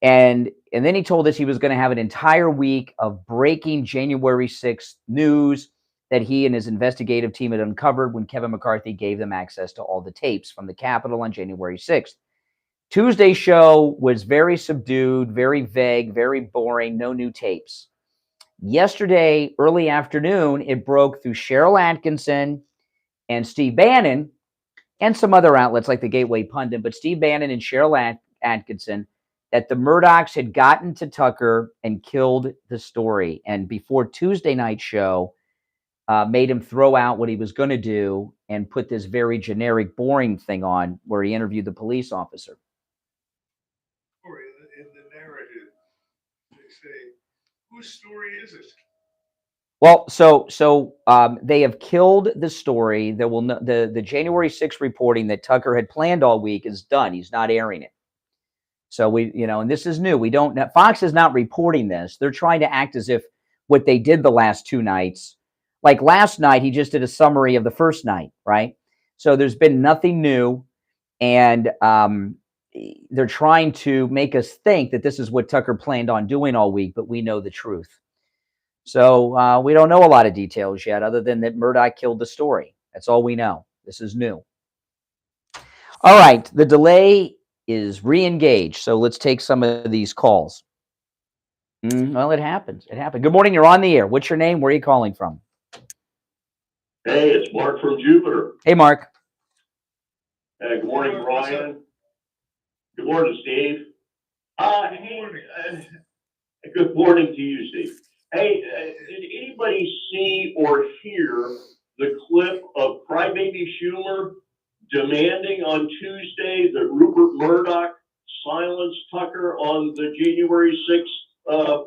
And then he told us he was going to have an entire week of breaking January 6th news that he and his investigative team had uncovered when Kevin McCarthy gave them access to all the tapes from the Capitol on January 6th. Tuesday's show was very subdued, very vague, very boring, no new tapes. Yesterday, early afternoon, it broke through Cheryl Atkinson and Steve Bannon and some other outlets like the Gateway Pundit, but Steve Bannon and Cheryl Atkinson, that the Murdochs had gotten to Tucker and killed the story. And before Tuesday night's show, made him throw out what he was going to do and put this very generic, boring thing on where he interviewed the police officer. In the narrative, they say, whose story is it? Well, so they have killed the story. There will the January 6th reporting that Tucker had planned all week is done. He's not airing it. So we, and this is new. Fox is not reporting this. They're trying to act as if what they did the last two nights. Like last night, he just did a summary of the first night, right? So there's been nothing new, and they're trying to make us think that this is what Tucker planned on doing all week, but we know the truth. So we don't know a lot of details yet, other than that Murdoch killed the story. That's all we know. This is new. All right, the delay is re-engaged, so let's take some of these calls. Well, it happens. It happened. Good morning. You're on the air. What's your name? Where are you calling from? Hey, it's Mark from Jupiter. Hey, Mark. Good morning, Brian. Good morning, Steve. Good morning to you, Steve. Hey, did anybody see or hear the clip of Crybaby Schumer demanding on Tuesday that Rupert Murdoch silence Tucker on the January 6th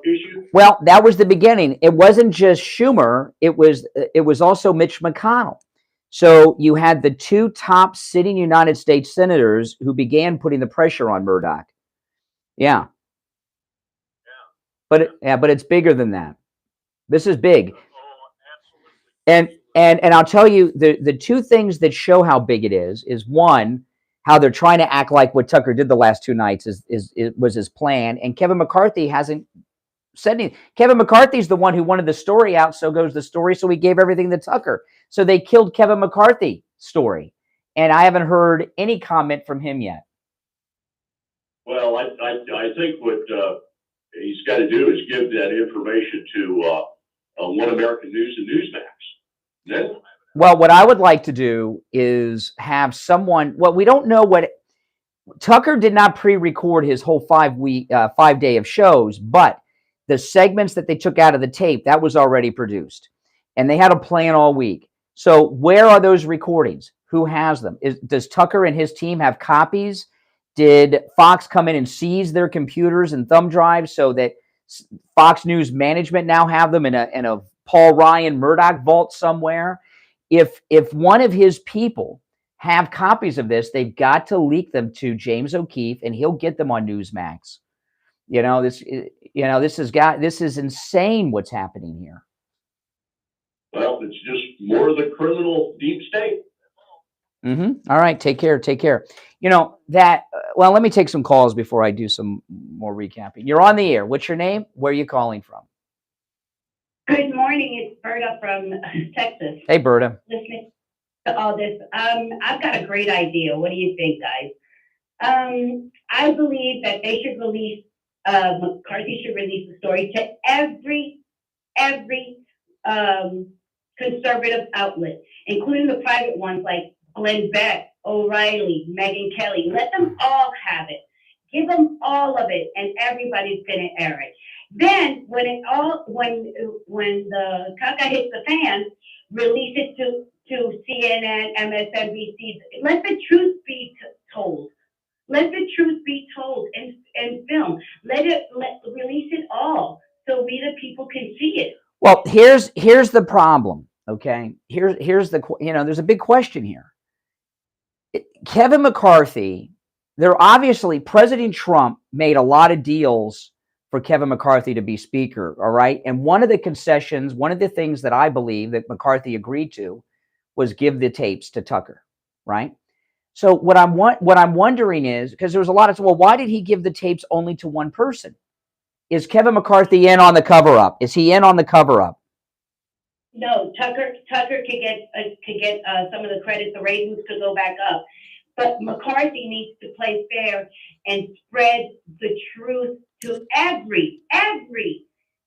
issue? Well, that was the beginning. It wasn't just Schumer. It was also Mitch McConnell. So you had the two top sitting United States senators who began putting the pressure on Murdoch. Yeah. But it's bigger than that. This is big. And I'll tell you the two things that show how big it is one, how they're trying to act like what Tucker did the last 2 nights was his plan. And Kevin McCarthy hasn't said anything. Kevin McCarthy's the one who wanted the story out. So goes the story. So he gave everything to Tucker. So they killed Kevin McCarthy's story. And I haven't heard any comment from him yet. Well, I think what he's got to do is give that information to One American News and Newsmax. Then, well, what I would like to do is have someone. Well, we don't know what Tucker did not pre-record his whole 5 day of shows, but the segments that they took out of the tape, that was already produced, and they had a plan all week. So where are those recordings? Who has them? Does Tucker and his team have copies? Did Fox come in and seize their computers and thumb drives so that Fox News management now have them in a Paul Ryan Murdoch vault somewhere? If one of his people have copies of this, they've got to leak them to James O'Keefe, and he'll get them on Newsmax. This is insane what's happening here. well, it's just more of the criminal deep state. All right. Take care. Take care. Well, let me take some calls before I do some more recapping. You're on the air. What's your name? Where are you calling from? Good morning. It's Berta from Texas. Hey, Berta. Listening to all this. I've got a great idea. What do you think, guys? I believe that they should release, McCarthy should release the story to every conservative outlet, including the private ones like Glenn Beck, O'Reilly, Megyn Kelly. Let them all have it. Give them all of it, and everybody's going to air it. Then, when the caca hits the fan, release it to CNN, MSNBC. Let the truth be told. Let the truth be told and film. Release it all so we the people can see it. Well, here's the problem. Okay, here's the there's a big question here. Kevin McCarthy, President Trump made a lot of deals for Kevin McCarthy to be speaker. All right, and one of the concessions, one of the things that I believe that McCarthy agreed to was give the tapes to Tucker. Right. So what I'm wondering is, because there was a lot of, well, why did he give the tapes only to one person? Is Kevin McCarthy in on the cover up? Is he in on the cover up? No, Tucker could get some of the credit. The ratings could go back up, but McCarthy needs to play fair and spread the truth to every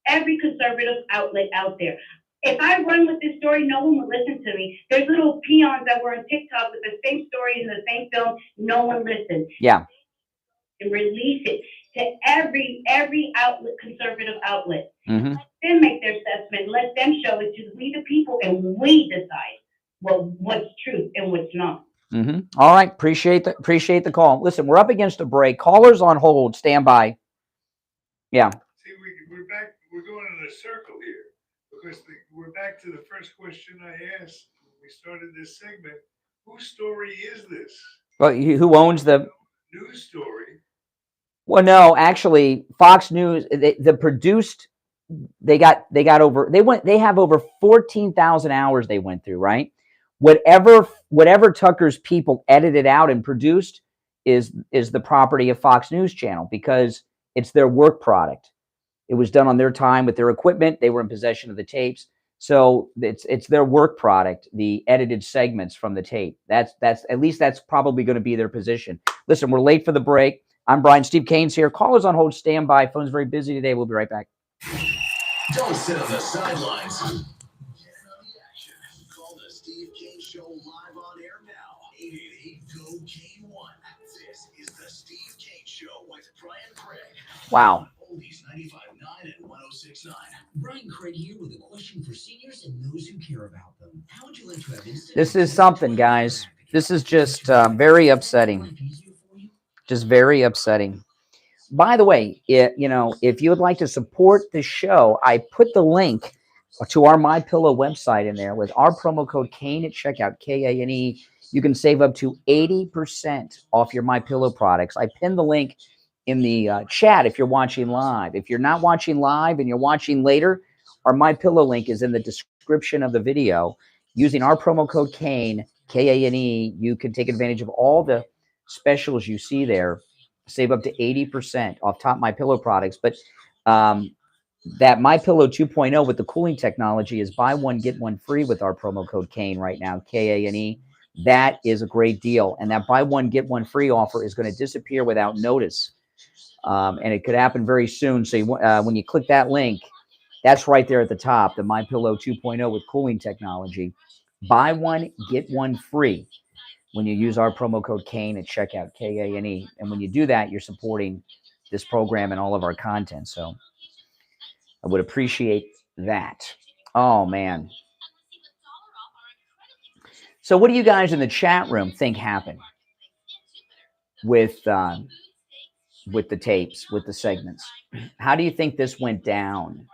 conservative outlet out there. If I run with this story, no one will listen to me. There's little peons that were on TikTok with the same story in the same film. No one listened. Yeah. And release it to every outlet, conservative outlet. Mm-hmm. Let them make their assessment. Let them show it to we the people, and we decide what's truth and what's not. Mm-hmm. All right. Appreciate the call. Listen, we're up against a break. Callers on hold. Stand by. Yeah. See, we're back. We're going in a circle here because we're back to the first question I asked when we started this segment. Whose story is this? Well, who owns the news story? Well, no, actually, Fox News, they have over 14,000 hours they went through, right? Whatever Tucker's people edited out and produced is the property of Fox News Channel because it's their work product. It was done on their time with their equipment. They were in possession of the tapes. So it's their work product, the edited segments from the tape. That's at least that's probably going to be their position. Listen, we're late for the break. I'm Brian. Steve Kane's here. Callers on hold. Stand by. Phone's very busy today. We'll be right back. Don't sit on the sidelines. Get in on the action. Call the Steve Kane Show live on air now. 888-GO-Kane-1. This is the Steve Kane Show with Brian Craig. Wow. Oldies 95.9 and 106.9. Brian Craig here with a question for seniors and those who care about them. How would you like to have instant? This is something, guys. This is just very upsetting. Just very upsetting. By the way, if you would like to support the show, I put the link to our MyPillow website in there with our promo code Kane at checkout, Kane. You can save up to 80% off your MyPillow products. I pinned the link in the chat if you're watching live. If you're not watching live and you're watching later, our MyPillow link is in the description of the video. Using our promo code Kane, Kane, you can take advantage of all the specials you see there. Save up to 80% off top My Pillow products. But that My Pillow 2.0 with the cooling technology is buy one get one free with our promo code Kane right now, Kane. That is a great deal, and that buy one get one free offer is going to disappear without notice, and it could happen very soon. So when you click that link, that's right there at the top, the My Pillow 2.0 with cooling technology. Buy one get one free when you use our promo code Kane at checkout, Kane. And when you do that, you're supporting this program and all of our content. So I would appreciate that. Oh, man. So what do you guys in the chat room think happened with the tapes, with the segments? How do you think this went down?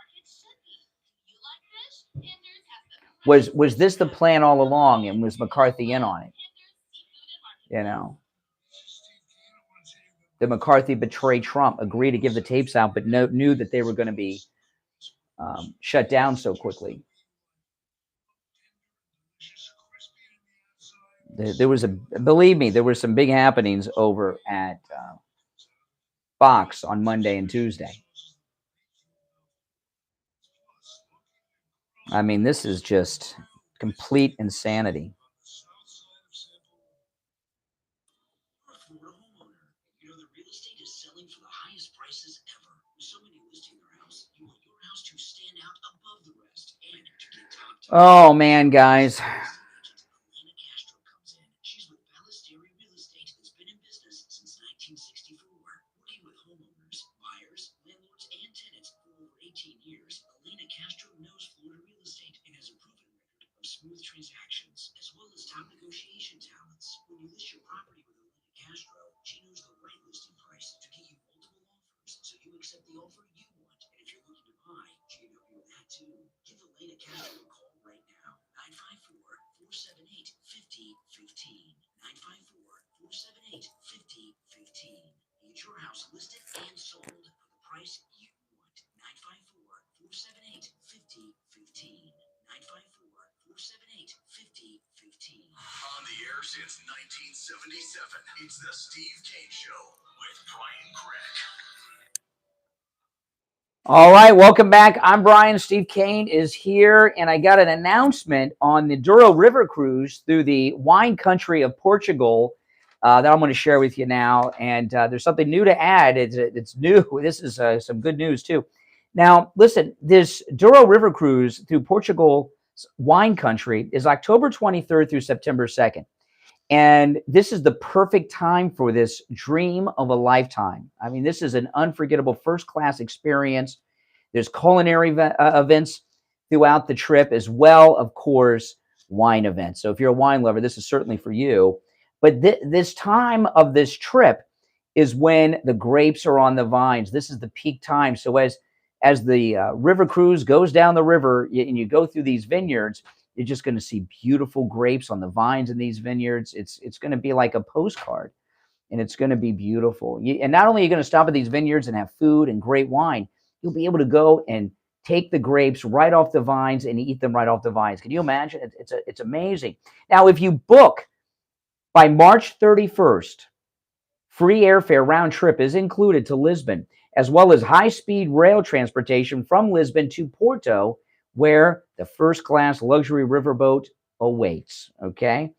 Was this the plan all along, and was McCarthy in on it? You know, did McCarthy betray Trump, agree to give the tapes out, but knew that they were going to be shut down so quickly? There was believe me, there were some big happenings over at Fox on Monday and Tuesday. I mean, this is just complete insanity. Oh, man, guys. Transactions as well as top negotiation talents. When you list your property with Melania Castro, she knows the right listing price to get you multiple offers, so you accept the offer you want. And if you're looking to buy, she can help you with that too. Give Melania Castro a call right now. 954-478-5015. 954-478-5015. Get your house listed and sold for the price you want. 954-478-5015. 954-478-5015. On the air since 1977, it's the Steve Kane Show with Brian Craig. All right, welcome back. I'm Brian. Steve Kane is here, and I got an announcement on the Douro River cruise through the wine country of Portugal that I'm going to share with you now. And there's something new to add. It's new. This is some good news, too. Now, listen, this Douro River cruise through Portugal's wine country is October 23rd through September 2nd. And this is the perfect time for this dream of a lifetime. I mean, this is an unforgettable first-class experience. There's culinary events throughout the trip as well, of course, wine events. So if you're a wine lover, this is certainly for you. But this time of this trip is when the grapes are on the vines. This is the peak time. So as the river cruise goes down the river and you go through these vineyards, you're just going to see beautiful grapes on the vines in these vineyards. It's going to be like a postcard, and it's going to be beautiful. And not only are you going to stop at these vineyards and have food and great wine, you'll be able to go and take the grapes right off the vines and eat them right off the vines. Can you imagine? It's amazing. Now, if you book by March 31st, free airfare round trip is included to Lisbon, as well as high-speed rail transportation from Lisbon to Porto, where the first-class luxury riverboat awaits, okay?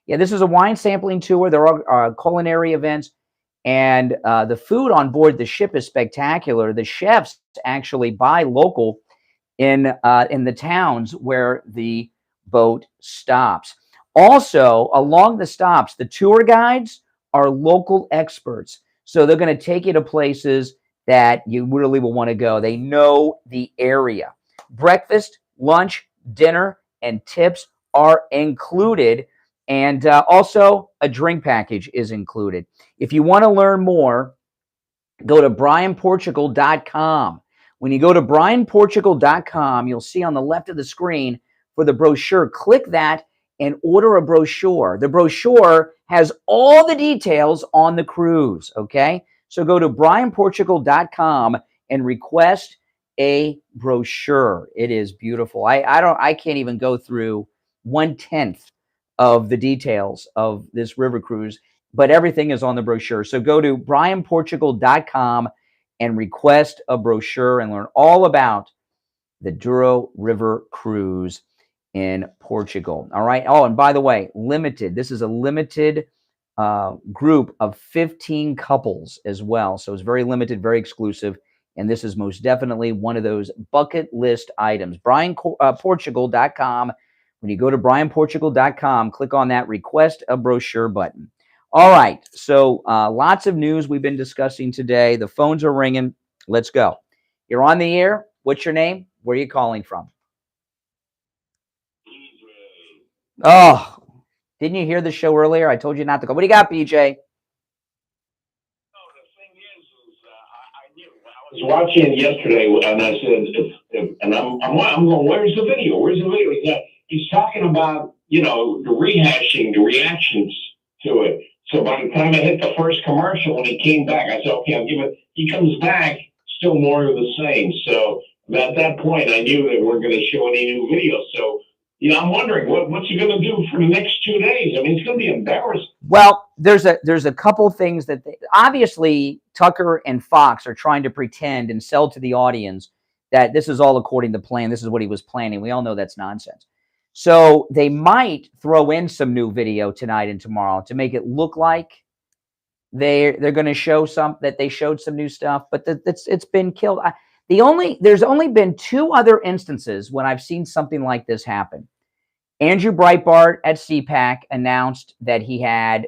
Yeah, this is a wine sampling tour. There are culinary events, and the food on board the ship is spectacular. The chefs actually buy local in the towns where the boat stops. Also, along the stops, the tour guides are local experts. So they're going to take you to places that you really will want to go. They know the area. Breakfast, lunch, dinner, and tips are included. And also a drink package is included. If you want to learn more, go to brianportugal.com. When you go to brianportugal.com, you'll see on the left of the screen for the brochure. Click that and order a brochure. The brochure has all the details on the cruise, okay? So go to brianportugal.com and request a brochure. It is beautiful. I can't even go through 1/10 of the details of this river cruise, but everything is on the brochure. So go to brianportugal.com and request a brochure and learn all about the Douro River cruise in Portugal. All right. Oh, and by the way, limited. This is a limited group of 15 couples as well. So it's very limited, very exclusive. And this is most definitely one of those bucket list items. brianportugal.com. When you go to brianportugal.com, click on that request a brochure button. All right. So lots of news we've been discussing today. The phones are ringing. Let's go. You're on the air. What's your name? Where are you calling from? Oh, didn't you hear the show earlier? I told you not to go. What do you got, BJ? I was watching yesterday, and I said, and I'm going, where's the video? Where's the video? He's talking about, the rehashing, the reactions to it. So by the time I hit the first commercial, when he came back, I said, okay, I'll give it. He comes back, still more of the same. So at that point, I knew they weren't going to show any new videos. So, I'm wondering what's he going to do for the next 2 days? I mean, it's going to be embarrassing. Well, there's a couple things that obviously Tucker and Fox are trying to pretend and sell to the audience that this is all according to plan. This is what he was planning. We all know that's nonsense. So they might throw in some new video tonight and tomorrow to make it look like they're going to show that they showed some new stuff, but it's been killed. There's only been 2 other instances when I've seen something like this happen. Andrew Breitbart at CPAC announced that he had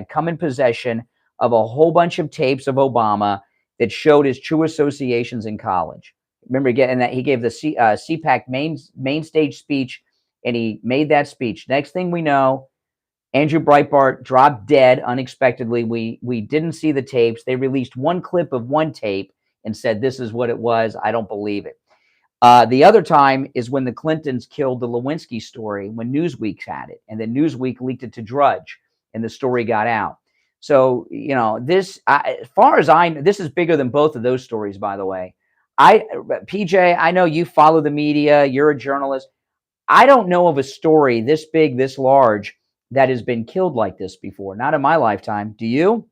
come in possession of a whole bunch of tapes of Obama that showed his true associations in college. Remember, again, that he gave the CPAC main stage speech, and he made that speech. Next thing we know, Andrew Breitbart dropped dead unexpectedly. We didn't see the tapes. They released one clip of one tape and said, this is what it was. I don't believe it. The other time is when the Clintons killed the Lewinsky story, when Newsweek had it, and then Newsweek leaked it to Drudge, and the story got out. So, this, as far as I know, this is bigger than both of those stories, by the way. PJ, I know you follow the media. You're a journalist. I don't know of a story this big, this large, that has been killed like this before. Not in my lifetime. Do you?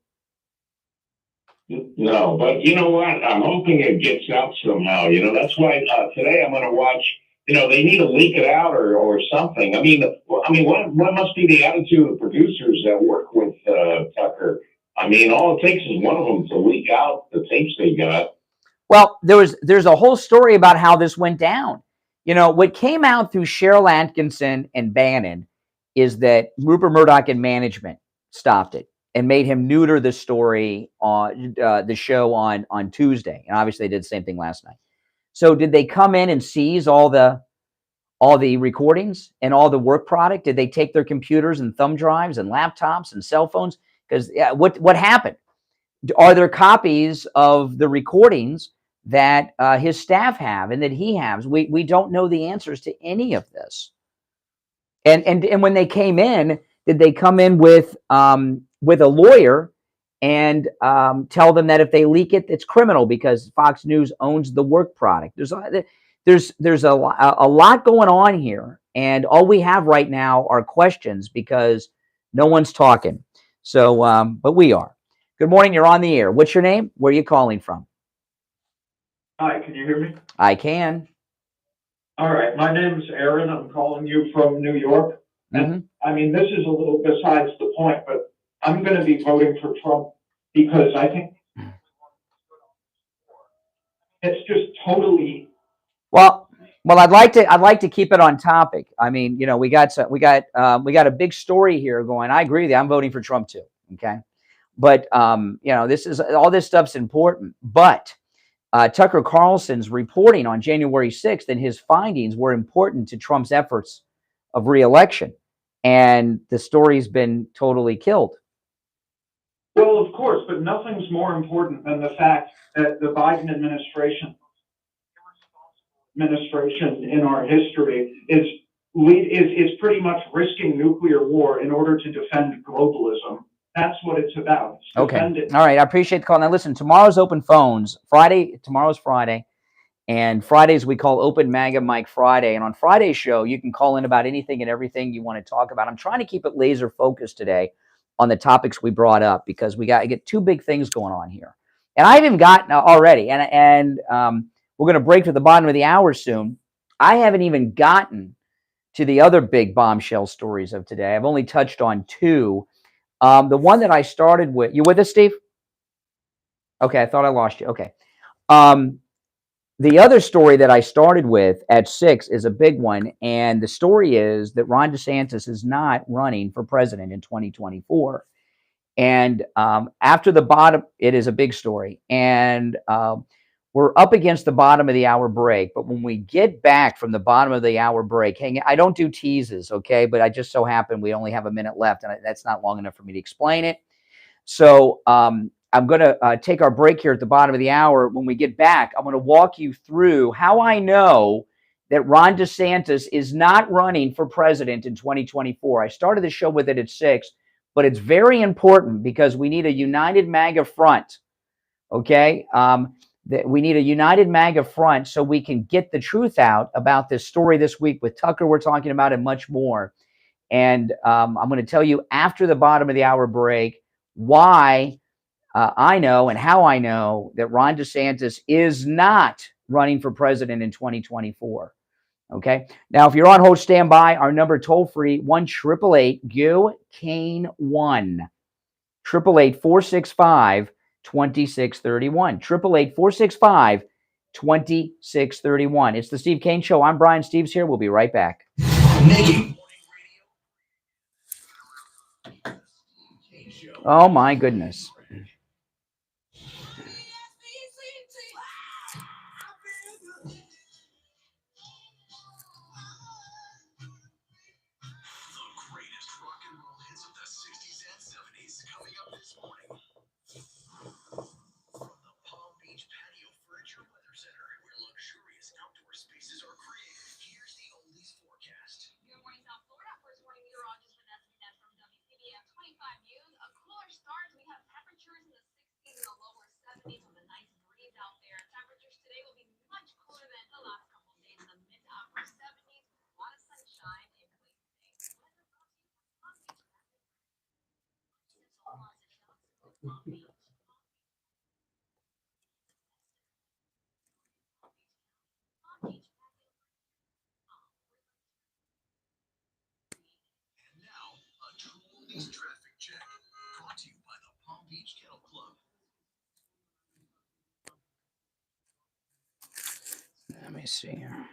No, but you know what? I'm hoping it gets out somehow. That's why today I'm going to watch. They need to leak it out or something. I mean, what must be the attitude of producers that work with Tucker? I mean, all it takes is one of them to leak out the tapes they got. Well, there's a whole story about how this went down. What came out through Cheryl Atkinson and Bannon is that Rupert Murdoch and management stopped it and made him neuter the story on the show on Tuesday. And obviously they did the same thing last night. So did they come in and seize all the recordings and all the work product? Did they take their computers and thumb drives and laptops and cell phones? Because what happened? Are there copies of the recordings that his staff have and that he has? We don't know the answers to any of this. And when they came in, did they come in with a lawyer and tell them that if they leak it, it's criminal because Fox News owns the work product? There's a lot going on here, and all we have right now are questions because no one's talking. So, but we are. Good morning. You're on the air. What's your name? Where are you calling from? Hi, can you hear me? I can. All right. My name is Aaron. I'm calling you from New York. And I mean, this is a little besides the point, but I'm going to be voting for Trump because I think it's just totally. Well, I'd like to keep it on topic. I mean, we got a big story here going. I agree with you. I'm voting for Trump too. Okay. But, all this stuff's important. But Tucker Carlson's reporting on January 6th and his findings were important to Trump's efforts of re-election. And the story's been totally killed. Well, of course, but nothing's more important than the fact that the Biden administration in our history is pretty much risking nuclear war in order to defend globalism. That's what it's about. Okay. All right. I appreciate the call. Now, listen, tomorrow's open phones. Tomorrow's Friday. And Fridays we call Open MAGA Mike Friday. And on Friday's show, you can call in about anything and everything you want to talk about. I'm trying to keep it laser focused today on the topics we brought up, because we get two big things going on here. And I haven't gotten already, and we're going to break to the bottom of the hour soon. I haven't even gotten to the other big bombshell stories of today. I've only touched on two. The one that I started with, you with us, Steve? Okay, I thought I lost you. Okay. The other story that I started with at 6 is a big one, and the story is that Ron DeSantis is not running for president in 2024. And after the bottom, it is a big story, and we're up against the bottom of the hour break. But when we get back from the bottom of the hour break, I don't do teases, okay? But I just so happen we only have a minute left, and that's not long enough for me to explain it. So I'm going to take our break here at the bottom of the hour. When we get back, I'm going to walk you through how I know that Ron DeSantis is not running for president in 2024. I started the show with it at 6, but it's very important because we need a united MAGA front, okay? We need a united MAGA front so we can get the truth out about this story this week with Tucker we're talking about and much more. And I'm going to tell you after the bottom of the hour break why I know and how I know that Ron DeSantis is not running for president in 2024. Okay. Now, if you're on hold, stand by. Our number toll free 1-888-GO-CANE 1 888-465-2631 888-465-2631. It's the Steve Kane Show. I'm Brian. Steve's here. We'll be right back. Oh my goodness. Let me see here.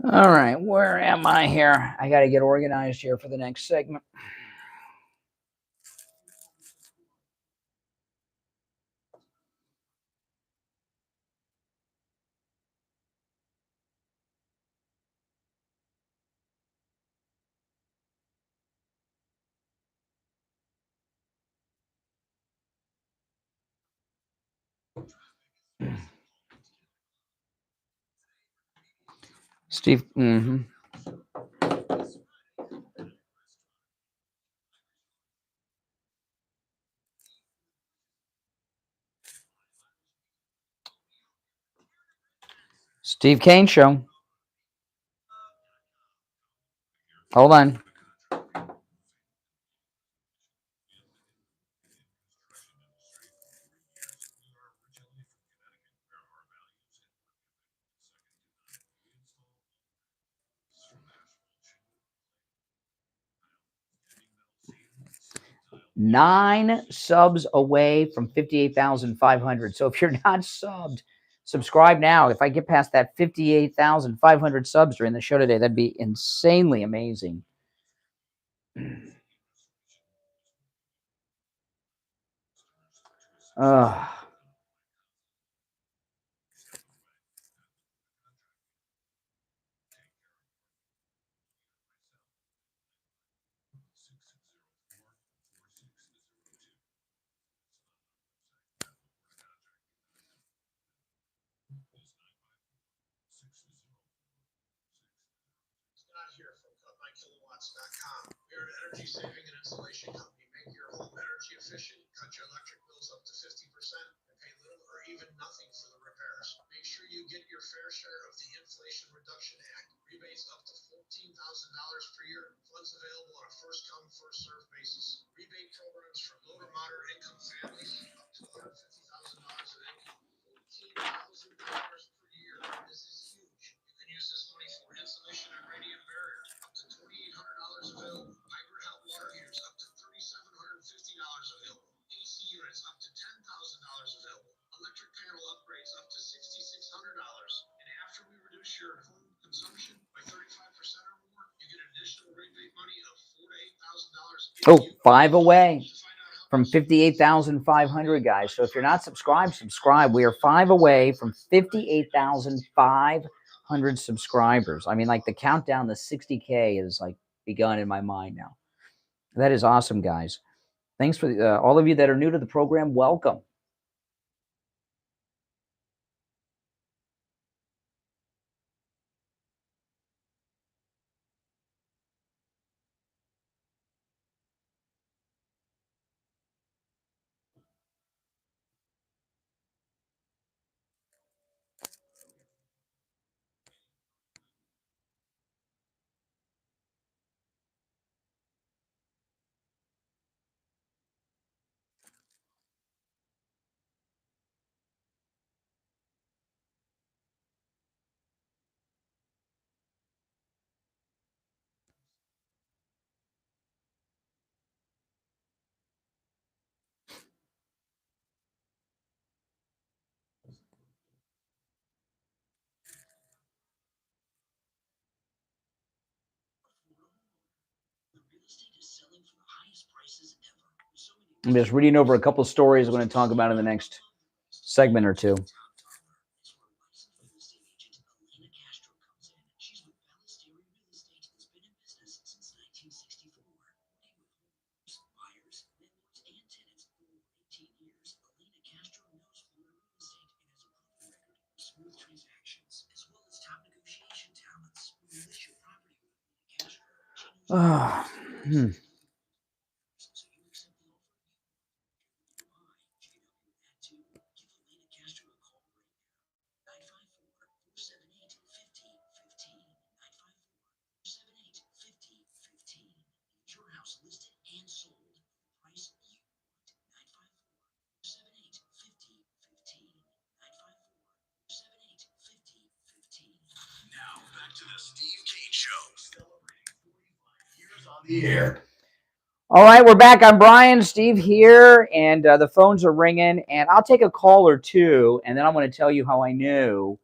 All right, where am I here? I got to get organized here for the next segment. Steve, Steve Kane Show. Hold on. Nine subs away from 58,500. So if you're not subbed, subscribe now. If I get past that 58,500 subs during the show today, that'd be insanely amazing. We're an energy saving and insulation company. Make your home energy efficient, cut your electric bills up to 50%. you get your fair share of the Inflation Reduction Act. Rebates up to $14,000 per year. Funds available on a first-come, first-served basis. Rebate programs for low to moderate income families up to $150,000 of income. $14,000 per year. This is huge. You can use this money for insulation and radiant barrier. Up to $2,800 available. Hybrid hot water heaters up to $3,750 available. AC units up to $10,000 available. Electric panel upgrades up to $6,600. And after we reduce your home consumption by 35% or more, you get additional rebate money of $4,000 to $8,000. Oh, 5 away from 58,500, guys. So if you're not subscribed, subscribe. We are 5 away from 58,500 subscribers. I mean, like the countdown to 60K is like begun in my mind now. That is awesome, guys. Thanks for all of you that are new to the program. Welcome. I'm just reading over a couple of stories I'm going to talk about in the next segment or two. Air. All right, we're back. I'm Brian, Steve here, and the phones are ringing, and I'll take a call or two, and then I'm going to tell you how I knew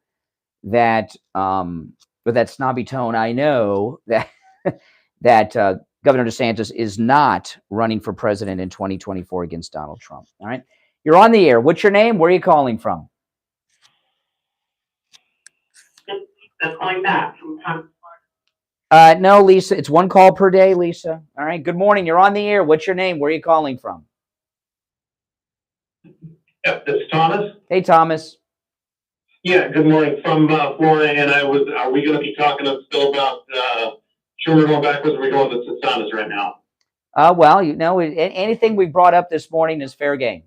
that, with that snobby tone, I know that that Governor DeSantis is not running for president in 2024 against Donald Trump. All right, you're on the air. What's your name? Where are you calling from? Just calling back from time. No, Lisa, it's one call per day, Lisa. All right, good morning. You're on the air. What's your name? Where are you calling from? Yep, this is Thomas. Hey, Thomas. Yeah, good morning from Florida. And are we going to be talking still about Schumer going backwards, or are we going to DeSantis right now? Well, you know, anything we brought up this morning is fair game.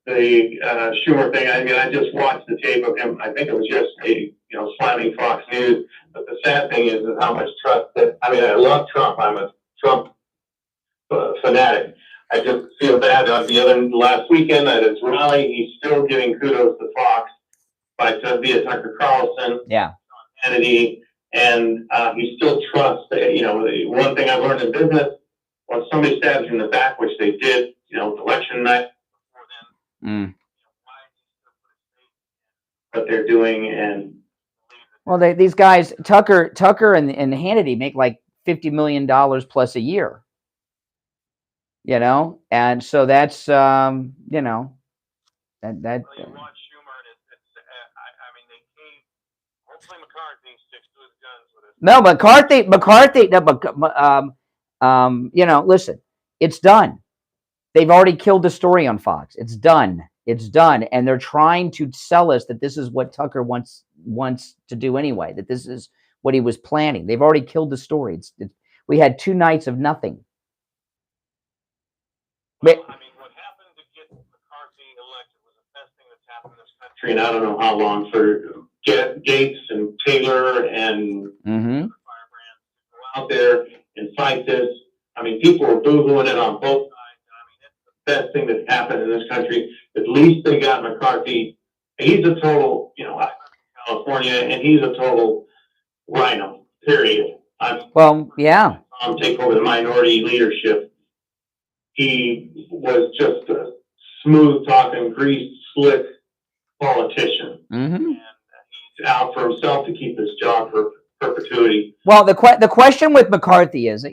The Schumer thing. I mean, I just watched the tape of him. I think it was yesterday, slamming Fox News. But the sad thing is how much trust that. I mean, I love Trump. I'm a Trump fanatic. I just feel bad. Last weekend at his rally, he's still giving kudos to Fox via Tucker Carlson, Kennedy, and he still trusts. The one thing I've learned in business: when somebody stabs you in the back, which they did, election night. What they're doing, and well, these guys, Tucker and Hannity make like $50 million plus a year. And so that's that. Well, you watch Schumer, and I mean, they came. Hopefully, McCarthy sticks to his guns with it. No, McCarthy. No, listen, it's done. They've already killed the story on Fox. It's done. It's done, and they're trying to sell us that this is what Tucker wants to do anyway. That this is what he was planning. They've already killed the story. We had 2 nights of nothing. Well, I mean, what happened to get McCarthy elected was the best thing that's happened in this country and I don't know how long for Gates and Taylor and out there and fight this. I mean, people are boo-hooing it on both sides. I mean, it's the best thing that's happened in this country. At least they got McCarthy. He's a total, I live in California, and he's a total rhino, period. Yeah. Take over the minority leadership. He was just a smooth talking, greased, slick politician. And he's out for himself to keep his job for perpetuity. Well, the question with McCarthy is,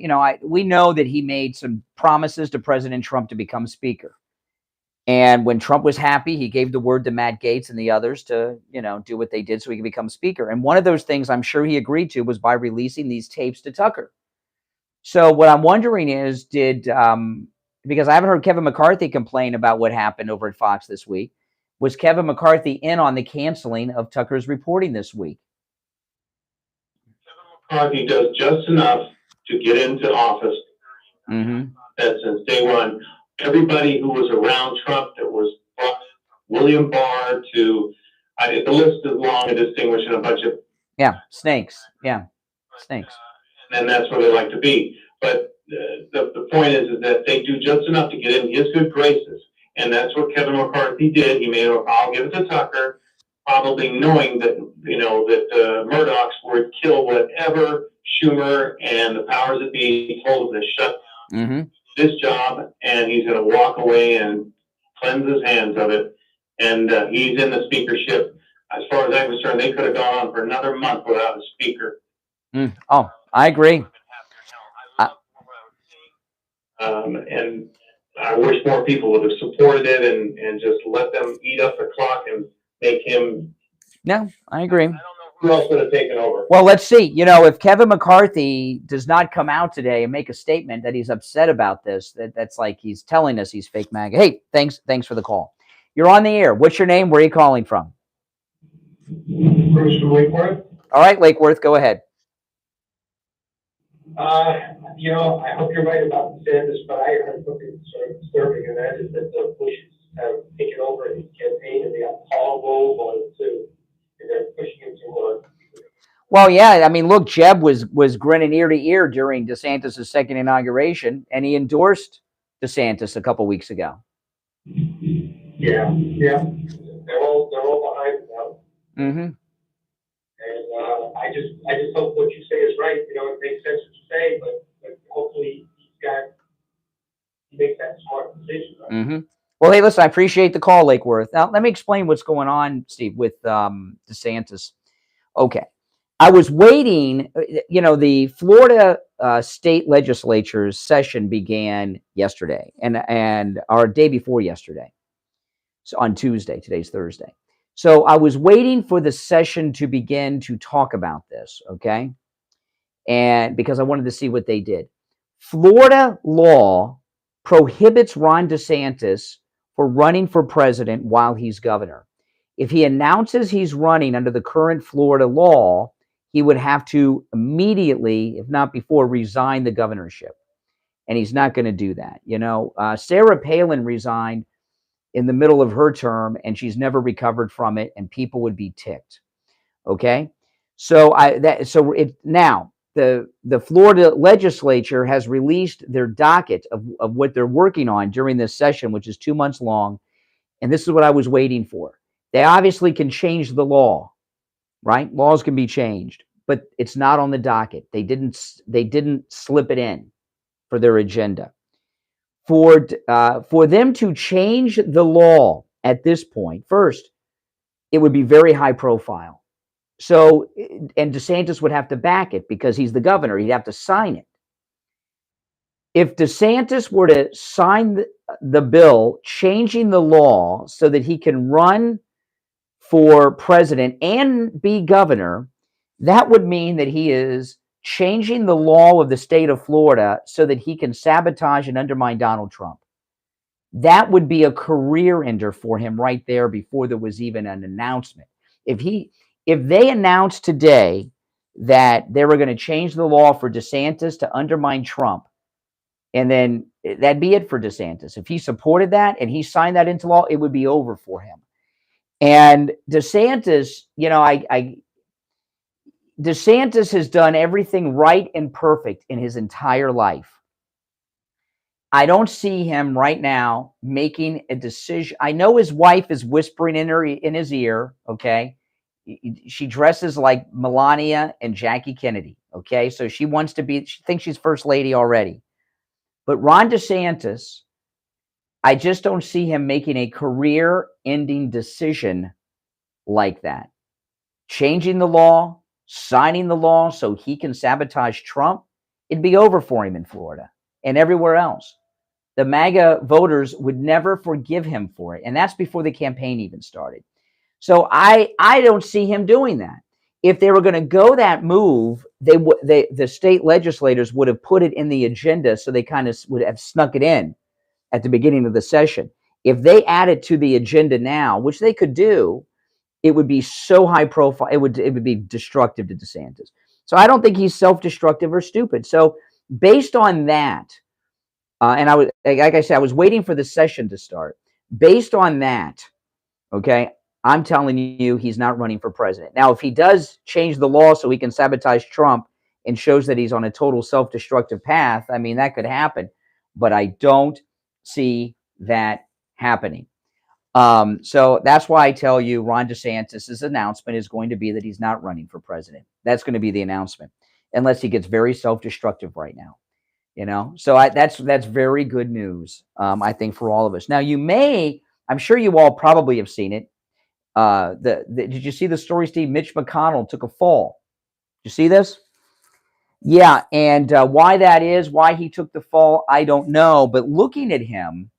we know that he made some promises to President Trump to become Speaker. And when Trump was happy, he gave the word to Matt Gaetz and the others to, do what they did so he could become Speaker. And one of those things I'm sure he agreed to was by releasing these tapes to Tucker. So what I'm wondering is, because I haven't heard Kevin McCarthy complain about what happened over at Fox this week, was Kevin McCarthy in on the canceling of Tucker's reporting this week? McCarthy does just enough to get into office. That since day one, everybody who was around Trump that was William Barr to, the list is long and distinguishing a bunch of snakes. Snakes. And that's where they like to be. But the point is that they do just enough to get in his good graces. And that's what Kevin McCarthy did. He made I'll give it to Tucker, probably knowing that, that the Murdochs would kill whatever Schumer and the powers that be told him to shut down this job, and he's going to walk away and cleanse his hands of it. And he's in the speakership. As far as I'm concerned, they could have gone on for another month without a speaker. Oh, I agree. And I wish more people would have supported it and just let them eat up the clock and make him. No, I agree. Who else would have taken over? Well, let's see. If Kevin McCarthy does not come out today and make a statement that he's upset about this, that's like he's telling us he's fake MAGA. Hey, thanks for the call. You're on the air. What's your name? Where are you calling from? Bruce from Lake Worth. All right, Lake Worth, go ahead. I hope you're right about DeSantis, but I heard something sort of disturbing, and that is that the Bush have taken over his campaign, and they got Paul Rove on it too, and they're pushing him too hard. Well, yeah, I mean, look, Jeb was grinning ear to ear during DeSantis' second inauguration, and he endorsed DeSantis a couple weeks ago. Yeah, they're all behind him now. And I just hope what you say is right. It makes sense what you say, but hopefully he makes that smart decision. Right? Well, hey, listen, I appreciate the call, Lake Worth. Now, let me explain what's going on, Steve, with DeSantis. Okay. I was waiting, the Florida state legislature's session began yesterday or day before yesterday. So on Tuesday, today's Thursday. So I was waiting for the session to begin to talk about this, okay? And because I wanted to see what they did. Florida law prohibits Ron DeSantis for running for president while he's governor. If he announces he's running under the current Florida law, he would have to immediately, if not before, resign the governorship. And he's not going to do that. Sarah Palin resigned in the middle of her term, and she's never recovered from it, and people would be ticked. Okay, so now the Florida legislature has released their docket of what they're working on during this session, which is 2 months long, and this is what I was waiting for. They obviously can change the law, right? Laws can be changed, but it's not on the docket. They didn't slip it in for their agenda. For them to change the law at this point, first, it would be very high profile. So, and DeSantis would have to back it because he's the governor. He'd have to sign it. If DeSantis were to sign the bill changing the law so that he can run for president and be governor, that would mean that he is changing the law of the state of Florida so that he can sabotage and undermine Donald Trump. That would be a career ender for him right there before there was even an announcement. If they announced today that they were going to change the law for DeSantis to undermine Trump, and then that'd be it for DeSantis. If he supported that and he signed that into law, it would be over for him. And DeSantis, DeSantis has done everything right and perfect in his entire life. I don't see him right now making a decision. I know his wife is whispering in his ear, okay? She dresses like Melania and Jackie Kennedy, okay? So she thinks she's first lady already. But Ron DeSantis, I just don't see him making a career-ending decision like that. Changing the law, signing the law so he can sabotage Trump, it'd be over for him in Florida and everywhere else. The MAGA voters would never forgive him for it. And that's before the campaign even started. So I don't see him doing that. If they were going to go that move, the state legislators would have put it in the agenda, so they kind of would have snuck it in at the beginning of the session. If they add it to the agenda now, which they could do, it would be so high profile, it would be destructive to DeSantis. So I don't think he's self-destructive or stupid. So based on that, and I was, like I said, I was waiting for the session to start. Based on that, okay, I'm telling you, he's not running for president. Now, if he does change the law so he can sabotage Trump and shows that he's on a total self-destructive path, I mean, that could happen. But I don't see that happening. So that's why I tell you Ron DeSantis' announcement is going to be that he's not running for president. That's going to be the announcement, unless he gets very self-destructive right now. So that's very good news, I think, for all of us. Now, I'm sure you all probably have seen it. Did you see the story, Steve? Mitch McConnell took a fall. Did you see this? Yeah, and why that is, why he took the fall, I don't know. But looking at him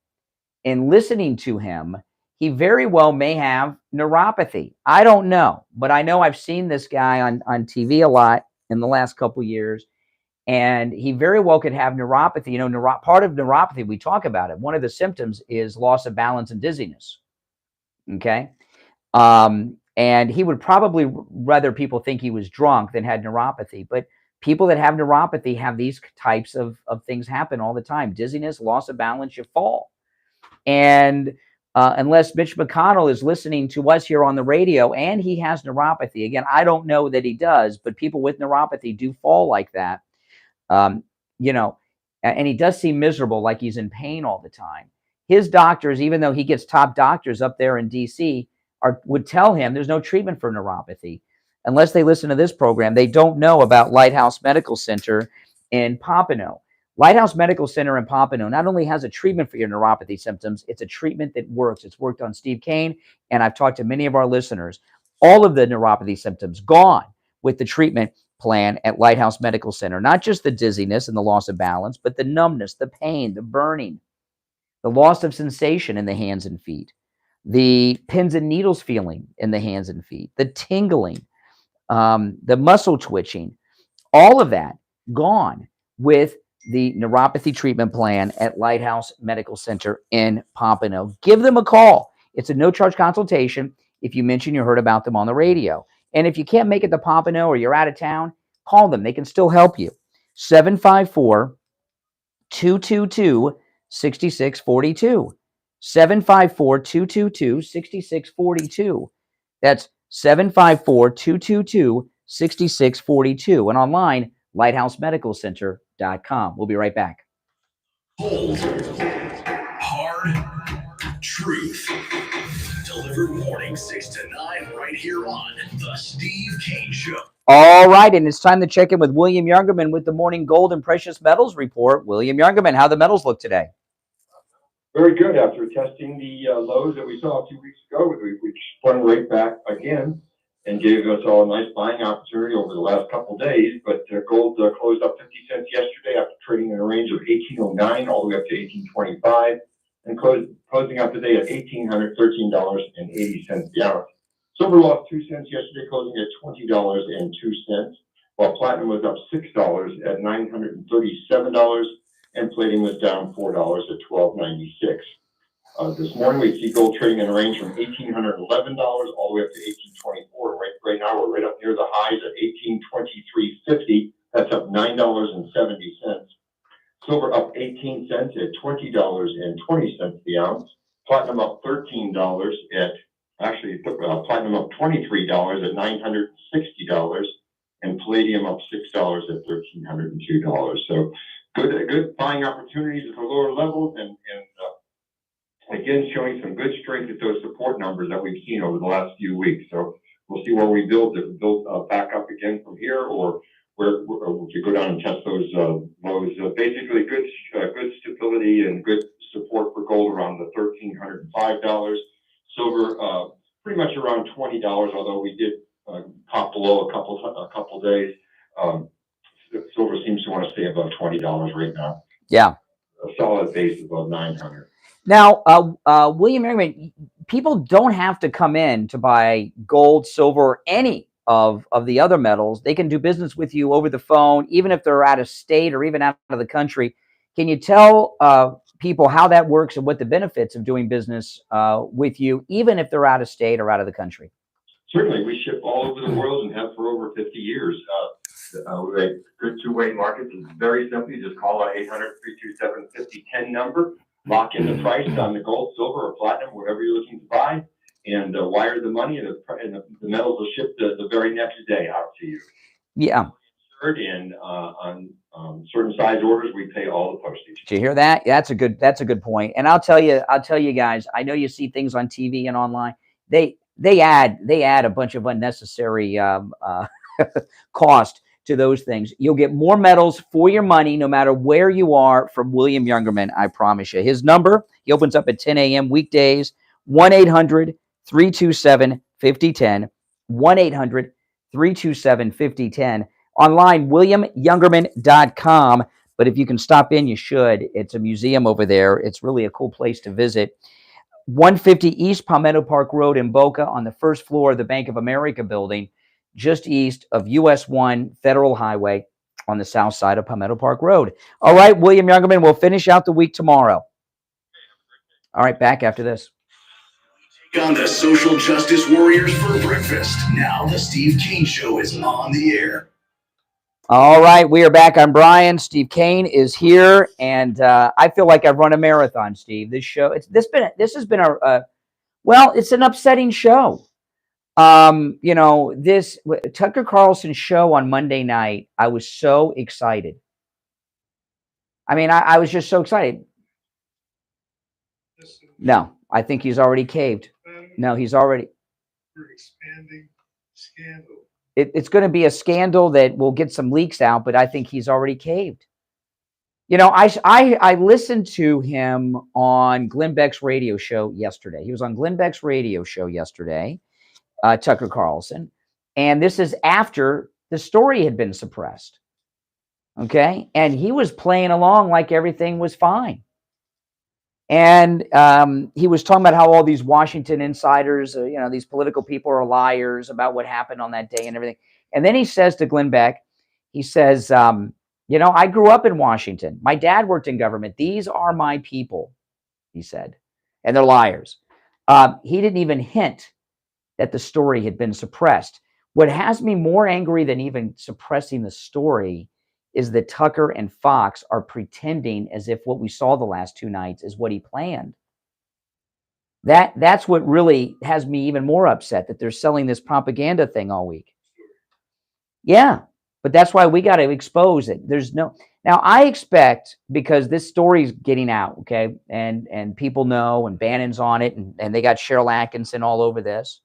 and listening to him, he very well may have neuropathy. I don't know, but I know I've seen this guy on TV a lot in the last couple years. And he very well could have neuropathy. Part of neuropathy, we talk about it. One of the symptoms is loss of balance and dizziness. Okay. And he would probably rather people think he was drunk than had neuropathy. But people that have neuropathy have these types of things happen all the time. Dizziness, loss of balance, you fall. And unless Mitch McConnell is listening to us here on the radio and he has neuropathy, again, I don't know that he does, but people with neuropathy do fall like that. And he does seem miserable, like he's in pain all the time. His doctors, even though he gets top doctors up there in DC, would tell him there's no treatment for neuropathy. Unless they listen to this program, they don't know about Lighthouse Medical Center in Pompano. Lighthouse Medical Center in Pompano not only has a treatment for your neuropathy symptoms, it's a treatment that works. It's worked on Steve Kane, and I've talked to many of our listeners. All of the neuropathy symptoms gone with the treatment plan at Lighthouse Medical Center. Not just the dizziness and the loss of balance, but the numbness, the pain, the burning, the loss of sensation in the hands and feet, the pins and needles feeling in the hands and feet, the tingling, the muscle twitching, all of that gone with the neuropathy treatment plan at Lighthouse Medical Center in Pompano. Give them a call. It's a no-charge consultation if you mention you heard about them on the radio. And if you can't make it to Pompano or you're out of town, call them. They can still help you. 754-222-6642. 754-222-6642. That's 754-222-6642. And online, lighthousemedicalcenter.com. We'll be right back. Cold, hard truth. Delivered morning 6 to 9 right here on The Steve Kane Show. All right, and it's time to check in with William Youngerman with the Morning Gold and Precious Metals Report. William Youngerman, how the metals look today? Very good. After testing the lows that we saw 2 weeks ago, we sprung right back again and gave us all a nice buying opportunity over the last couple of days. But gold closed up 50 cents yesterday after trading in a range of 1809 all the way up to 1825, and closing out the day at $1,813.80 the ounce. Silver lost 2 cents yesterday, closing at $20.02, while platinum was up $6 at $937, and palladium was down $4 at $12.96. This morning we see gold trading in a range from $1,811 all the way up to $1,824. Right now we're right up near the highs at $1,823.50. That's up $9.70. Silver up 18 cents at $20.20 the ounce. Platinum up $13 at Actually, platinum up $23 at $960, and palladium up $6 at $1,302. So good buying opportunities at the lower levels, and again, showing some good strength at those support numbers that we've seen over the last few weeks. So we'll see where we build back up again from here, or where if we go down and test those lows. Basically, good stability and good support for gold around the $1,305. Silver pretty much around $20, although we did pop below a couple days. Silver seems to want to stay above $20 right now. Yeah, a solid base above 900. Now, William Youngerman, people don't have to come in to buy gold, silver, or any of the other metals. They can do business with you over the phone, even if they're out of state or even out of the country. Can you tell people how that works and what the benefits of doing business with you, even if they're out of state or out of the country? Certainly. We ship all over the world and have for over 50 years. We have good two-way markets. It's very simple. You just call our 800-327-5010 number. Lock in the price on the gold, silver, or platinum, whatever you're looking to buy, and wire the money, and the metals will ship the very next day out to you. Yeah. And on certain size orders, we pay all the postage. Did you hear that? Yeah, that's a good point. And I'll tell you guys, I know you see things on TV and online. They add a bunch of unnecessary cost to those things. You'll get more metals for your money no matter where you are from William Youngerman, I promise you. His number, he opens up at 10 a.m. weekdays, 1-800-327-5010, 1-800-327-5010. Online, WilliamYoungerman.com. But if you can stop in, you should. It's a museum over there. It's really a cool place to visit. 150 East Palmetto Park Road in Boca, on the first floor of the Bank of America building, just east of US 1 Federal Highway on the south side of Palmetto Park Road. All right, William Youngerman, we'll finish out the week tomorrow. All right, back after this. Take on the social justice warriors for breakfast. Now the Steve Kane Show is on the air. All right, we are back. I'm Brian. Steve Kane is here, and I feel like I've run a marathon, Steve. This show, this has been it's an upsetting show. This Tucker Carlson show on Monday night, I was so excited. I mean, I was just so excited. No, I think he's already caved. No, he's already. We're expanding scandal. It's going to be a scandal that will get some leaks out, but I think he's already caved. I listened to him on Glenn Beck's radio show yesterday. He was on Glenn Beck's radio show yesterday. Tucker Carlson, and this is after the story had been suppressed. Okay, and he was playing along like everything was fine, and he was talking about how all these Washington insiders, these political people are liars about what happened on that day and everything. And then he says to Glenn Beck, he says, I grew up in Washington. My dad worked in government. These are my people, he said, and they're liars. He didn't even hint that the story had been suppressed. What has me more angry than even suppressing the story is that Tucker and Fox are pretending as if what we saw the last two nights is what he planned. That's what really has me even more upset, that they're selling this propaganda thing all week. Yeah, but that's why we got to expose it. Now I expect, because this story's getting out, okay, and people know, and Bannon's on it, and they got Cheryl Atkinson all over this.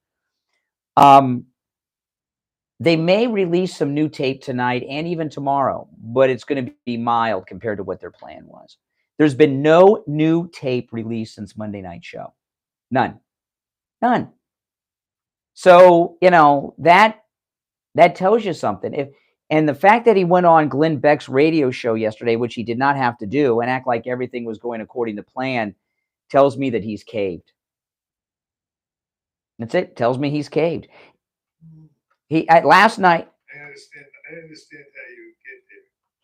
They may release some new tape tonight and even tomorrow, but it's going to be mild compared to what their plan was. There's been no new tape released since Monday night show. None. So, that tells you something. And the fact that he went on Glenn Beck's radio show yesterday, which he did not have to do, and act like everything was going according to plan, tells me that he's caved. That's it. Tells me he's caved. Last night. I understand how you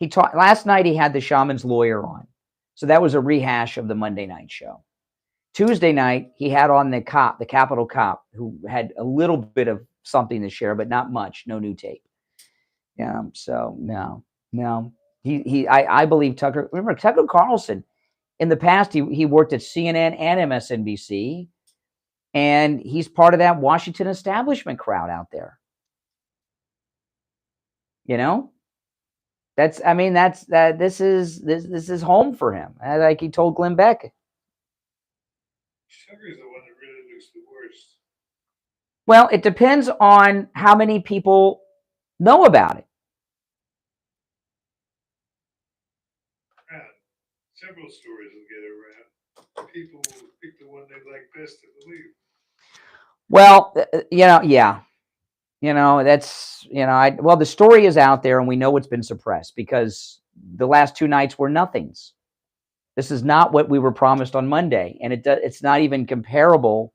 get there. Last night he had the shaman's lawyer on, so that was a rehash of the Monday night show. Tuesday night he had on the Capitol cop, who had a little bit of something to share, but not much. No new tape. Yeah. So no. I believe Tucker. Remember, Tucker Carlson. In the past, he worked at CNN and MSNBC. and he's part of that Washington establishment crowd out there. You know, this is home for him. Like he told Glenn Beck. Tucker's the one that really looks the worst. Well, it depends on how many people know about it. Several stories will get around. People will pick the one they like best to believe. Well, yeah. That's, well, the story is out there and we know it's been suppressed because the last 2 nights were nothings. This is not what we were promised on Monday. And it's not even comparable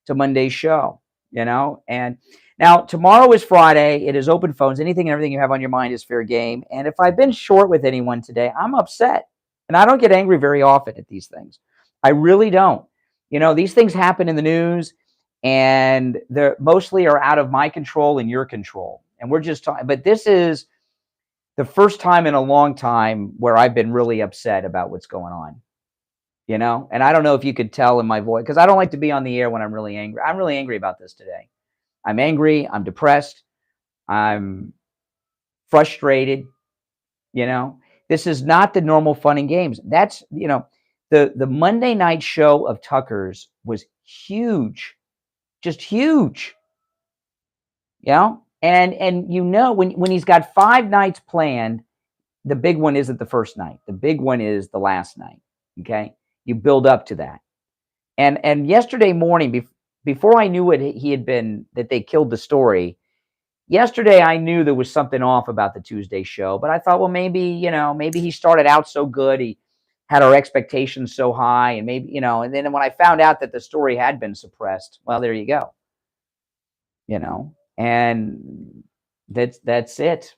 to Monday's show, and now tomorrow is Friday. It is open phones. Anything and everything you have on your mind is fair game. And if I've been short with anyone today, I'm upset. And I don't get angry very often at these things. I really don't. These things happen in the news and they're mostly are out of my control and your control. And we're just talking, but this is the first time in a long time where I've been really upset about what's going on, and I don't know if you could tell in my voice, because I don't like to be on the air when I'm really angry. I'm really angry about this today. I'm angry. I'm depressed. I'm frustrated. This is not the normal fun and games. That's, the Monday night show of Tucker's was huge, just huge. And when he's got 5 nights planned, the big one isn't the first night. The big one is the last night. Okay, you build up to that. And yesterday morning, before I knew what he had been, that they killed the story. Yesterday, I knew there was something off about the Tuesday show, but I thought, well, maybe he started out so good. He had our expectations so high, and maybe, and then when I found out that the story had been suppressed, well, there you go. And that's it.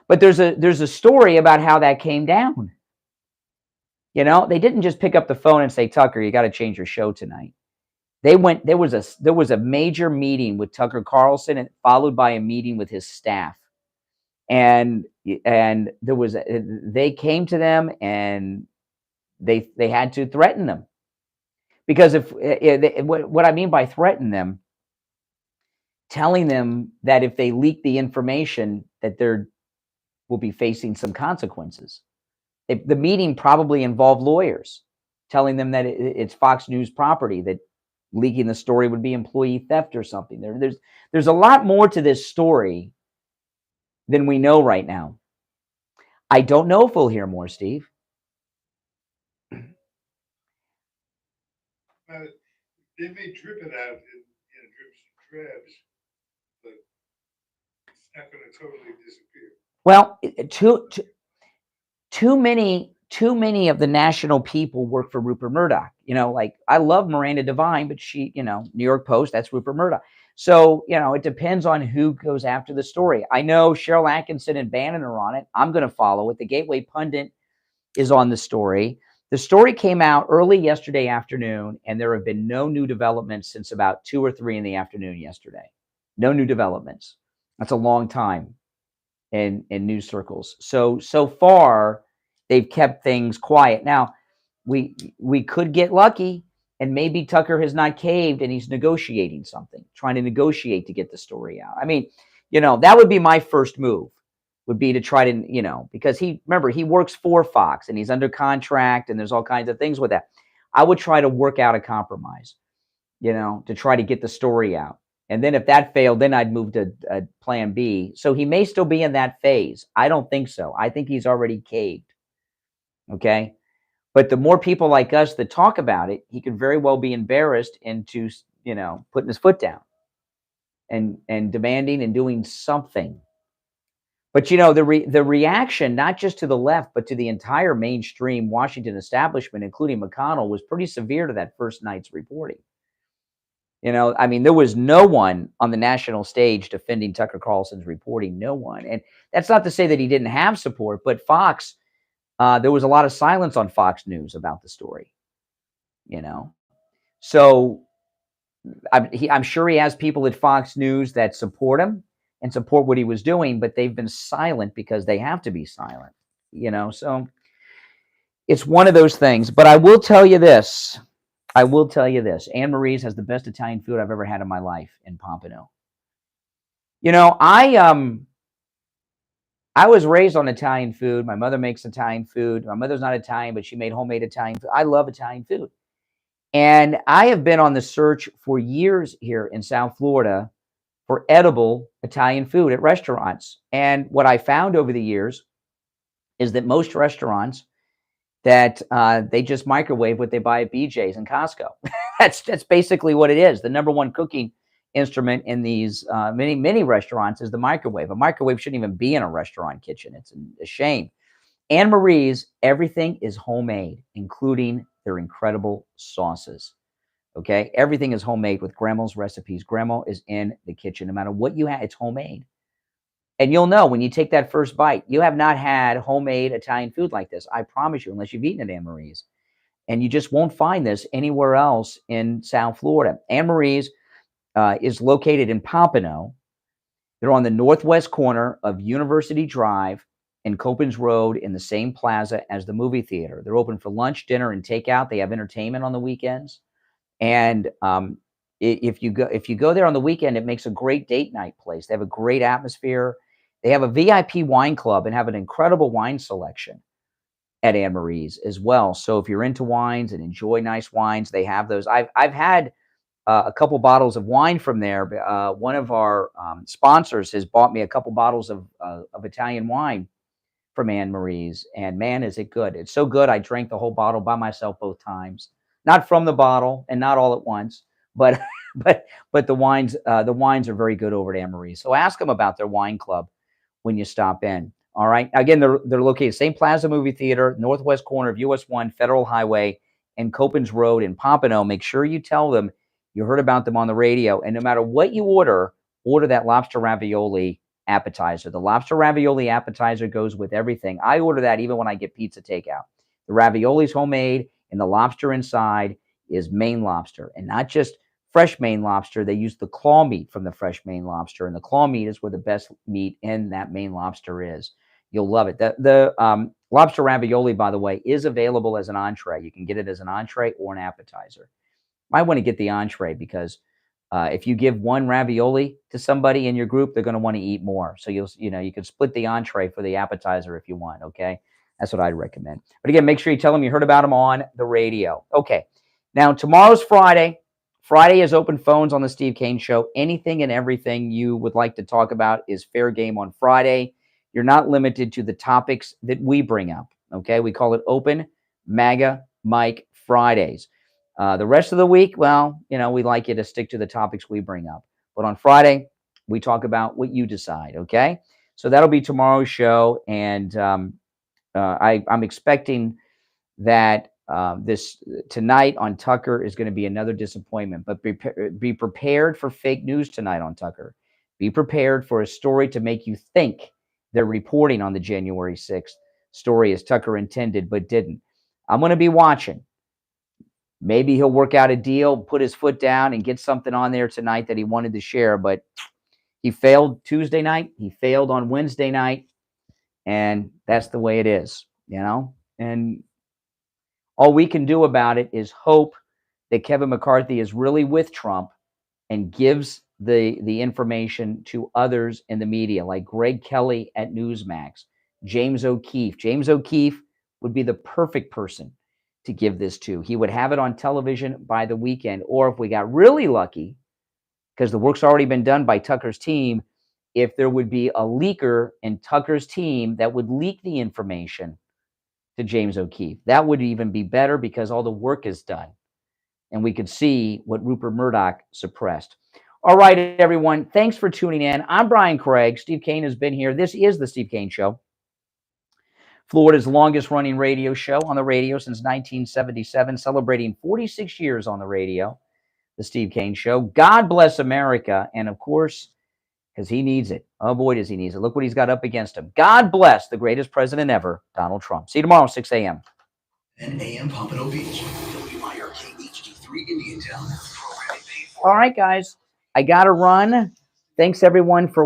But there's a story about how that came down. They didn't just pick up the phone and say, Tucker, you got to change your show tonight. There was a major meeting with Tucker Carlson, and followed by a meeting with his staff, and they came to them and they had to threaten them, because what I mean by threaten them, telling them that if they leak the information that there will be facing some consequences. The meeting probably involved lawyers telling them that it's Fox News property, that leaking the story would be employee theft or something. There's a lot more to this story than we know right now. I don't know if we'll hear more, Steve. They may drip it out in drips and drabs, but it's not going to totally disappear. Well, too many of the national people work for Rupert Murdoch. Like, I love Miranda Devine, but she, New York Post, that's Rupert Murdoch. So, it depends on who goes after the story. I know Cheryl Atkinson and Bannon are on it. I'm going to follow it. The Gateway Pundit is on the story. The story came out early yesterday afternoon, and there have been no new developments since about 2 or 3 in the afternoon yesterday. No new developments. That's a long time in news circles. So far, they've kept things quiet. Now, we could get lucky, and maybe Tucker has not caved and he's negotiating something, trying to negotiate to get the story out. I mean, that would be my first move, would be to try to, because he works for Fox and he's under contract and there's all kinds of things with that. I would try to work out a compromise, to try to get the story out. And then if that failed, then I'd move to plan B. So he may still be in that phase. I don't think so. I think he's already caved. Okay. But the more people like us that talk about it, he could very well be embarrassed into, putting his foot down and demanding and doing something. But, the reaction, not just to the left, but to the entire mainstream Washington establishment, including McConnell, was pretty severe to that first night's reporting. There was no one on the national stage defending Tucker Carlson's reporting, no one. And that's not to say that he didn't have support, but Fox, there was a lot of silence on Fox News about the story, So I'm sure he has people at Fox News that support him and support what he was doing, but they've been silent because they have to be silent, So it's one of those things. But I will tell you this. I will tell you this. Anne Marie's has the best Italian food I've ever had in my life in Pompano. You know, I was raised on Italian food. My mother makes Italian food. My mother's not Italian, but she made homemade Italian food. I love Italian food. And I have been on the search for years here in South Florida for edible Italian food at restaurants. And what I found over the years is that most restaurants that they just microwave what they buy at BJ's and Costco. That's basically what it is. The number one cooking instrument in these many restaurants is the microwave. A microwave shouldn't even be in a restaurant kitchen. It's a shame. Anne Marie's, everything is homemade, including their incredible sauces. Okay, everything is homemade with Grandma's recipes. Grandma is in the kitchen. No matter what you have, it's homemade. And you'll know when you take that first bite, you have not had homemade Italian food like this. I promise you, unless you've eaten at Anne Marie's. And you just won't find this anywhere else in South Florida. Anne Marie's is located in Pompano. They're on the northwest corner of University Drive and Copans Road in the same plaza as the movie theater. They're open for lunch, dinner, and takeout. They have entertainment on the weekends. And if you go there on the weekend, it makes a great date night place. They have a great atmosphere. They have a VIP wine club and have an incredible wine selection at Anne Marie's as well. So if you're into wines and enjoy nice wines, they have those. I've had a couple bottles of wine from there. One of our sponsors has bought me a couple bottles of Italian wine from Anne Marie's, and man, is it good. It's so good, I drank the whole bottle by myself both times. Not from the bottle and not all at once, but the wines are very good over at Anne Marie's. So ask them about their wine club when you stop in. All right. Again, they're located same Plaza Movie Theater, northwest corner of US 1 Federal Highway and Copans Road in Pompano. Make sure you tell them you heard about them on the radio. And no matter what you order that lobster ravioli appetizer. The lobster ravioli appetizer goes with everything. I order that even when I get pizza takeout. The ravioli's homemade, and the lobster inside is Maine lobster, and not just fresh Maine lobster. They use the claw meat from the fresh Maine lobster, and the claw meat is where the best meat in that Maine lobster is. You'll love it. The lobster ravioli, by the way, is available as an entree. You can get it as an entree or an appetizer. Might want to get the entree because if you give one ravioli to somebody in your group, they're going to want to eat more. So you can split the entree for the appetizer if you want. Okay, that's what I'd recommend. But again, make sure you tell them you heard about them on the radio. Okay, now tomorrow's Friday. Friday is open phones on the Steve Kane Show. Anything and everything you would like to talk about is fair game on Friday. You're not limited to the topics that we bring up. Okay, we call it Open MAGA Mike Fridays. The rest of the week, well, we like you to stick to the topics we bring up. But on Friday, we talk about what you decide, okay? So that'll be tomorrow's show, and I'm expecting that this tonight on Tucker is going to be another disappointment. But be prepared for fake news tonight on Tucker. Be prepared for a story to make you think they're reporting on the January 6th story as Tucker intended but didn't. I'm going to be watching. Maybe he'll work out a deal, put his foot down, and get something on there tonight that he wanted to share. But he failed Tuesday night. He failed on Wednesday night. And that's the way it is, And all we can do about it is hope that Kevin McCarthy is really with Trump and gives the information to others in the media, like Greg Kelly at Newsmax, James O'Keefe. James O'Keefe would be the perfect person to give this to. He would have it on television by the weekend, or if we got really lucky, because the work's already been done by Tucker's team, if there would be a leaker in Tucker's team that would leak the information to James O'Keefe. That would even be better because all the work is done, and we could see what Rupert Murdoch suppressed. All right, everyone, thanks for tuning in. I'm Brian Craig. Steve Kane has been here. This is the Steve Kane Show, Florida's longest-running radio show on the radio since 1977, celebrating 46 years on the radio, the Steve Kane Show. God bless America, and of course, because he needs it. Oh, boy, does he need it. Look what he's got up against him. God bless the greatest president ever, Donald Trump. See you tomorrow, 6 a.m. And AM Pompano Beach, WIRK HD3 Indian Town. All right, guys, I got to run. Thanks, everyone, for